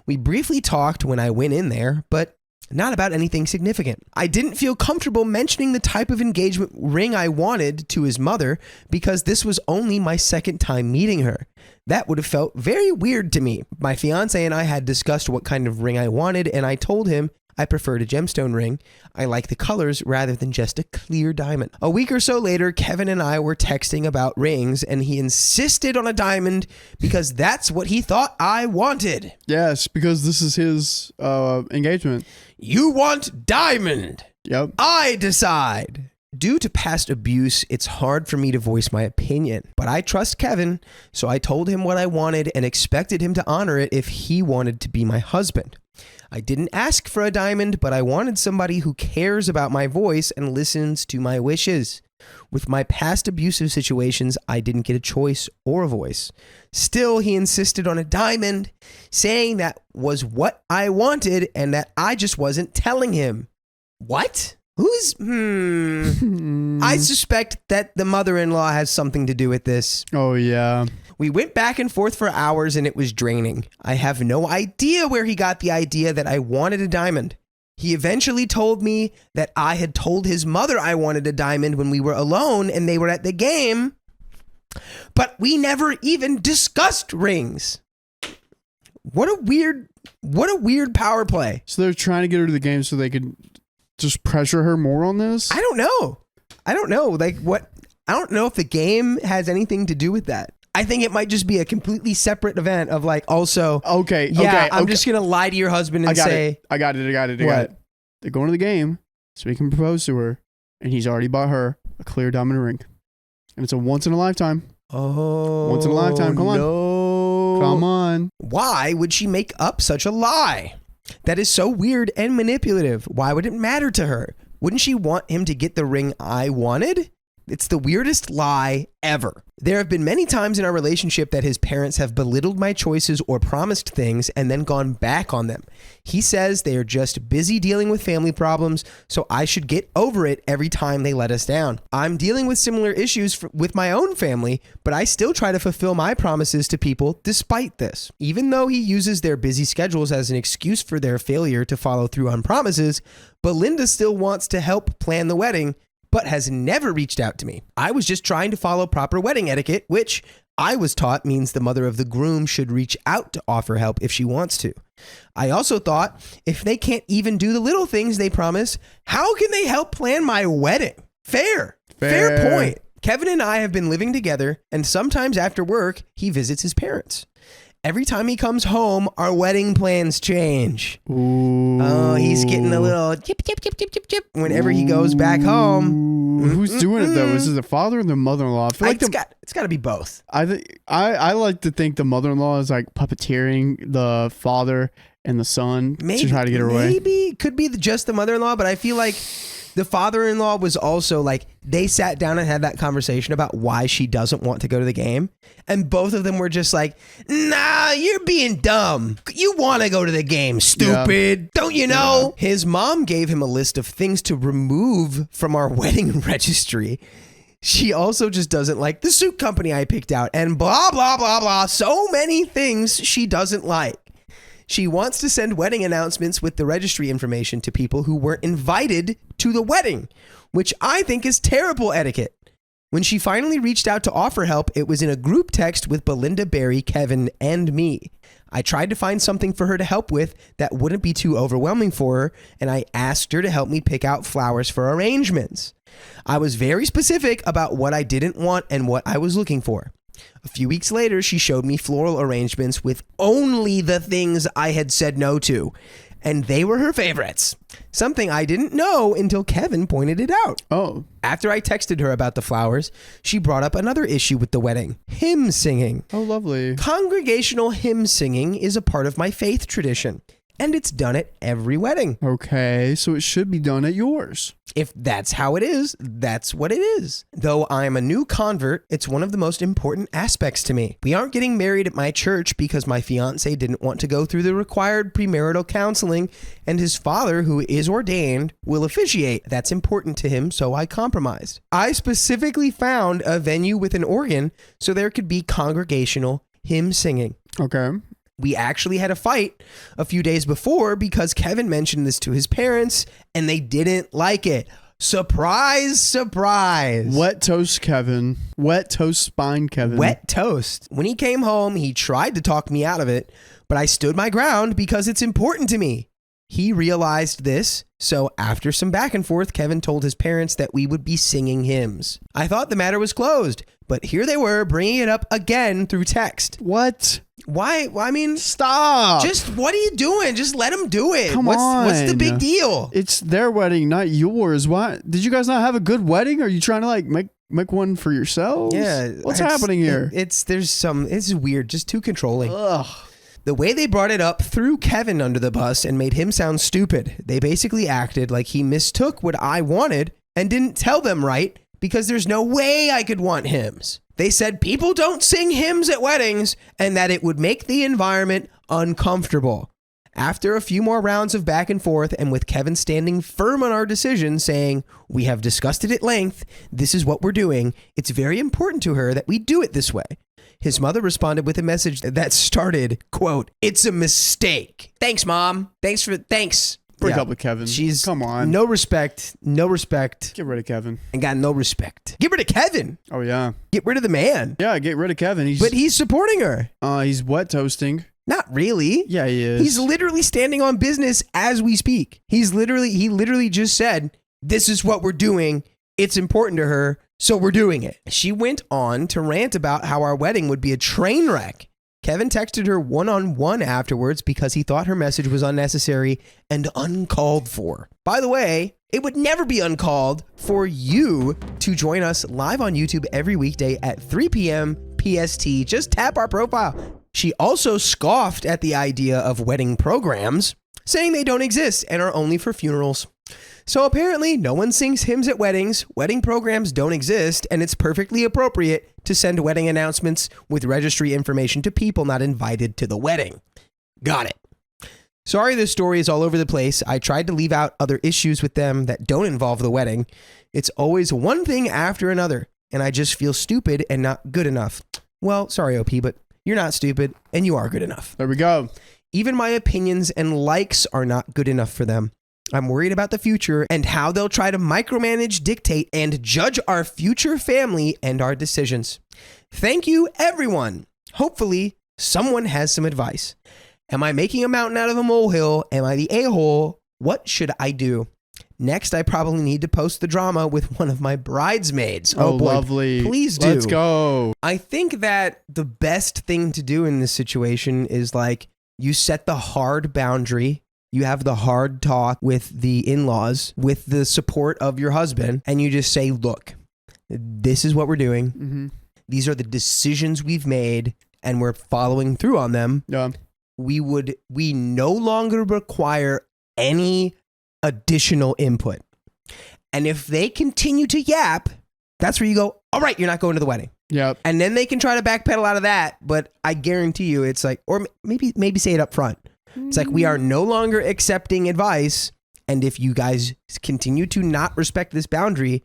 We briefly talked when I went in there, but not about anything significant. I didn't feel comfortable mentioning the type of engagement ring I wanted to his mother because this was only my second time meeting her. That would have felt very weird to me. My fiance and I had discussed what kind of ring I wanted, and I told him I preferred a gemstone ring. I like the colors rather than just a clear diamond. A week or so later, Kevin and I were texting about rings, and he insisted on a diamond because that's what he thought I wanted. Yes, because this is his engagement. You want diamond. Yep. I decide. Due to past abuse, it's hard for me to voice my opinion, but I trust Kevin, so I told him what I wanted and expected him to honor it if he wanted to be my husband. I didn't ask for a diamond, but I wanted somebody who cares about my voice and listens to my wishes. With my past abusive situations, I didn't get a choice or a voice. Still, he insisted on a diamond, saying that was what I wanted and that I just wasn't telling him. What? I suspect that the mother-in-law has something to do with this. Oh, yeah. We went back and forth for hours and it was draining. I have no idea where he got the idea that I wanted a diamond. He eventually told me that I had told his mother I wanted a diamond when we were alone and they were at the game, but we never even discussed rings. What a weird power play. So they're trying to get her to the game so they could just pressure her more on this? I don't know. Like what? I don't know if the game has anything to do with that. I think it might just be a completely separate event of like also. Okay. I'm just going to lie to your husband and say. I got it. They're going to the game so he can propose to her. And he's already bought her a clear diamond ring. And it's a once in a lifetime. Oh. Once in a lifetime. Come on. No. Come on. Why would she make up such a lie? That is so weird and manipulative. Why would it matter to her? Wouldn't she want him to get the ring I wanted? It's the weirdest lie ever. There have been many times in our relationship that his parents have belittled my choices or promised things and then gone back on them. He says they are just busy dealing with family problems, so I should get over it every time they let us down. I'm dealing with similar issues with my own family, but I still try to fulfill my promises to people despite this. Even though he uses their busy schedules as an excuse for their failure to follow through on promises, Belinda still wants to help plan the wedding but has never reached out to me. I was just trying to follow proper wedding etiquette, which I was taught means the mother of the groom should reach out to offer help if she wants to. I also thought if they can't even do the little things they promise, how can they help plan my wedding? Fair point. Kevin and I have been living together, and sometimes after work, he visits his parents. Every time he comes home, our wedding plans change. Ooh. Oh, he's getting a little chip whenever he goes back home. Who's doing it though? Is it the father or the mother-in-law? I feel like it's got to be both. I like to think the mother-in-law is like puppeteering the father and the son to try to get her away. Maybe it could be just the mother-in-law, but I feel like the father-in-law was also like, they sat down and had that conversation about why she doesn't want to go to the game. And both of them were just like, nah, you're being dumb. You want to go to the game, stupid. Yeah. Don't you know? Yeah. His mom gave him a list of things to remove from our wedding registry. She also just doesn't like the suit company I picked out and blah, blah, blah, blah. So many things she doesn't like. She wants to send wedding announcements with the registry information to people who weren't invited to the wedding, which I think is terrible etiquette. When she finally reached out to offer help, it was in a group text with Belinda, Barry, Kevin, and me. I tried to find something for her to help with that wouldn't be too overwhelming for her, and I asked her to help me pick out flowers for arrangements. I was very specific about what I didn't want and what I was looking for. A few weeks later, she showed me floral arrangements with only the things I had said no to, and they were her favorites. Something I didn't know until Kevin pointed it out. Oh. After I texted her about the flowers, she brought up another issue with the wedding: hymn singing. Oh, lovely. Congregational hymn singing is a part of my faith tradition, and it's done at every wedding. Okay, so it should be done at yours. If that's how it is, that's what it is. Though I'm a new convert, it's one of the most important aspects to me. We aren't getting married at my church because my fiance didn't want to go through the required premarital counseling, and his father, who is ordained, will officiate. That's important to him, so I compromised. I specifically found a venue with an organ so there could be congregational hymn singing. Okay. We actually had a fight a few days before because Kevin mentioned this to his parents and they didn't like it. Surprise, surprise. Wet toast, Kevin. Wet toast spine, Kevin. Wet toast. When he came home, he tried to talk me out of it, but I stood my ground because it's important to me. He realized this, so after some back and forth, Kevin told his parents that we would be singing hymns. I thought the matter was closed, but here they were bringing it up again through text. What? Why? I mean, stop. Just what are you doing? Just let them do it. Come on. What's the big deal? It's their wedding, not yours. Why? Did you guys not have a good wedding? Are you trying to like make one for yourselves? Yeah. What's happening here? It's weird. Just too controlling. Ugh. The way they brought it up threw Kevin under the bus and made him sound stupid. They basically acted like he mistook what I wanted and didn't tell them right because there's no way I could want hymns. They said people don't sing hymns at weddings and that it would make the environment uncomfortable. After a few more rounds of back and forth and with Kevin standing firm on our decision saying, we have discussed it at length, this is what we're doing, it's very important to her that we do it this way. His mother responded with a message that started, quote, "It's a mistake. Thanks, Mom. Thanks. Break up with Kevin. Come on. No respect. Get rid of Kevin. And got no respect. Get rid of Kevin. Oh, yeah. Get rid of the man. Yeah, get rid of Kevin. But he's supporting her. He's wet toasting. Not really. Yeah, he is. He's literally standing on business as we speak. He literally just said, this is what we're doing. It's important to her. So we're doing it. She went on to rant about how our wedding would be a train wreck. Kevin texted her one-on-one afterwards because he thought her message was unnecessary and uncalled for. By the way, it would never be uncalled for you to join us live on YouTube every weekday at 3 p.m. PST. Just tap our profile. She also scoffed at the idea of wedding programs, saying they don't exist and are only for funerals. So apparently no one sings hymns at weddings, wedding programs don't exist, and it's perfectly appropriate to send wedding announcements with registry information to people not invited to the wedding. Got it. Sorry this story is all over the place. I tried to leave out other issues with them that don't involve the wedding. It's always one thing after another, and I just feel stupid and not good enough. Well, sorry, OP, but you're not stupid, and you are good enough. There we go. Even my opinions and likes are not good enough for them. I'm worried about the future and how they'll try to micromanage, dictate, and judge our future family and our decisions. Thank you, everyone. Hopefully, someone has some advice. Am I making a mountain out of a molehill? Am I the a-hole? What should I do? Next, I probably need to post the drama with one of my bridesmaids. Oh, boy. lovely. Please do. Let's go. I think that the best thing to do in this situation is like you set the hard boundary. You have the hard talk with the in-laws, with the support of your husband, and you just say, look, this is what we're doing. Mm-hmm. These are the decisions we've made, and we're following through on them. Yeah. We no longer require any additional input. And if they continue to yap, that's where you go, all right, you're not going to the wedding. Yep. And then they can try to backpedal out of that. But I guarantee you it's like, or maybe say it up front. It's like, we are no longer accepting advice. And if you guys continue to not respect this boundary,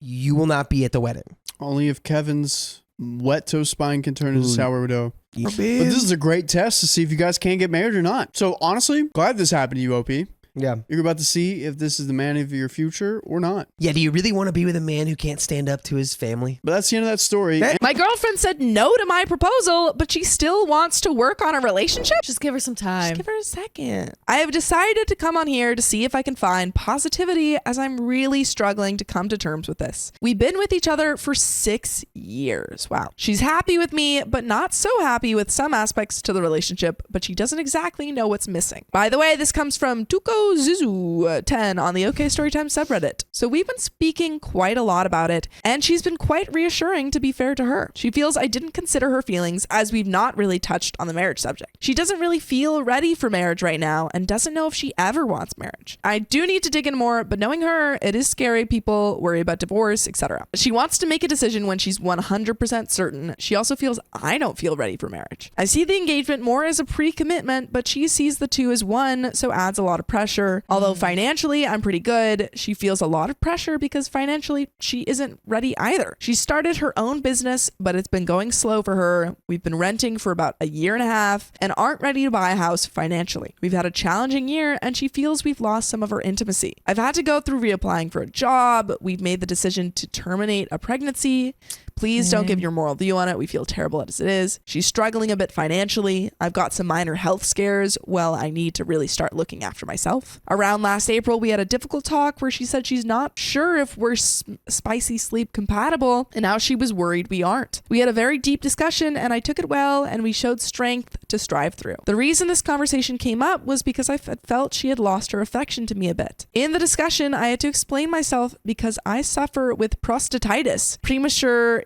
you will not be at the wedding. Only if Kevin's wet toast spine can turn into sourdough. But this is a great test to see if you guys can get married or not. So honestly, glad this happened to you, OP. Yeah. You're about to see if this is the man of your future or not. Yeah, do you really want to be with a man who can't stand up to his family? But that's the end of that story. My girlfriend said no to my proposal, but she still wants to work on a relationship. Just give her some time. Just give her a second. I have decided to come on here to see if I can find positivity, as I'm really struggling to come to terms with this. We've been with each other for 6 years. Wow. She's happy with me, but not so happy with some aspects to the relationship, but she doesn't exactly know what's missing. By the way, this comes from Tuko Zuzu 10 on the OK Storytime subreddit. So we've been speaking quite a lot about it, and she's been quite reassuring, to be fair to her. She feels I didn't consider her feelings, as we've not really touched on the marriage subject. She doesn't really feel ready for marriage right now and doesn't know if she ever wants marriage. I do need to dig in more, but knowing her, it is scary. People worry about divorce, etc. She wants to make a decision when she's 100% certain. She also feels I don't feel ready for marriage. I see the engagement more as a pre-commitment, but she sees the two as one, so adds a lot of pressure. Although financially, I'm pretty good, she feels a lot of pressure because financially, she isn't ready either. She started her own business, but it's been going slow for her. We've been renting for about a year and a half and aren't ready to buy a house financially. We've had a challenging year, and she feels we've lost some of our intimacy. I've had to go through reapplying for a job. We've made the decision to terminate a pregnancy. Please don't give your moral view on it. We feel terrible as it is. She's struggling a bit financially. I've got some minor health scares. Well, I need to really start looking after myself. Around last April, we had a difficult talk where she said she's not sure if we're spicy sleep compatible, and now she was worried we aren't. We had a very deep discussion, and I took it well, and we showed strength to strive through. The reason this conversation came up was because I felt she had lost her affection to me a bit. In the discussion, I had to explain myself because I suffer with prostatitis, premature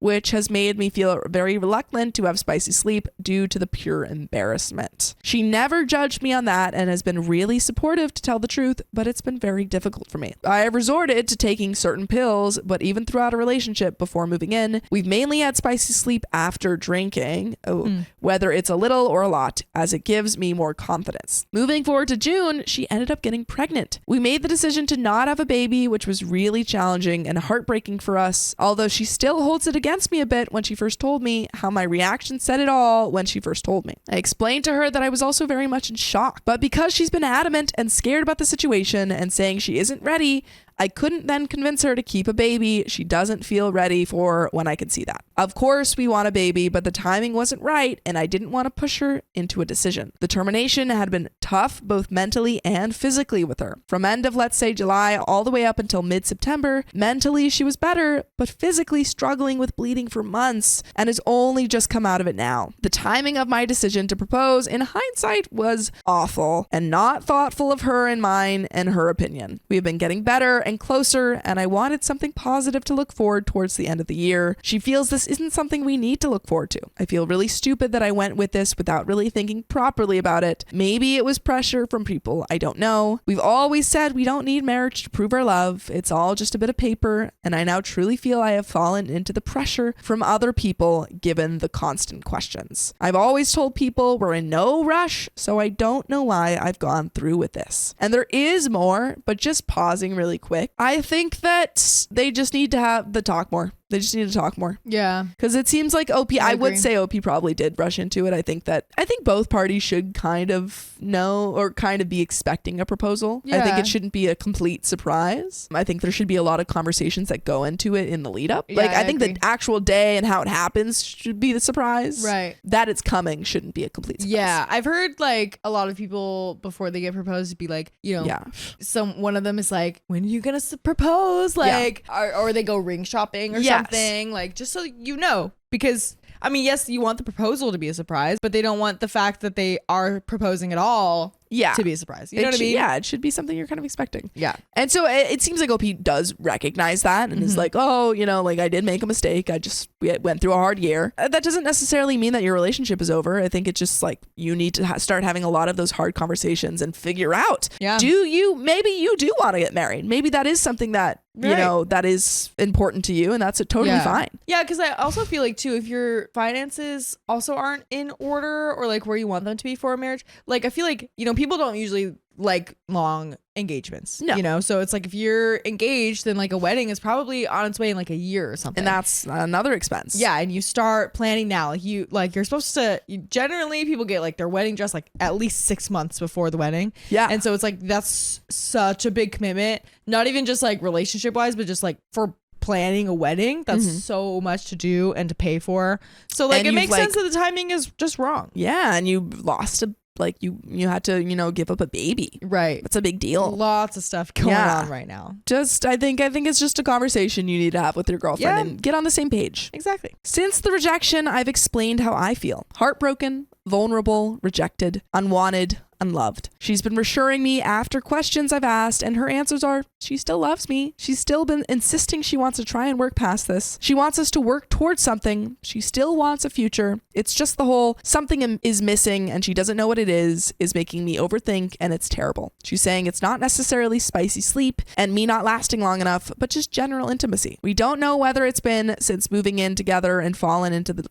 which has made me feel very reluctant to have spicy sleep due to the pure embarrassment. She never judged me on that and has been really supportive, to tell the truth, but it's been very difficult for me. I have resorted to taking certain pills, but even throughout a relationship before moving in, we've mainly had spicy sleep after drinking, whether it's a little or a lot, as it gives me more confidence. Moving forward to June, she ended up getting pregnant. We made the decision to not have a baby, which was really challenging and heartbreaking for us, although she still holds it against me a bit when she first told me how my reaction said it all when she first told me. I explained to her that I was also very much in shock, but because she's been adamant and scared about the situation and saying she isn't ready, I couldn't then convince her to keep a baby she doesn't feel ready for when I could see that. Of course, we want a baby, but the timing wasn't right, and I didn't want to push her into a decision. The termination had been tough, both mentally and physically with her. From end of, let's say, July all the way up until mid-September, mentally she was better, but physically struggling with bleeding for months and has only just come out of it now. The timing of my decision to propose, in hindsight, was awful and not thoughtful of her and mine and her opinion. We have been getting better and closer, and I wanted something positive to look forward towards the end of the year. She feels this isn't something we need to look forward to. I feel really stupid that I went with this without really thinking properly about it. Maybe it was pressure from people I don't know. We've always said we don't need marriage to prove our love. It's all just a bit of paper, and I now truly feel I have fallen into the pressure from other people given the constant questions. I've always told people we're in no rush, so I don't know why I've gone through with this. And there is more, but just pausing really quick. I think that they just need to have the talk more. They just need to talk more. Yeah. Because it seems like OP, I would agree. say OP probably did rush into it. I think both parties should kind of know or kind of be expecting a proposal. I think Yeah. it shouldn't be a complete surprise. I think there should be a lot of conversations that go into it in the lead up. Yeah, Like, I I think agree. the actual day and how it happens should be the surprise. Right. That it's coming shouldn't be a complete surprise. Yeah, I've heard like a lot of people before they get proposed be like, you know, Yeah. one of them is like, when are you gonna propose? Like, or they go ring shopping or Yes. something, like just so you know, because I mean, yes, you want the proposal to be a surprise, but they don't want the fact that they are proposing at all to be a surprise. You know what I mean? Yeah, it should be something you're kind of expecting. Yeah. And so it seems like OP does recognize that and is like, oh, you know, like I did make a mistake. We went through a hard year. That doesn't necessarily mean that your relationship is over. I think it's just like you need to start having a lot of those hard conversations and figure out, maybe you do want to get married. Maybe that is something that, you know, that is important to you, and that's totally fine. Yeah, because I also feel like too, if your finances also aren't in order or like where you want them to be for a marriage, like I feel like, you know, people don't usually like long engagements. No. You know, so it's like if you're engaged, then like a wedding is probably on its way in like a year or something. And that's another expense. Yeah, and you start planning now. Like you're supposed to. Generally, people get like their wedding dress like at least 6 months before the wedding. Yeah, and so it's like that's such a big commitment. Not even just like relationship wise, but just like for planning a wedding. That's so much to do and to pay for. So like it makes sense that the timing is just wrong. Yeah, and you lost like you had to, you know, give up a baby. Right. That's a big deal. Lots of stuff going on right now. I think it's just a conversation you need to have with your girlfriend and get on the same page. Exactly. Since the rejection, I've explained how I feel. Heartbroken, vulnerable, rejected, unwanted, unloved. She's been reassuring me after questions I've asked, and her answers are she still loves me. She's still been insisting she wants to try and work past this. She wants us to work towards something. She still wants a future. It's just the whole something is missing and she doesn't know what it is making me overthink, and it's terrible. She's saying it's not necessarily spicy sleep and me not lasting long enough, but just general intimacy. We don't know whether it's been since moving in together and fallen into the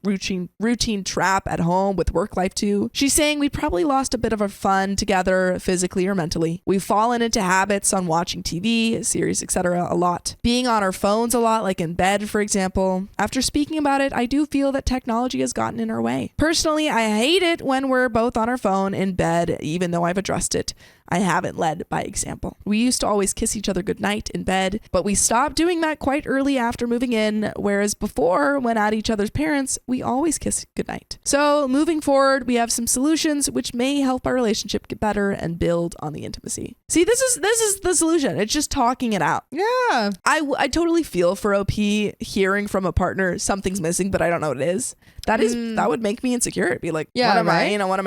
routine trap at home with work life too. She's saying we probably lost a bit of our fun together physically or mentally. We've fallen into habits on watching TV, series, etc. a lot. Being on our phones a lot, like in bed, for example. After speaking about it, I do feel that technology has gotten in our way. Personally, I hate it when we're both on our phone in bed, even though I've addressed it. I haven't led by example. We used to always kiss each other goodnight in bed, but we stopped doing that quite early after moving in, whereas before, when at each other's parents, we always kiss goodnight. So moving forward, we have some solutions which may help our relationship get better and build on the intimacy. See, this is the solution. It's just talking it out. Yeah. I totally feel for OP hearing from a partner something's missing, but I don't know what it is. That would make me insecure. It'd be like, what am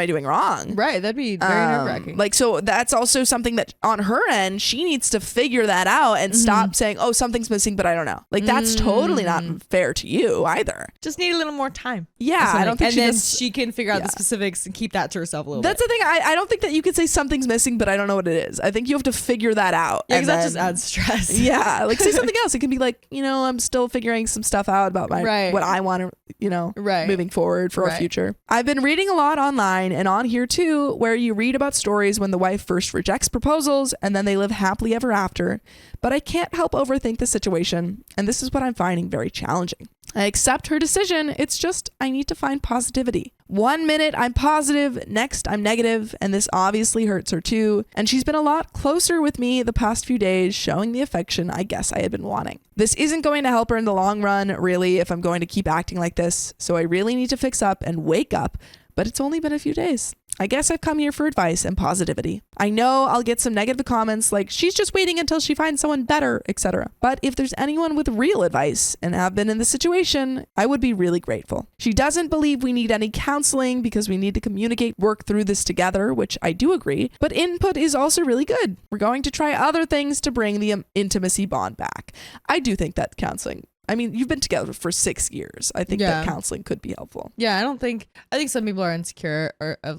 I doing wrong? Right. That'd be very nerve-wracking. Like, so that's also something that on her end, she needs to figure that out and stop saying, oh, something's missing, but I don't know. Like, that's totally not fair to you either. Just need a little more time. Yeah. I don't think she can figure out the specifics and keep that to herself a little That's bit. the thing. I don't think that you could say something's missing, but I don't know what it is. I think you have to figure that out. Yeah, because that just adds stress. Yeah. Like, say something else. It can be like, you know, I'm still figuring some stuff out about what I want to, you know, moving forward for our future. I've been reading a lot online and on here too, where you read about stories when the wife first rejects proposals and then they live happily ever after. But I can't help overthink the situation, and this is what I'm finding very challenging. I accept her decision. It's just I need to find positivity. 1 minute I'm positive, next I'm negative, and this obviously hurts her too. And she's been a lot closer with me the past few days, showing the affection I guess I had been wanting. This isn't going to help her in the long run, really, if I'm going to keep acting like this. So I really need to fix up and wake up, but it's only been a few days. I guess I've come here for advice and positivity. I know I'll get some negative comments like she's just waiting until she finds someone better, etc. But if there's anyone with real advice and have been in this situation, I would be really grateful. She doesn't believe we need any counseling because we need to communicate, work through this together, which I do agree, but input is also really good. We're going to try other things to bring the intimacy bond back. I do think that counseling, I mean, you've been together for 6 years. I think that counseling could be helpful. Yeah, I think some people are insecure,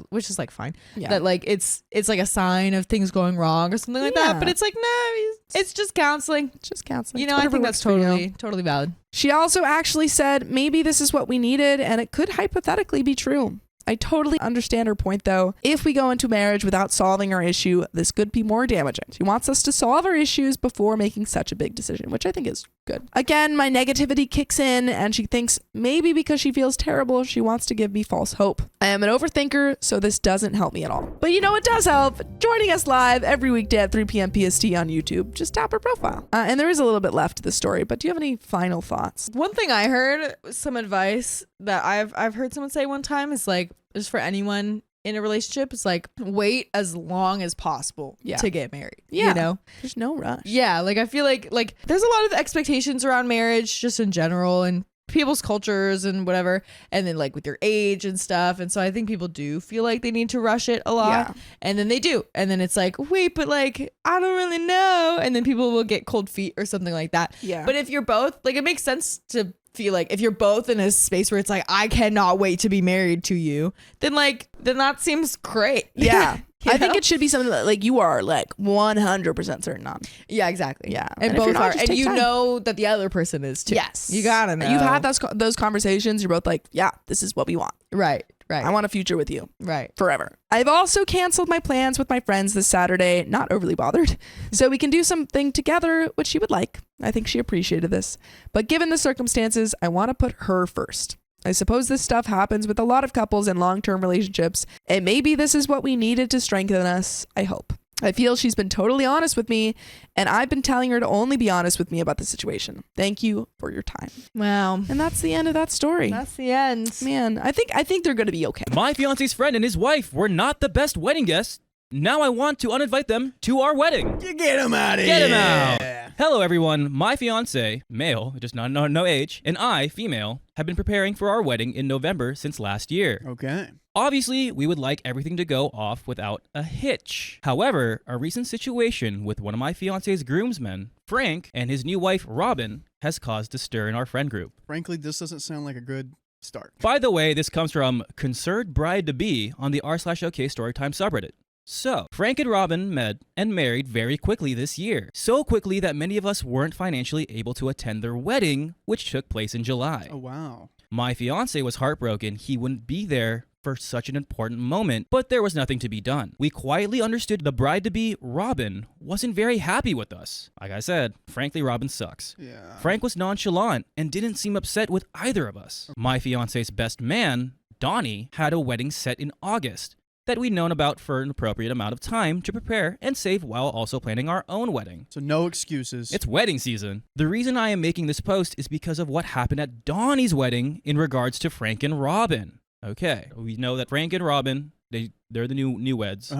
which is like fine. Yeah. That like it's like a sign of things going wrong or something like that. But it's like, no, it's just counseling. It's just counseling. You know, I think that's totally valid. She also actually said maybe this is what we needed and it could hypothetically be true. I totally understand her point though. If we go into marriage without solving our issue, this could be more damaging. She wants us to solve our issues before making such a big decision, which I think is good. Again, my negativity kicks in and she thinks maybe because she feels terrible, she wants to give me false hope. I am an overthinker, so this doesn't help me at all. But you know what does help? Joining us live every weekday at 3 p.m. PST on YouTube. Just tap her profile. And there is a little bit left to the story, but do you have any final thoughts? One thing I heard, some advice that I've heard someone say one time is like, just for anyone in a relationship, it's like wait as long as possible to get married. Yeah. You know? There's no rush. Yeah. Like I feel like there's a lot of expectations around marriage just in general and people's cultures and whatever. And then like with your age and stuff. And so I think people do feel like they need to rush it a lot. Yeah. And then they do. And then it's like, wait, but like, I don't really know. And then people will get cold feet or something like that. Yeah. But if you're both, like, it makes sense to feel like if you're both in a space where it's like, I cannot wait to be married to you, then that seems great. Yeah. You I think know? it should be something that like you are like 100% certain on. Yeah, exactly. Yeah. And if you're both not, are. just And take you time. know that the other person is too. Yes. You gotta know. You've had those conversations. You're both like, yeah, this is what we want. Right. I want a future with you. Right. Forever. I've also canceled my plans with my friends this Saturday, not overly bothered, so we can do something together, which she would like. I think she appreciated this. But given the circumstances, I want to put her first. I suppose this stuff happens with a lot of couples in long-term relationships, and maybe this is what we needed to strengthen us, I hope. I feel she's been totally honest with me, and I've been telling her to only be honest with me about the situation. Thank you for your time. Wow. And that's the end of that story. That's the end. Man, I think they're going to be okay. My fiance's friend and his wife were not the best wedding guests. Now I want to uninvite them to our wedding. You get him out of Get here. him out. Hello, everyone. My fiance, male, just no age, and I, female, have been preparing for our wedding in November since last year. Okay. Obviously, we would like everything to go off without a hitch. However, a recent situation with one of my fiance's groomsmen, Frank, and his new wife, Robin, has caused a stir in our friend group. Frankly, this doesn't sound like a good start. By the way, this comes from concerned bride-to-be on the r/OK Storytime subreddit. So, Frank and Robin met and married very quickly this year. So quickly that many of us weren't financially able to attend their wedding, which took place in July. Oh, wow. My fiance was heartbroken he wouldn't be there for such an important moment, but there was nothing to be done. We quietly understood the bride-to-be, Robin, wasn't very happy with us. Like I said, frankly, Robin sucks. Yeah. Frank was nonchalant and didn't seem upset with either of us. My fiance's best man, Donnie, had a wedding set in August that we'd known about for an appropriate amount of time to prepare and save while also planning our own wedding. So no excuses. It's wedding season. The reason I am making this post is because of what happened at Donnie's wedding in regards to Frank and Robin. Okay, we know that Frank and Robin, they're the new weds.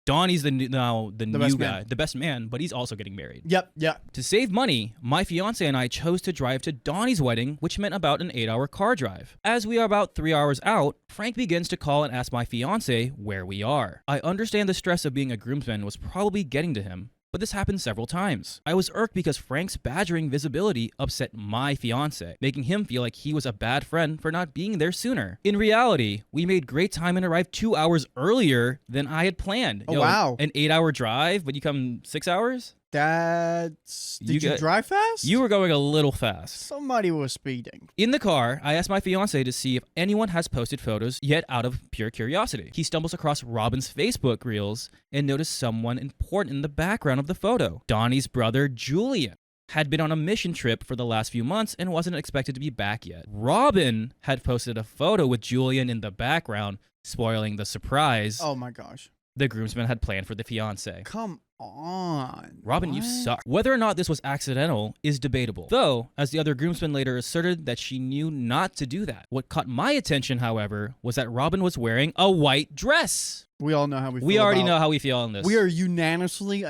Donnie's the new guy, the best man, but he's also getting married. Yep. To save money, my fiance and I chose to drive to Donnie's wedding, which meant about an 8-hour car drive. As we are about 3 hours out, Frank begins to call and ask my fiance where we are. I understand the stress of being a groomsman was probably getting to him, but this happened several times. I was irked because Frank's badgering visibility upset my fiance, making him feel like he was a bad friend for not being there sooner. In reality, we made great time and arrived 2 hours earlier than I had planned. Oh, wow. An 8-hour drive, but you come 6 hours? Did you drive fast? You were going a little fast. Somebody was speeding. In the car, I asked my fiance to see if anyone has posted photos yet out of pure curiosity. He stumbles across Robin's Facebook reels and noticed someone important in the background of the photo. Donnie's brother, Julian, had been on a mission trip for the last few months and wasn't expected to be back yet. Robin had posted a photo with Julian in the background, spoiling the surprise Oh my gosh. the groomsmen had planned for the fiance. Come on. Robin, you suck. Whether or not this was accidental is debatable. Though, as the other groomsmen later asserted that she knew not to do that. What caught my attention, however, was that Robin was wearing a white dress. We all know how we feel. We already know how we feel on this. We are unanimously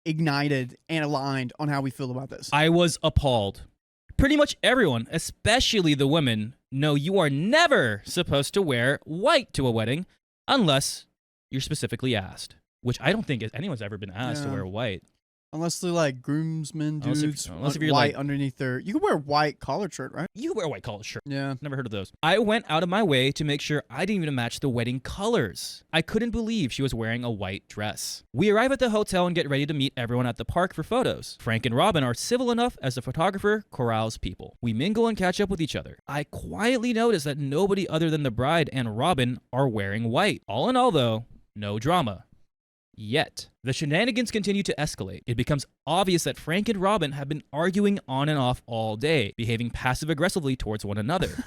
ignited and aligned on how we feel about this. I was appalled. Pretty much everyone, especially the women, know you are never supposed to wear white to a wedding unless you're specifically asked. Which I don't think anyone's ever been asked to wear white. Unless they're like groomsmen dudes, unless if you're white like- underneath their. You can wear a white collared shirt, right? You wear a white collared shirt. Yeah. Never heard of those. I went out of my way to make sure I didn't even match the wedding colors. I couldn't believe she was wearing a white dress. We arrive at the hotel and get ready to meet everyone at the park for photos. Frank and Robin are civil enough as the photographer corrals people. We mingle and catch up with each other. I quietly notice that nobody other than the bride and Robin are wearing white. All in all, though, no drama. Yet. The shenanigans continue to escalate. It becomes obvious that Frank and Robin have been arguing on and off all day, behaving passive-aggressively towards one another.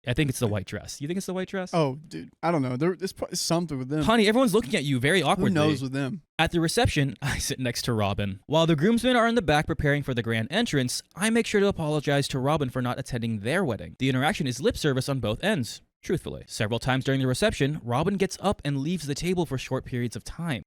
I think it's the white dress. You think it's the white dress? Oh, dude, I don't know. There's probably something with them. Honey, everyone's looking at you very awkwardly. Who knows with them? At the reception, I sit next to Robin. While the groomsmen are in the back preparing for the grand entrance, I make sure to apologize to Robin for not attending their wedding. The interaction is lip service on both ends. Truthfully. Several times during the reception, Robin gets up and leaves the table for short periods of time.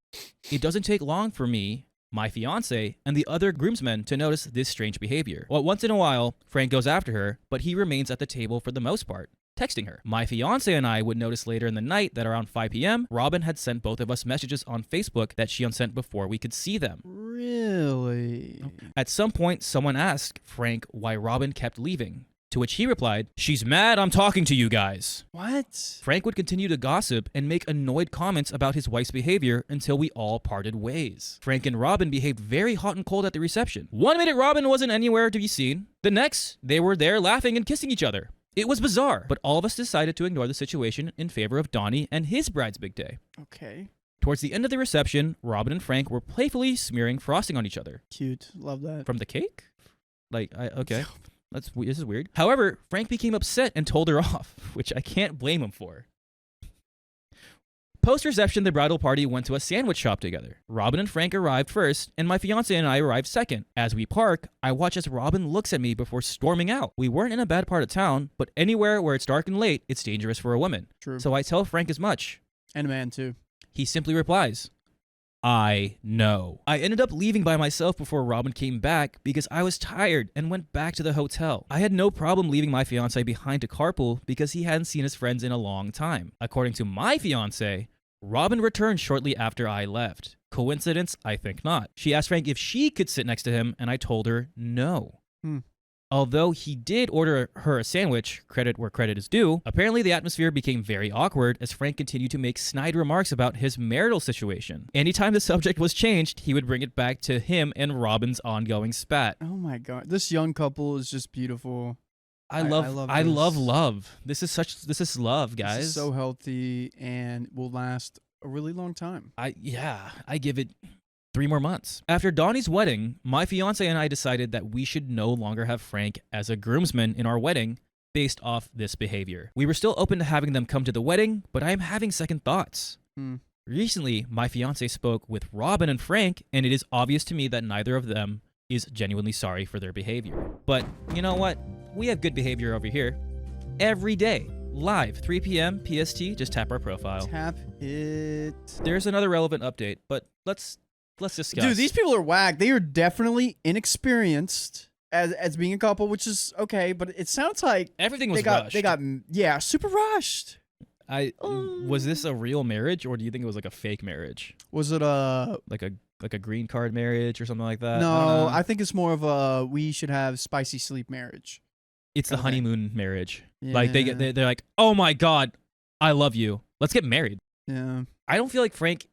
It doesn't take long for me, my fiance, and the other groomsmen to notice this strange behavior. Well, once in a while, Frank goes after her, but he remains at the table for the most part, texting her. My fiance and I would notice later in the night that around 5 p.m., Robin had sent both of us messages on Facebook that she unsent before we could see them. Really? At some point, someone asked Frank why Robin kept leaving. To which he replied, "She's mad I'm talking to you guys." What? Frank would continue to gossip and make annoyed comments about his wife's behavior until we all parted ways. Frank and Robin behaved very hot and cold at the reception. 1 minute Robin wasn't anywhere to be seen. The next, they were there laughing and kissing each other. It was bizarre, but all of us decided to ignore the situation in favor of Donnie and his bride's big day. Okay. Towards the end of the reception, Robin and Frank were playfully smearing frosting on each other. Cute. Love that. From the cake? Okay. This is weird. However, Frank became upset and told her off, which I can't blame him for. Post-reception, the bridal party went to a sandwich shop together. Robin and Frank arrived first, and my fiance and I arrived second. As we park, I watch as Robin looks at me before storming out. We weren't in a bad part of town, but anywhere where it's dark and late, it's dangerous for a woman. True. So I tell Frank as much. And a man, too. He simply replies, "I know." I ended up leaving by myself before Robin came back because I was tired and went back to the hotel. I had no problem leaving my fiance behind to carpool because he hadn't seen his friends in a long time. According to my fiance, Robin returned shortly after I left. Coincidence? I think not. She asked Frank if she could sit next to him, and I told her no. Although he did order her a sandwich, credit where credit is due, apparently the atmosphere became very awkward as Frank continued to make snide remarks about his marital situation. Anytime the subject was changed, he would bring it back to him and Robin's ongoing spat. Oh my God. This young couple is just beautiful. I love love. This is love, guys. This is so healthy and will last a really long time. I give it 3 more months. After Donnie's wedding, my fiance and I decided that we should no longer have Frank as a groomsman in our wedding based off this behavior. We were still open to having them come to the wedding, but I am having second thoughts. Recently, my fiance spoke with Robin and Frank, and it is obvious to me that neither of them is genuinely sorry for their behavior. But you know what? We have good behavior over here. Every day. Live, 3 p.m. PST, just tap our profile. Tap it. There's another relevant update, but let's discuss. Dude, these people are whack. They are definitely inexperienced as being a couple, which is okay, but it sounds like everything was rushed. They got super rushed. Was this a real marriage, or do you think it was like a fake marriage? Was it like a green card marriage or something like that? No, I think it's more of a we should have spicy sleep marriage. It's the honeymoon marriage. Yeah. Like they're like, "Oh my God, I love you. Let's get married." Yeah. I don't feel like Frank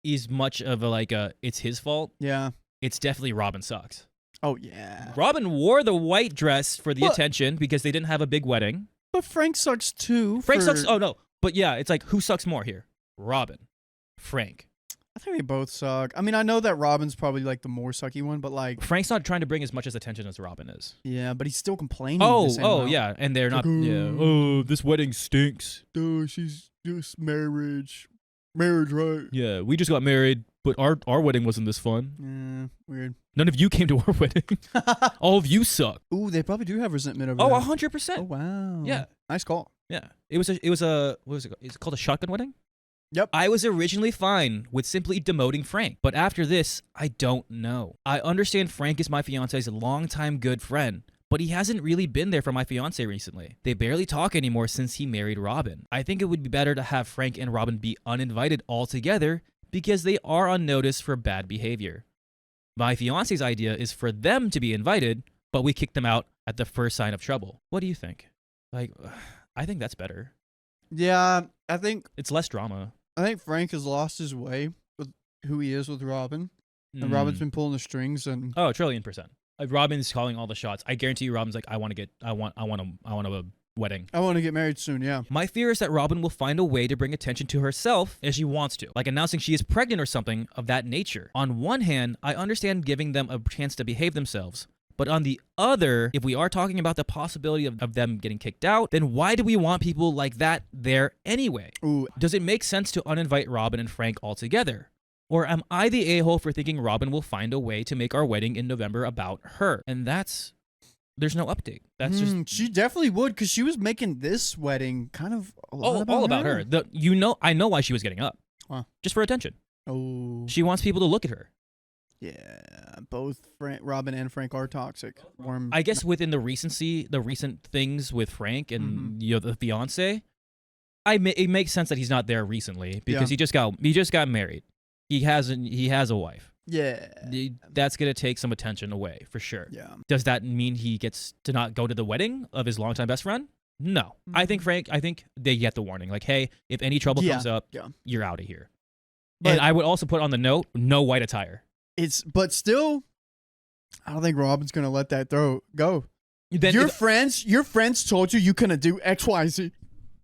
is much of a it's his fault. Yeah. It's definitely Robin sucks. Oh yeah. Robin wore the white dress for the attention because they didn't have a big wedding. But Frank sucks too. Frank sucks. Oh no. But yeah, it's like who sucks more here? Robin, Frank. I think they both suck. I mean, I know that Robin's probably like the more sucky one, but like Frank's not trying to bring as much as attention as Robin is. Yeah, but he's still complaining. Yeah, and they're not. Yeah. Oh, this wedding stinks. Dude, she's just marriage, right? Yeah, we just got married, but our wedding wasn't this fun. Yeah, weird. None of you came to our wedding. All of you suck. Ooh, they probably do have resentment over. Oh, that. 100%. Oh wow. Yeah. Nice call. Yeah. It was a what was it called? Is it called a shotgun wedding? Yep. I was originally fine with simply demoting Frank, but after this, I don't know. I understand Frank is my fiance's longtime good friend, but he hasn't really been there for my fiance recently. They barely talk anymore since he married Robin. I think it would be better to have Frank and Robin be uninvited altogether because they are on notice for bad behavior. My fiance's idea is for them to be invited, but we kick them out at the first sign of trouble. What do you think? Like, I think that's better. Yeah, I think it's less drama. I think Frank has lost his way with who he is with Robin. And Robin's been pulling the strings and oh, 1,000,000,000%. Like Robin's calling all the shots. I guarantee you Robin's like, I want a wedding. I want to get married soon, yeah. My fear is that Robin will find a way to bring attention to herself as she wants to, like announcing she is pregnant or something of that nature. On one hand, I understand giving them a chance to behave themselves. But on the other, if we are talking about the possibility of them getting kicked out, then why do we want people like that there anyway? Ooh. Does it make sense to uninvite Robin and Frank altogether? Or am I the a-hole for thinking Robin will find a way to make our wedding in November about her? And there's no update. That's just... She definitely would, because she was making this wedding kind of all about her. I know why she was getting up. Huh. Just for attention. Oh. She wants people to look at her. Yeah, both Robin and Frank are toxic. I guess within the recent things with Frank and the fiance, it makes sense that he's not there recently because he just got married. He has a wife. Yeah, that's gonna take some attention away for sure. Yeah. Does that mean he gets to not go to the wedding of his longtime best friend? No. I think they get the warning. Like, hey, if any trouble comes up, you're out of here. But, and I would also put on the note, no white attire. But still, I don't think Robin's gonna let that go. Then your friends told you couldn't do X, Y, Z.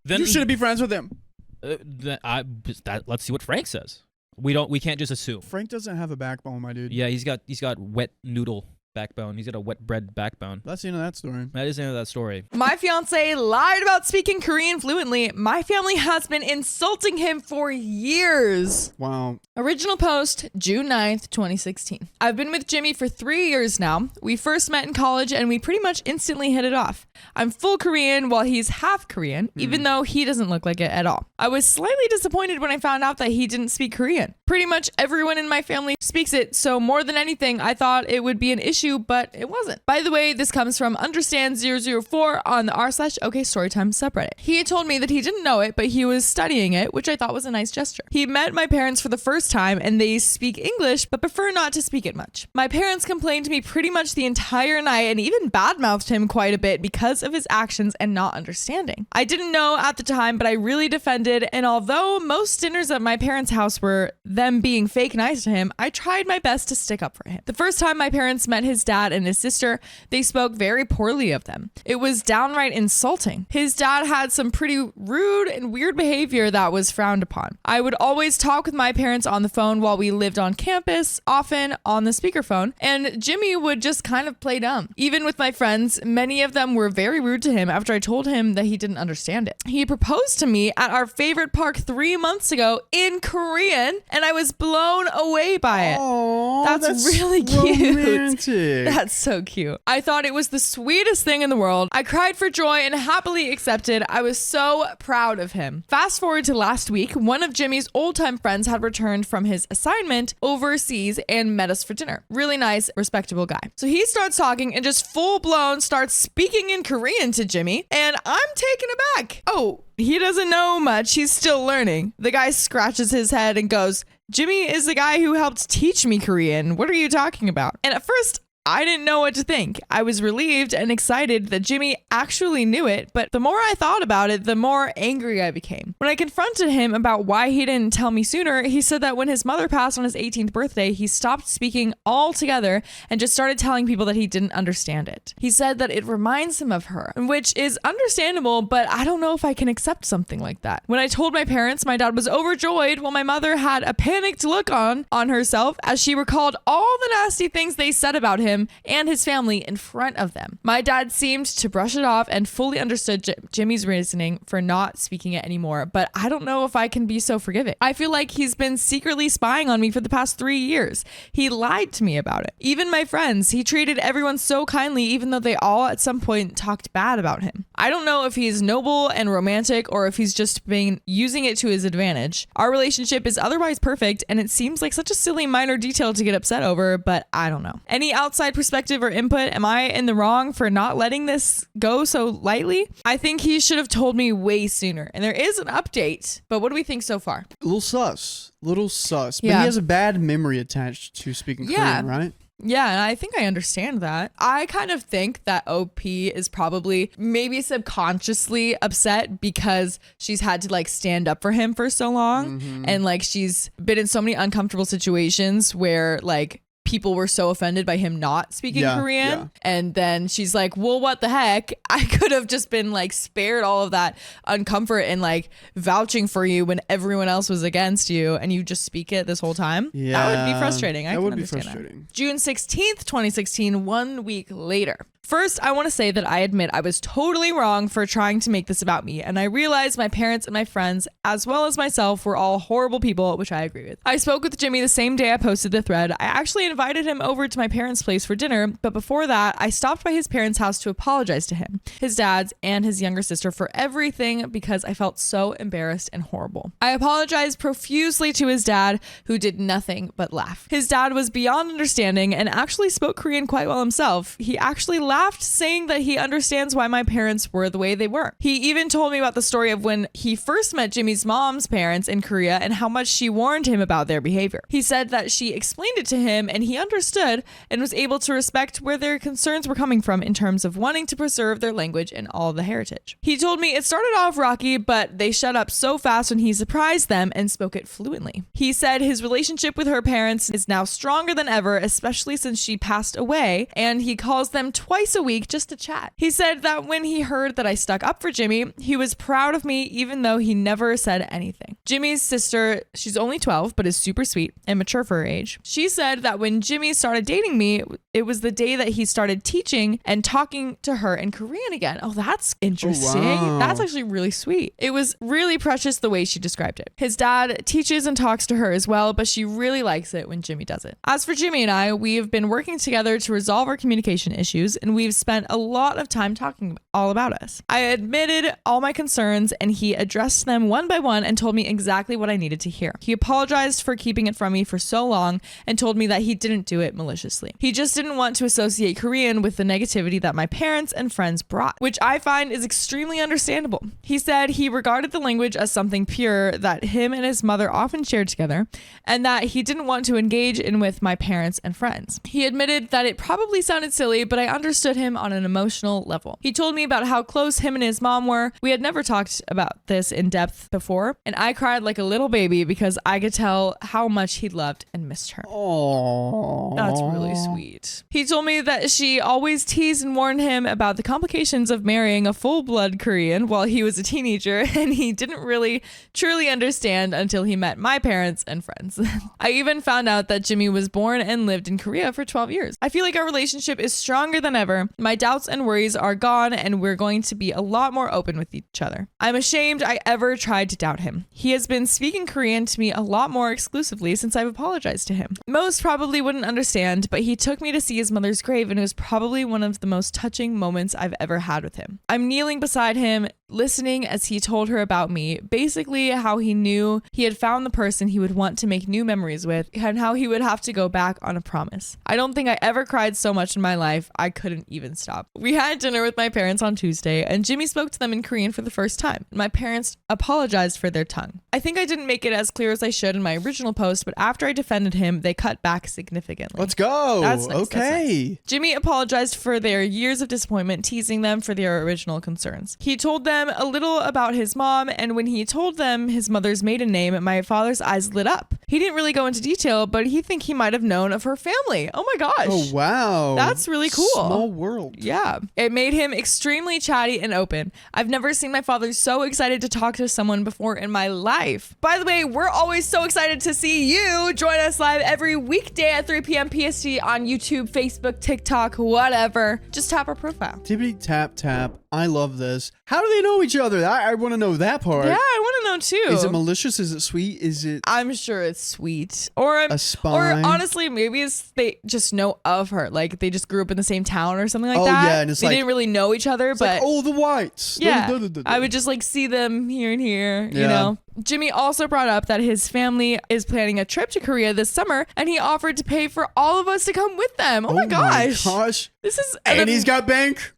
Then you shouldn't be friends with them. Let's see what Frank says. We can't just assume. Frank doesn't have a backbone, my dude. Yeah, he's got wet noodle backbone. He's got a wet bread backbone. That's the end of that story. That is the end of that story. My fiance lied about speaking Korean fluently. My family has been insulting him for years. Wow. Original post, June 9th, 2016. I've been with Jimmy for 3 years now. We first met in college and we pretty much instantly hit it off. I'm full Korean while he's half Korean, even though he doesn't look like it at all. I was slightly disappointed when I found out that he didn't speak Korean. Pretty much everyone in my family speaks it, so more than anything, I thought it would be an issue, but it wasn't. By the way, this comes from Understand004 on the r/OK Storytime subreddit. He had told me that he didn't know it, but he was studying it, which I thought was a nice gesture. He met my parents for the first time and they speak English, but prefer not to speak it much. My parents complained to me pretty much the entire night and even badmouthed him quite a bit because of his actions and not understanding. I didn't know at the time, but I really defended, and although most dinners at my parents' house were them being fake nice to him, I tried my best to stick up for him. The first time my parents met his dad and his sister, they spoke very poorly of them. It was downright insulting. His dad had some pretty rude and weird behavior that was frowned upon. I would always talk with my parents on the phone while we lived on campus, often on the speakerphone, and Jimmy would just kind of play dumb. Even with my friends, many of them were very rude to him after I told him that he didn't understand it. He proposed to me at our favorite park 3 months ago in Korean, and I was blown away by it. Aww, that's really cute. Romantic. That's so cute. I thought it was the sweetest thing in the world. I cried for joy and happily accepted. I was so proud of him. Fast forward to last week, one of Jimmy's old-time friends had returned from his assignment overseas and met us for dinner. Really nice, respectable guy. So he starts talking and just full-blown starts speaking in Korean to Jimmy, and I'm taken aback. Oh, he doesn't know much. He's still learning. The guy scratches his head and goes, Jimmy is the guy who helped teach me Korean. What are you talking about? And at first, I didn't know what to think. I was relieved and excited that Jimmy actually knew it, but the more I thought about it, the more angry I became. When I confronted him about why he didn't tell me sooner, he said that when his mother passed on his 18th birthday, he stopped speaking altogether and just started telling people that he didn't understand it. He said that it reminds him of her, which is understandable, but I don't know if I can accept something like that. When I told my parents, my dad was overjoyed while my mother had a panicked look on herself as she recalled all the nasty things they said about him and his family in front of them. My dad seemed to brush it off and fully understood Jimmy's reasoning for not speaking it anymore, but I don't know if I can be so forgiving. I feel like he's been secretly spying on me for the past 3 years. He lied to me about it. Even my friends, he treated everyone so kindly even though they all at some point talked bad about him. I don't know if he's noble and romantic or if he's just been using it to his advantage. Our relationship is otherwise perfect and it seems like such a silly minor detail to get upset over, but I don't know. Any outside perspective or input? Am I in the wrong for not letting this go so lightly? I think he should have told me way sooner. And there is an update, but what do we think so far? Little sus. But he has a bad memory attached to speaking Korean, right? Yeah, and I think I understand that. I kind of think that OP is probably maybe subconsciously upset because she's had to like stand up for him for so long. And like she's been in so many uncomfortable situations where like people were so offended by him not speaking Korean. And then she's like, well, what the heck? I could have just been like spared all of that uncomfort and like vouching for you when everyone else was against you and you just speak it this whole time. That would be frustrating. I can understand that. June 16th, 2016, 1 week later. First, I want to say that I admit I was totally wrong for trying to make this about me, and I realized my parents and my friends, as well as myself, were all horrible people, which I agree with. I spoke with Jimmy the same day I posted the thread. I actually invited him over to my parents' place for dinner, but before that, I stopped by his parents' house to apologize to him, his dad's, and his younger sister for everything because I felt so embarrassed and horrible. I apologized profusely to his dad, who did nothing but laugh. His dad was beyond understanding and actually spoke Korean quite well himself. He actually laughed, saying that he understands why my parents were the way they were. He even told me about the story of when he first met Jimmy's mom's parents in Korea and how much she warned him about their behavior. He said that she explained it to him and he understood and was able to respect where their concerns were coming from in terms of wanting to preserve their language and all the heritage. He told me it started off rocky, but they shut up so fast when he surprised them and spoke it fluently. He said his relationship with her parents is now stronger than ever, especially since she passed away, and he calls them twice a week just to chat. He said that when he heard that I stuck up for Jimmy, he was proud of me even though he never said anything. Jimmy's sister, she's only 12 but is super sweet and mature for her age. She said that when Jimmy started dating me, it was the day that he started teaching and talking to her in Korean again. Oh, that's interesting. Oh, wow. That's actually really sweet. It was really precious the way she described it. His dad teaches and talks to her as well, but she really likes it when Jimmy does it. As for Jimmy and I, we have been working together to resolve our communication issues, and we've spent a lot of time talking all about us. I admitted all my concerns and he addressed them one by one and told me exactly what I needed to hear. He apologized for keeping it from me for so long and told me that he didn't do it maliciously. He just didn't want to associate Korean with the negativity that my parents and friends brought, which I find is extremely understandable. He said he regarded the language as something pure that him and his mother often shared together and that he didn't want to engage in with my parents and friends. He admitted that it probably sounded silly, but I understood him on an emotional level. He told me about how close him and his mom were. We had never talked about this in depth before, and I cried like a little baby because I could tell how much he loved and missed her. Oh, that's really sweet. He told me that she always teased and warned him about the complications of marrying a full-blood Korean while he was a teenager, and he didn't really truly understand until he met my parents and friends. I even found out that Jimmy was born and lived in Korea for 12 years. I feel like our relationship is stronger than ever. My doubts and worries are gone, and we're going to be a lot more open with each other. I'm ashamed I ever tried to doubt him. He has been speaking Korean to me a lot more exclusively since I've apologized to him. Most probably wouldn't understand, but he took me to see his mother's grave, and it was probably one of the most touching moments I've ever had with him. I'm kneeling beside him, listening as he told her about me, basically how he knew he had found the person he would want to make new memories with, and how he would have to go back on a promise. I don't think I ever cried so much in my life. I couldn't even stop. We had dinner with my parents on Tuesday, and Jimmy spoke to them in Korean for the first time. My parents apologized for their tongue. I think I didn't make it as clear as I should in my original post, but after I defended him, they cut back significantly. Let's go. That's nice. Okay. That's nice. Jimmy apologized for their years of disappointment, teasing them for their original concerns. He told them a little about his mom, and when he told them his mother's maiden name, my father's eyes lit up. He didn't really go into detail, but he think he might have known of her family. Oh my gosh. Oh, wow. That's really cool. Small world. Yeah. It made him extremely chatty and open. I've never seen my father so excited to talk to someone before in my life. By the way, we're always so excited to see you. Join us live every weekday at 3 p.m. PST on YouTube, Facebook, TikTok, whatever. Just tap our profile. Tippity tap tap. I love this. How do they know each other? I want to know that part. Yeah, I want to know too. Is it malicious? Is it sweet? Is it? I'm sure it's sweet. Or a spy. Or honestly, maybe it's they just know of her. Like they just grew up in the same town or something like that. Oh yeah, and it's they didn't really know each other, but like, oh, the whites. Yeah, I would just like see them here and here. Yeah. You know. Jimmy also brought up that his family is planning a trip to Korea this summer, and he offered to pay for all of us to come with them. Oh my gosh. This is and he's got bank.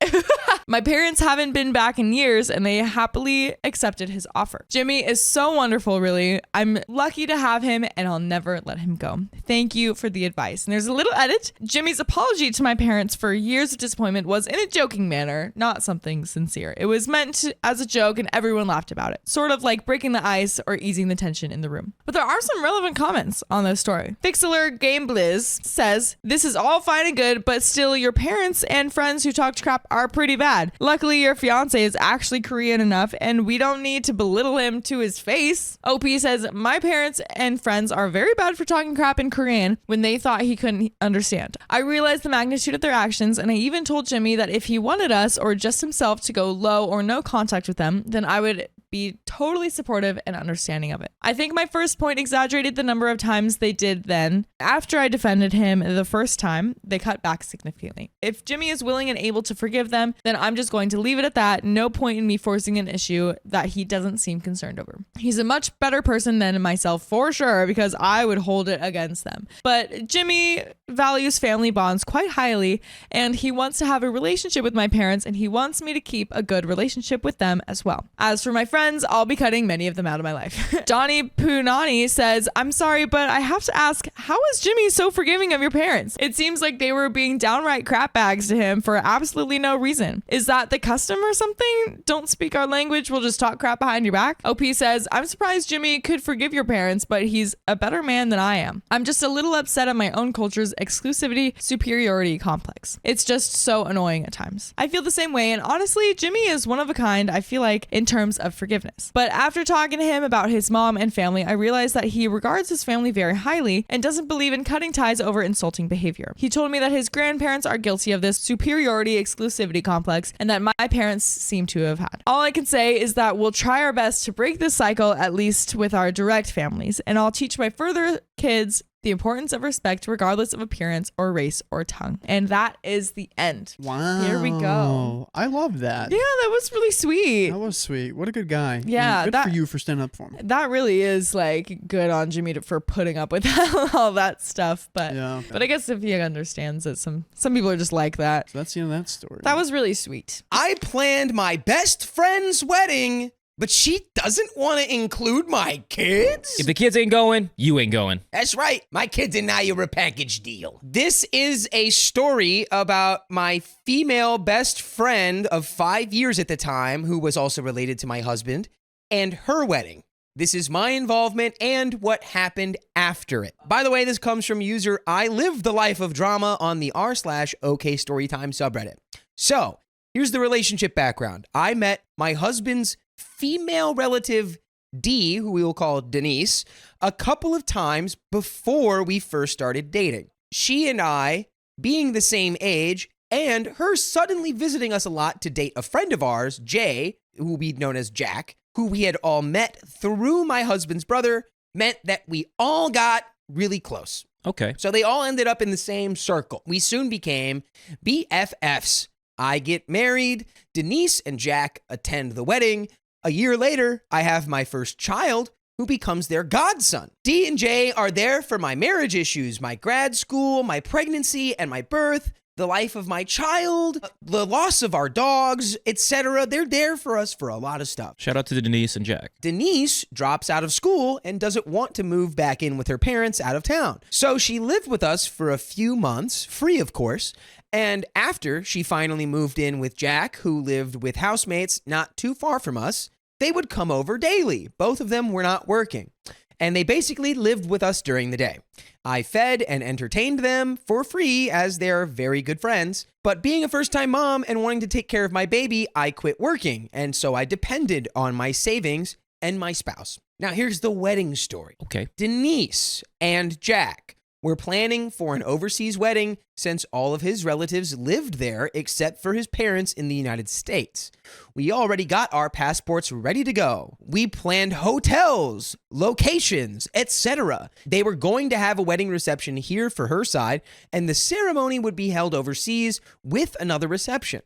My parents haven't been back in years, and they happily accepted his offer. Jimmy is so wonderful, really. I'm lucky to have him, and I'll never let him go. Thank you for the advice. And there's a little edit. Jimmy's apology to my parents for years of disappointment was in a joking manner, not something sincere. It was meant as a joke, and everyone laughed about it. Sort of like breaking the ice or easing the tension in the room. But there are some relevant comments on this story. Fixler Game Blizz says, this is all fine and good, but still your parents and friends who talked crap are pretty bad. Luckily, your fiance is actually Korean enough, and we don't need to belittle him to his face. OP says, my parents and friends are very bad for talking crap in Korean when they thought he couldn't understand. I realized the magnitude of their actions, and I even told Jimmy that if he wanted us or just himself to go low or no contact with them, then I would be totally supportive and understanding of it. I think my first point exaggerated the number of times they did then. After I defended him the first time, they cut back significantly. If Jimmy is willing and able to forgive them, then I'm just going to leave it at that. No point in me forcing an issue that he doesn't seem concerned over. He's a much better person than myself for sure, because I would hold it against them. But Jimmy values family bonds quite highly, and he wants to have a relationship with my parents, and he wants me to keep a good relationship with them as well. As for my friends, I'll be cutting many of them out of my life. Donnie Punani says, I'm sorry, but I have to ask, how is Jimmy so forgiving of your parents? It seems like they were being downright crap bags to him for absolutely no reason. Is that the custom or something? Don't speak our language, we'll just talk crap behind your back. OP says, I'm surprised Jimmy could forgive your parents, but he's a better man than I am. I'm just a little upset at my own culture's exclusivity superiority complex. It's just so annoying at times. I feel the same way, and honestly, Jimmy is one of a kind, I feel like, in terms of forgiveness. But after talking to him about his mom and family, I realized that he regards his family very highly and doesn't believe in cutting ties over insulting behavior. He told me that his grandparents are guilty of this superiority exclusivity complex and that my parents seem to have had. All I can say is that we'll try our best to break this cycle, at least with our direct families, and I'll teach my further kids the importance of respect regardless of appearance or race or tongue. And that is the end. Wow. Here we go. I love that. Yeah, that was really sweet. That was sweet. What a good guy. Yeah. Good for you for standing up for him. That really is like good on Jimmy for putting up with all that stuff. But I guess if he understands it, some people are just like that. So that's the end of that story. That was really sweet. I planned my best friend's wedding, but she doesn't want to include my kids? If the kids ain't going, you ain't going. That's right. My kids and I are a package deal. This is a story about my female best friend of 5 years at the time, who was also related to my husband, and her wedding. This is my involvement and what happened after it. By the way, this comes from user I Live the Life of Drama on the r/OK Storytime subreddit. So, here's the relationship background. I met my husband's female relative D, who we will call Denise, a couple of times before we first started dating. She and I, being the same age, and her suddenly visiting us a lot to date a friend of ours, Jay, who we'd known as Jack, who we had all met through my husband's brother, meant that we all got really close. Okay. So they all ended up in the same circle. We soon became BFFs. I get married, Denise and Jack attend the wedding. A year later, I have my first child, who becomes their godson. D and J are there for my marriage issues, my grad school, my pregnancy, and my birth, the life of my child, the loss of our dogs, etc. They're there for us for a lot of stuff. Shout out to Denise and Jack. Denise drops out of school and doesn't want to move back in with her parents out of town. So she lived with us for a few months, free of course, and after she finally moved in with Jack, who lived with housemates not too far from us, they would come over daily. Both of them were not working, and they basically lived with us during the day. I fed and entertained them for free as they're very good friends, but being a first-time mom and wanting to take care of my baby, I quit working, and so I depended on my savings and my spouse. Now here's the wedding story. Okay. Denise and Jack were planning for an overseas wedding since all of his relatives lived there except for his parents in the United States. We already got our passports ready to go. We planned hotels, locations, etc. They were going to have a wedding reception here for her side, and the ceremony would be held overseas with another reception.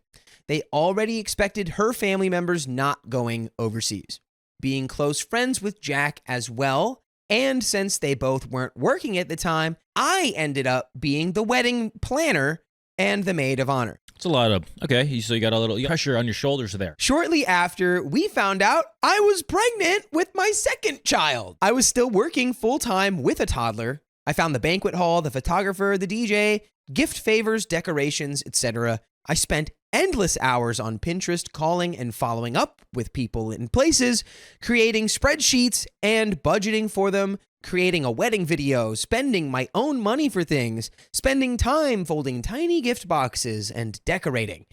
They already expected her family members not going overseas. being close friends with Jack as well. And since they both weren't working at the time, I ended up being the wedding planner and the maid of honor. It's a lot of, okay, so you got a little pressure on your shoulders there. Shortly after, we found out I was pregnant with my second child. I was still working full-time with a toddler. I found the banquet hall, the photographer, the DJ, gift favors, decorations, etc. I spent endless hours on Pinterest calling and following up with people in places, creating spreadsheets and budgeting for them, creating a wedding video, spending my own money for things, spending time folding tiny gift boxes and decorating.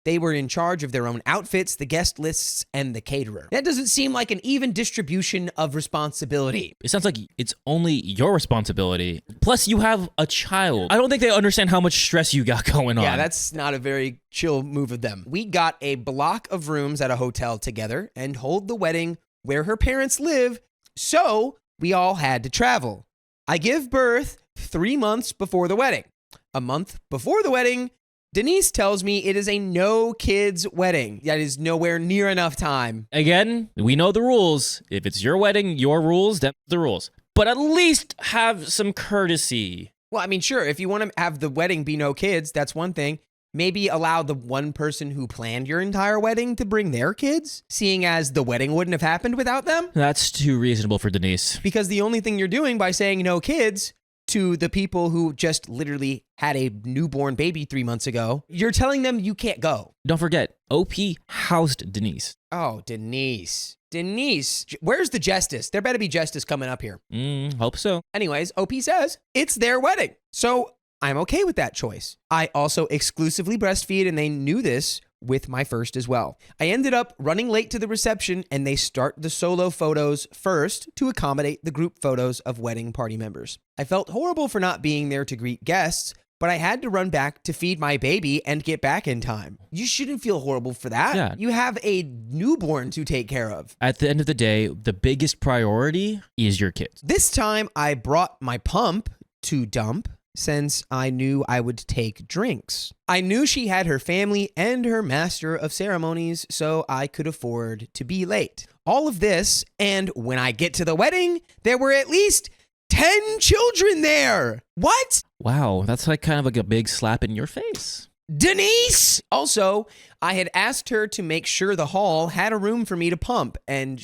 They were in charge of their own outfits, the guest lists, and the caterer. That doesn't seem like an even distribution of responsibility. It sounds like it's only your responsibility. Plus, you have a child. I don't think they understand how much stress you got going on. Yeah, that's not a very chill move of them. We got a block of rooms at a hotel together and hold the wedding where her parents live, so we all had to travel. I give birth 3 months before the wedding. A month before the wedding, Denise tells me it is a no kids wedding. That is nowhere near enough time. Again, we know the rules. If it's your wedding, your rules, that's the rules. But at least have some courtesy. Well, I mean, sure, if you want to have the wedding be no kids, that's one thing. Maybe allow the one person who planned your entire wedding to bring their kids, seeing as the wedding wouldn't have happened without them. That's too reasonable for Denise. Because the only thing you're doing by saying no kids to the people who just literally had a newborn baby 3 months ago, you're telling them you can't go. Don't forget, OP housed Denise. Oh, Denise. Where's the justice? There better be justice coming up here. Hope so. Anyways, OP says it's their wedding. So I'm okay with that choice. I also exclusively breastfeed, and they knew this with my first as well. I ended up running late to the reception, and they start the solo photos first to accommodate the group photos of wedding party members. I felt horrible for not being there to greet guests, but I had to run back to feed my baby and get back in time. You shouldn't feel horrible for that. Yeah. You have a newborn to take care of. At the end of the day, the biggest priority is your kids. This time, I brought my pump to dump, since I knew I would take drinks. I knew she had her family and her master of ceremonies, so I could afford to be late. All of this, and when I get to the wedding, there were at least 10 children there. What? Wow, that's like kind of like a big slap in your face. Denise! Also, I had asked her to make sure the hall had a room for me to pump, and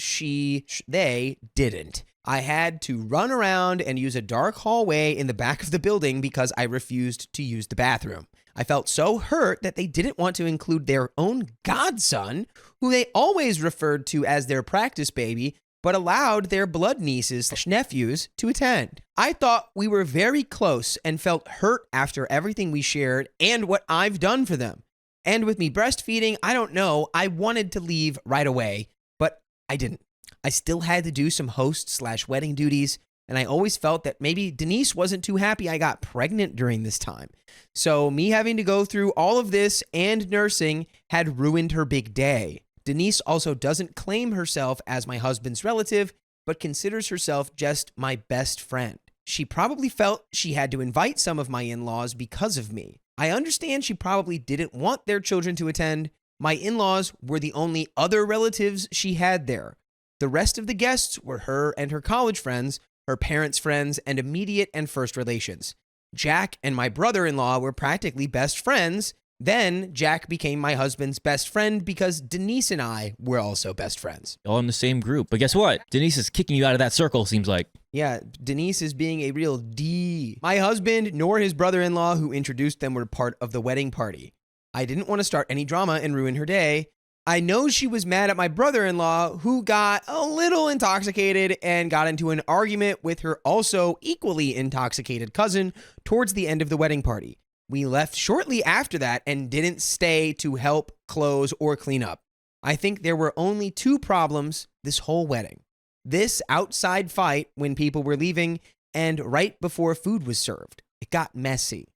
they didn't. I had to run around and use a dark hallway in the back of the building because I refused to use the bathroom. I felt so hurt that they didn't want to include their own godson, who they always referred to as their practice baby, but allowed their blood nieces/nephews to attend. I thought we were very close and felt hurt after everything we shared and what I've done for them. And with me breastfeeding, I don't know, I wanted to leave right away, but I didn't. I still had to do some host/wedding duties, and I always felt that maybe Denise wasn't too happy I got pregnant during this time. So me having to go through all of this and nursing had ruined her big day. Denise also doesn't claim herself as my husband's relative, but considers herself just my best friend. She probably felt she had to invite some of my in-laws because of me. I understand she probably didn't want their children to attend. My in-laws were the only other relatives she had there. The rest of the guests were her and her college friends, her parents' friends, and immediate and first relations. Jack and my brother-in-law were practically best friends. Then Jack became my husband's best friend because Denise and I were also best friends. All in the same group. But guess what? Denise is kicking you out of that circle, seems like. Yeah, Denise is being a real D. My husband nor his brother-in-law who introduced them were part of the wedding party. I didn't want to start any drama and ruin her day. I know she was mad at my brother-in-law, who got a little intoxicated and got into an argument with her also equally intoxicated cousin towards the end of the wedding party. We left shortly after that and didn't stay to help close or clean up. I think there were only 2 problems this whole wedding. This outside fight when people were leaving and right before food was served. It got messy.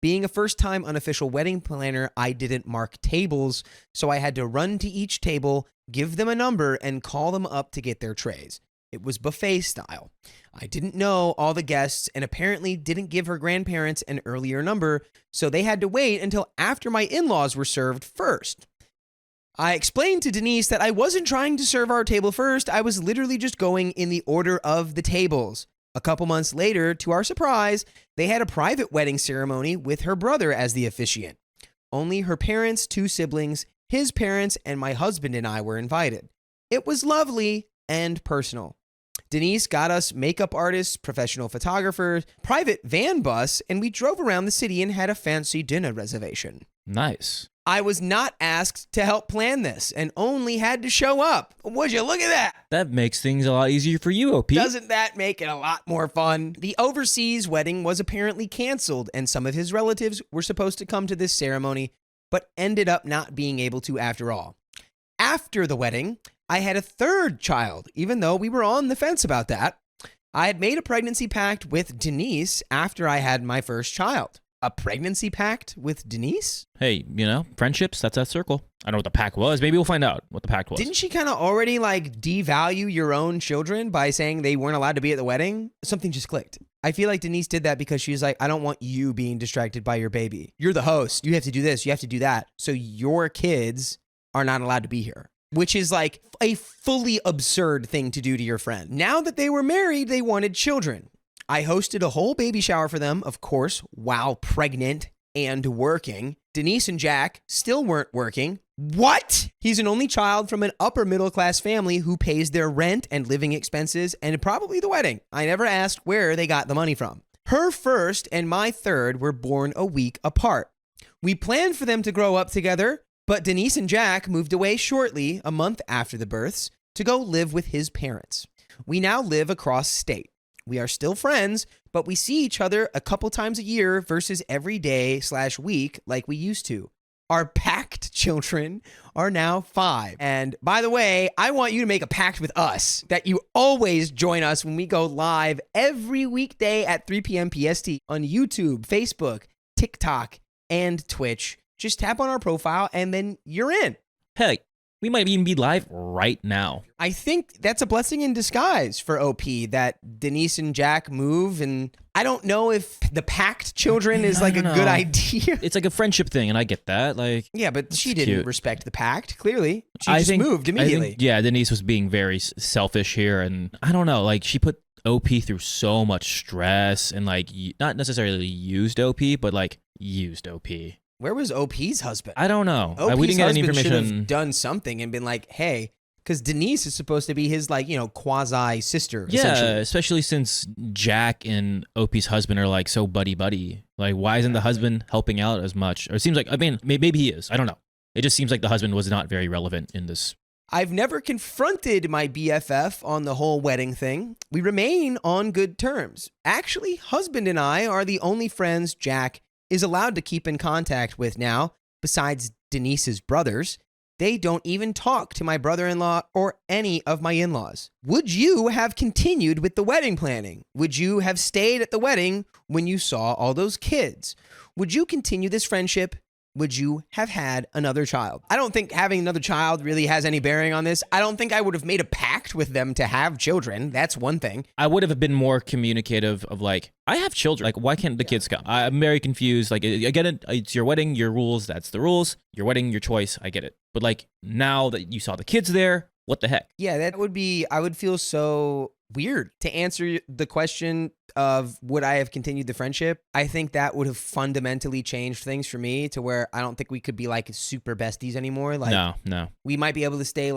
Being a first-time unofficial wedding planner, I didn't mark tables, so I had to run to each table, give them a number, and call them up to get their trays. It was buffet style. I didn't know all the guests and apparently didn't give her grandparents an earlier number, so they had to wait until after my in-laws were served first. I explained to Denise that I wasn't trying to serve our table first. I was literally just going in the order of the tables. A couple months later, to our surprise, they had a private wedding ceremony with her brother as the officiant. Only her parents, 2 siblings, his parents, and my husband and I were invited. It was lovely and personal. Denise got us makeup artists, professional photographers, private van bus, and we drove around the city and had a fancy dinner reservation. Nice. I was not asked to help plan this and only had to show up. Would you look at that? That makes things a lot easier for you, OP. Doesn't that make it a lot more fun? The overseas wedding was apparently canceled, and some of his relatives were supposed to come to this ceremony, but ended up not being able to after all. After the wedding, I had a 3rd child, even though we were on the fence about that. I had made a pregnancy pact with Denise after I had my first child. A pregnancy pact with Denise? Hey, friendships, that's that circle. I don't know what the pact was. Maybe we'll find out what the pact was. Didn't she kind of already devalue your own children by saying they weren't allowed to be at the wedding? Something just clicked. I feel like Denise did that because she's like, I don't want you being distracted by your baby. You're the host. You have to do this. You have to do that. So your kids are not allowed to be here, which is like a fully absurd thing to do to your friend. Now that they were married, they wanted children. I hosted a whole baby shower for them, of course, while pregnant and working. Denise and Jack still weren't working. What? He's an only child from an upper middle class family who pays their rent and living expenses and probably the wedding. I never asked where they got the money from. Her first and my 3rd were born a week apart. We planned for them to grow up together, but Denise and Jack moved away shortly, a month after the births, to go live with his parents. We now live across state. We are still friends, but we see each other a couple times a year versus every day/week like we used to. Our pact children are now 5. And by the way, I want you to make a pact with us that you always join us when we go live every weekday at 3 p.m. PST on YouTube, Facebook, TikTok, and Twitch. Just tap on our profile and then you're in. Hey, we might even be live right now. I think that's a blessing in disguise for OP that Denise and Jack move. And I don't know if the pact children is like a good idea. It's like a friendship thing, and I get that. Yeah, but she didn't respect the pact, clearly. She moved immediately. Denise was being very selfish here. And I don't know, she put OP through so much stress and not necessarily used OP, but used OP. Where was OP's husband? I don't know. OP's we didn't get any husband information. Should have done something and been like, hey, because Denise is supposed to be his quasi sister. Yeah, especially since Jack and OP's husband are so buddy. Why isn't the husband helping out as much? Or it seems like, maybe he is. I don't know. It just seems like the husband was not very relevant in this. I've never confronted my BFF on the whole wedding thing. We remain on good terms. Actually, husband and I are the only friends Jack is allowed to keep in contact with now, besides Denise's brothers. They don't even talk to my brother-in-law or any of my in-laws. Would you have continued with the wedding planning? Would you have stayed at the wedding when you saw all those kids? Would you continue this friendship? Would you have had another child? I don't think having another child really has any bearing on this. I don't think I would have made a pact with them to have children. That's one thing. I would have been more communicative of I have children. Why can't the kids come? I'm very confused. I get it. It's your wedding, your rules. That's the rules. Your wedding, your choice. I get it. But now that you saw the kids there, what the heck? Yeah, that would be, I would feel so weird to answer the question of would I have continued the friendship. I think that would have fundamentally changed things for me to where I don't think we could be super besties anymore. No. We might be able to stay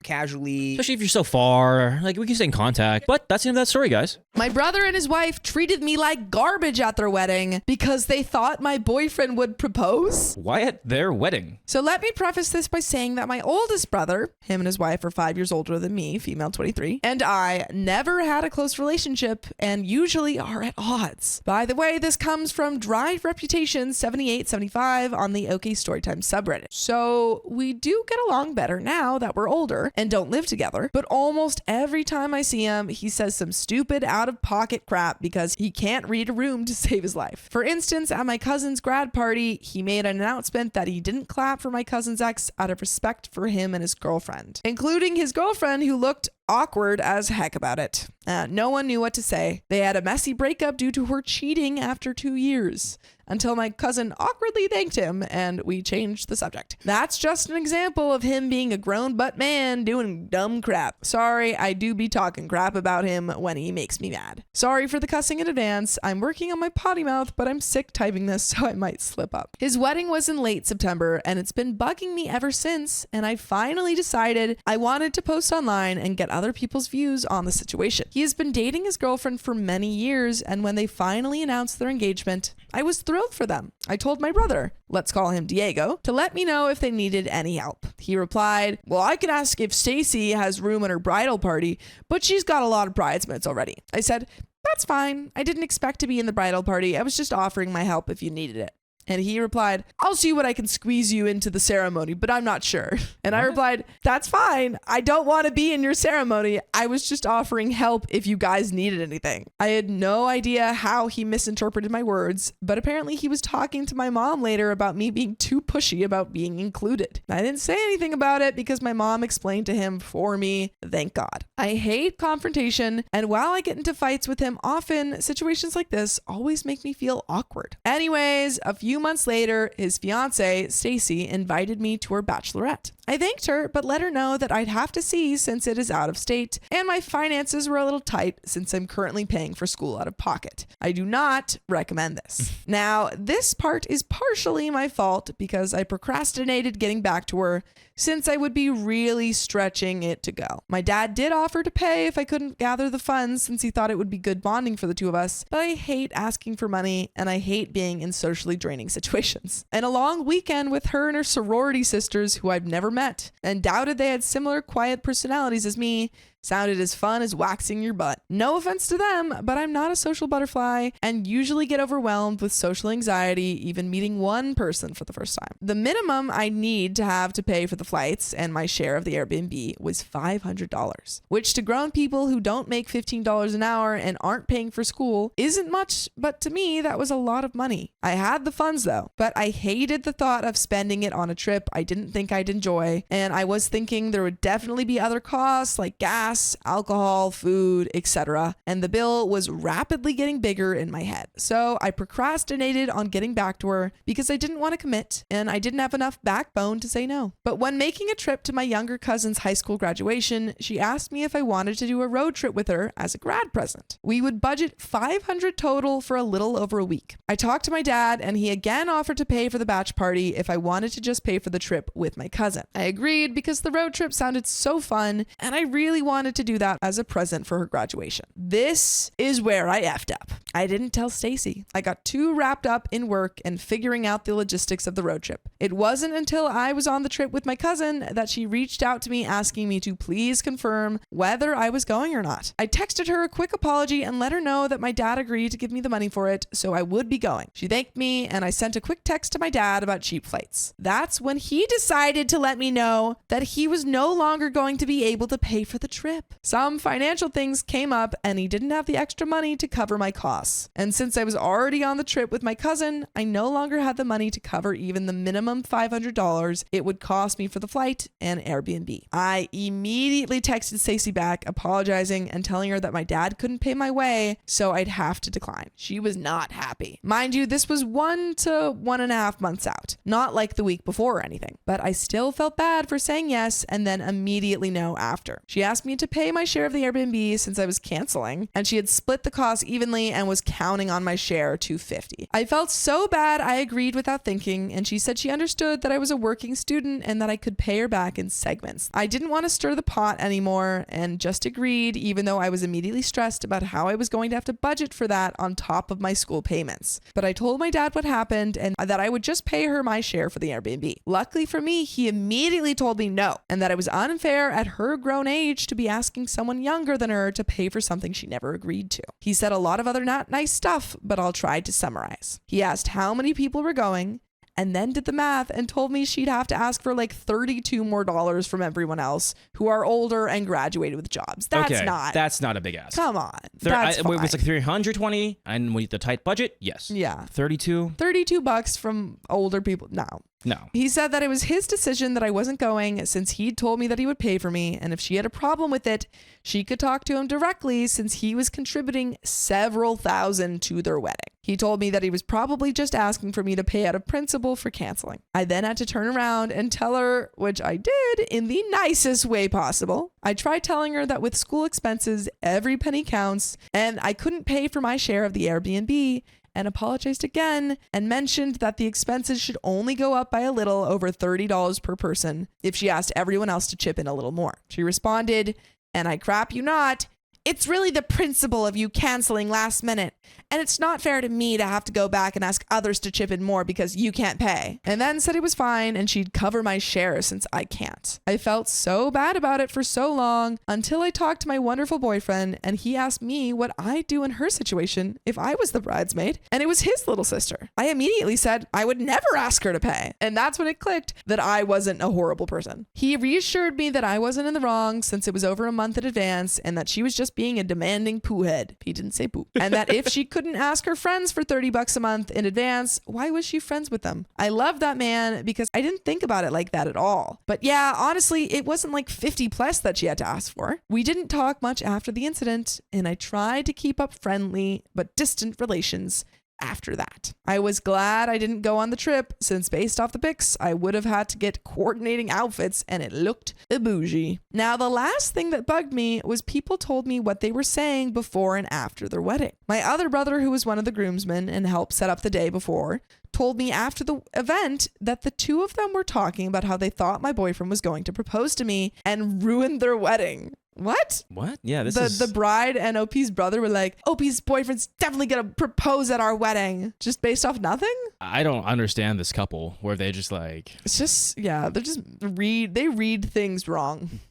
casually. Especially if you're so far, we can stay in contact. But that's the end of that story, guys. My brother and his wife treated me like garbage at their wedding because they thought my boyfriend would propose. Why at their wedding? So let me preface this by saying that my oldest brother, him and his wife are 5 years older than me, female 23, and I never had a close relationship and usually are at odds. By the way, this comes from Drive Reputation 7875 on the OK Storytime subreddit. So we do get along better now that we're older and don't live together, but almost every time I see him, he says some stupid out-of-pocket crap because he can't read a room to save his life. For instance, at my cousin's grad party, he made an announcement that he didn't clap for my cousin's ex out of respect for him and his girlfriend, including his girlfriend who looked awkward as heck about it. No one knew what to say. They had a messy breakup due to her cheating after 2 years, until my cousin awkwardly thanked him and we changed the subject. That's just an example of him being a grown butt man doing dumb crap. Sorry, I do be talking crap about him when he makes me mad. Sorry for the cussing in advance. I'm working on my potty mouth, but I'm sick typing this, so I might slip up. His wedding was in late September and it's been bugging me ever since, and I finally decided I wanted to post online and get other people's views on the situation. He has been dating his girlfriend for many years, and when they finally announced their engagement, I was thrilled for them. I told my brother, let's call him Diego, to let me know if they needed any help. He replied, well, I can ask if Stacy has room at her bridal party, but she's got a lot of bridesmaids already. I said, that's fine. I didn't expect to be in the bridal party. I was just offering my help if you needed it. And he replied, I'll see what I can squeeze you into the ceremony, but I'm not sure. And I replied, that's fine. I don't want to be in your ceremony. I was just offering help if you guys needed anything. I had no idea how he misinterpreted my words, but apparently he was talking to my mom later about me being too pushy about being included. I didn't say anything about it because my mom explained to him for me, thank God. I hate confrontation, and while I get into fights with him often, situations like this always make me feel awkward. Anyways, a few months later, his fiance, Stacy, invited me to her bachelorette. I thanked her, but let her know that I'd have to see since it is out of state, and my finances were a little tight since I'm currently paying for school out of pocket. I do not recommend this. Now, this part is partially my fault because I procrastinated getting back to her since I would be really stretching it to go. My dad did offer to pay if I couldn't gather the funds since he thought it would be good bonding for the two of us, but I hate asking for money and I hate being in socially draining situations. And a long weekend with her and her sorority sisters who I've never met and doubted they had similar quiet personalities as me sounded as fun as waxing your butt. No offense to them, but I'm not a social butterfly and usually get overwhelmed with social anxiety even meeting one person for the first time. The minimum I need to have to pay for the flights and my share of the Airbnb was $500, which to grown people who don't make $15 an hour and aren't paying for school isn't much, but to me that was a lot of money. I had the funds though, but I hated the thought of spending it on a trip I didn't think I'd enjoy, and I was thinking there would definitely be other costs like gas, alcohol, food, etc. And the bill was rapidly getting bigger in my head. So I procrastinated on getting back to her because I didn't want to commit and I didn't have enough backbone to say no. But when making a trip to my younger cousin's high school graduation, she asked me if I wanted to do a road trip with her as a grad present. We would budget $500 total for a little over a week. I talked to my dad and he again offered to pay for the batch party if I wanted to just pay for the trip with my cousin. I agreed because the road trip sounded so fun and I really wanted to do that as a present for her graduation. This is where I effed up. I didn't tell Stacy. I got too wrapped up in work and figuring out the logistics of the road trip. It wasn't until I was on the trip with my cousin that she reached out to me asking me to please confirm whether I was going or not. I texted her a quick apology and let her know that my dad agreed to give me the money for it, so I would be going. She thanked me and I sent a quick text to my dad about cheap flights. That's when he decided to let me know that he was no longer going to be able to pay for the trip. Some financial things came up and he didn't have the extra money to cover my costs. And since I was already on the trip with my cousin, I no longer had the money to cover even the minimum $500 it would cost me for the flight and Airbnb. I immediately texted Stacey back, apologizing and telling her that my dad couldn't pay my way, so I'd have to decline. She was not happy. Mind you, this was 1 to 1.5 months out, not like the week before or anything, but I still felt bad for saying yes and then immediately no after. She asked me to pay my share of the Airbnb since I was canceling, and she had split the cost evenly and was counting on my share $250. I felt so bad I agreed without thinking, and she said she understood that I was a working student and that I could pay her back in segments. I didn't want to stir the pot anymore and just agreed, even though I was immediately stressed about how I was going to have to budget for that on top of my school payments. But I told my dad what happened and that I would just pay her my share for the Airbnb. Luckily for me, he immediately told me no, and that it was unfair at her grown age to be asking someone younger than her to pay for something she never agreed to. He said a lot of other not nice stuff, but I'll try to summarize. He asked how many people were going, and then did the math and told me she'd have to ask for like $32 more from everyone else who are older and graduated with jobs. That's not a big ask. Come on. It was like 320 and with the tight budget, yes. Yeah. $32 $32 from older people. No. No. He said that it was his decision that I wasn't going since he'd told me that he would pay for me. And if she had a problem with it, she could talk to him directly since he was contributing several thousand to their wedding. He told me that he was probably just asking for me to pay out of principle for canceling. I then had to turn around and tell her, which I did in the nicest way possible. I tried telling her that with school expenses, every penny counts, and I couldn't pay for my share of the Airbnb, and apologized again and mentioned that the expenses should only go up by a little over $30 per person if she asked everyone else to chip in a little more. She responded, and I crap you not, it's really the principle of you canceling last minute. And it's not fair to me to have to go back and ask others to chip in more because you can't pay. And then said it was fine and she'd cover my share since I can't. I felt so bad about it for so long until I talked to my wonderful boyfriend and he asked me what I'd do in her situation if I was the bridesmaid and it was his little sister. I immediately said I would never ask her to pay. And that's when it clicked that I wasn't a horrible person. He reassured me that I wasn't in the wrong since it was over a month in advance and that she was just being a demanding poohead. He didn't say poo. And that if she couldn't ask her friends for $30 a month in advance, why was she friends with them? I love that man because I didn't think about it like that at all. But yeah, honestly, it wasn't like 50 plus that she had to ask for. We didn't talk much after the incident, and I tried to keep up friendly but distant relations after that. I was glad I didn't go on the trip since based off the pics, I would have had to get coordinating outfits and it looked bougie. Now, the last thing that bugged me was people told me what they were saying before and after their wedding. My other brother, who was one of the groomsmen and helped set up the day before, told me after the event that the two of them were talking about how they thought my boyfriend was going to propose to me and ruin their wedding. What? Yeah, the bride and OP's brother were like, OP's boyfriend's definitely gonna propose at our wedding, just based off nothing. I don't understand this couple where they just like. It's just they read things wrong.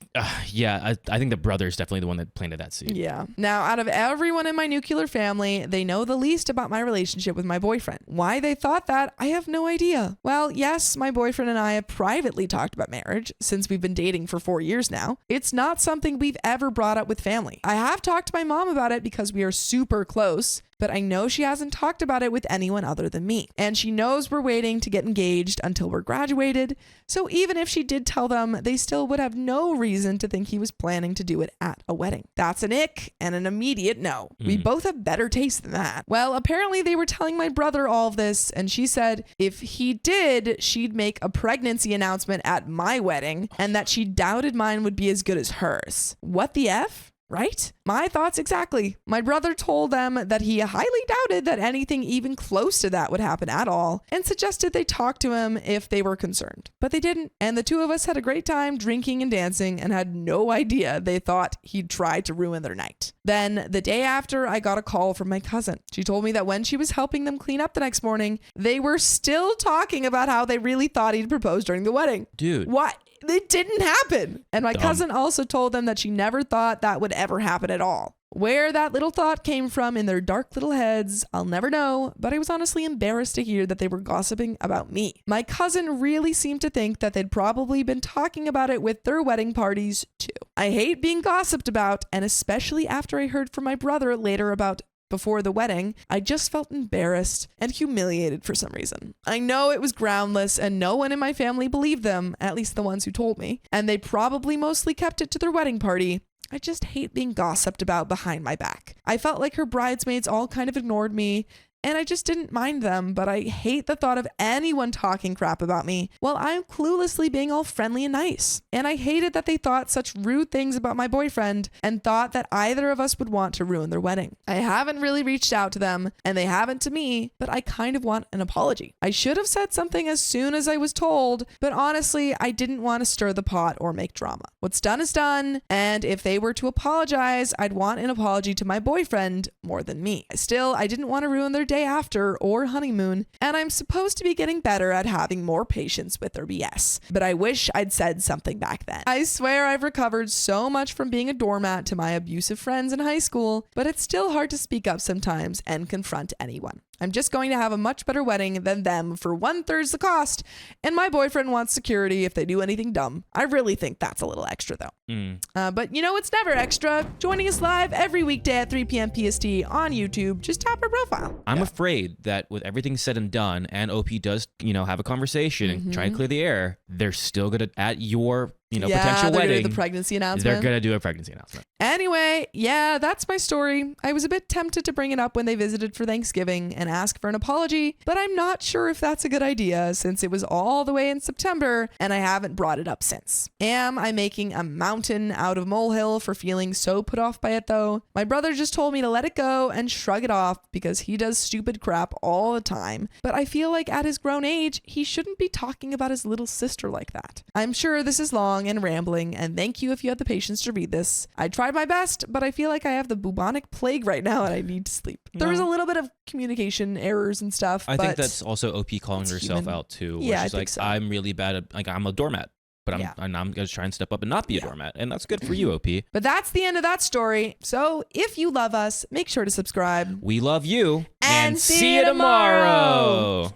Yeah, I think the brother's definitely the one that planted that seed. Yeah. Now, out of everyone in my nuclear family, they know the least about my relationship with my boyfriend. Why they thought that, I have no idea. Well, yes, my boyfriend and I have privately talked about marriage since we've been dating for 4 years now. It's not something we've ever brought up with family. I have talked to my mom about it because we are super close, but I know she hasn't talked about it with anyone other than me. And she knows we're waiting to get engaged until we're graduated. So even if she did tell them, they still would have no reason to think he was planning to do it at a wedding. That's an ick and an immediate no. We both have better taste than that. Well, apparently they were telling my brother all of this, and she said if he did, she'd make a pregnancy announcement at my wedding and that she doubted mine would be as good as hers. What the F? Right? My thoughts exactly. My brother told them that he highly doubted that anything even close to that would happen at all and suggested they talk to him if they were concerned. But they didn't, and the two of us had a great time drinking and dancing and had no idea they thought he'd try to ruin their night. Then, the day after, I got a call from my cousin. She told me that when she was helping them clean up the next morning, they were still talking about how they really thought he'd propose during the wedding. Dude. What? It didn't happen. And my cousin also told them that she never thought that would ever happen at all. Where that little thought came from in their dark little heads, I'll never know, but I was honestly embarrassed to hear that they were gossiping about me. My cousin really seemed to think that they'd probably been talking about it with their wedding parties too. I hate being gossiped about, and especially after I heard from my brother later about before the wedding, I just felt embarrassed and humiliated for some reason. I know it was groundless and no one in my family believed them, at least the ones who told me, and they probably mostly kept it to their wedding party. I just hate being gossiped about behind my back. I felt like her bridesmaids all kind of ignored me, and I just didn't mind them, but I hate the thought of anyone talking crap about me while I'm cluelessly being all friendly and nice. And I hated that they thought such rude things about my boyfriend and thought that either of us would want to ruin their wedding. I haven't really reached out to them, and they haven't to me, but I kind of want an apology. I should have said something as soon as I was told, but honestly, I didn't want to stir the pot or make drama. What's done is done, and if they were to apologize, I'd want an apology to my boyfriend more than me. Still, I didn't want to ruin their day after or honeymoon, and I'm supposed to be getting better at having more patience with their BS, but I wish I'd said something back then. I swear I've recovered so much from being a doormat to my abusive friends in high school, but it's still hard to speak up sometimes and confront anyone. I'm just going to have a much better wedding than them for 1/3 the cost. And my boyfriend wants security if they do anything dumb. I really think that's a little extra though. But you know, it's never extra. Joining us live every weekday at 3 p.m. PST on YouTube. Just tap our profile. I'm afraid that with everything said and done, and OP does, have a conversation and try and clear the air, they're still going to, at your potential they're wedding, gonna do the pregnancy announcement. They're going to do a pregnancy announcement. Anyway, yeah, that's my story. I was a bit tempted to bring it up when they visited for Thanksgiving and ask for an apology, but I'm not sure if that's a good idea since it was all the way in September and I haven't brought it up since. Am I making a mountain out of molehill for feeling so put off by it though? My brother just told me to let it go and shrug it off because he does stupid crap all the time, but I feel like at his grown age, he shouldn't be talking about his little sister like that. I'm sure this is long and rambling, and thank you if you had the patience to read this. I tried my best, but I feel like I have the bubonic plague right now and I need to sleep. There was a little bit of communication errors and stuff. I think that's also OP calling herself out too. Yeah, she's like, I'm really bad at, I'm a doormat, but I'm going to try and step up and not be a doormat. And that's good for you, OP. But that's the end of that story. So if you love us, make sure to subscribe. We love you. And see you tomorrow.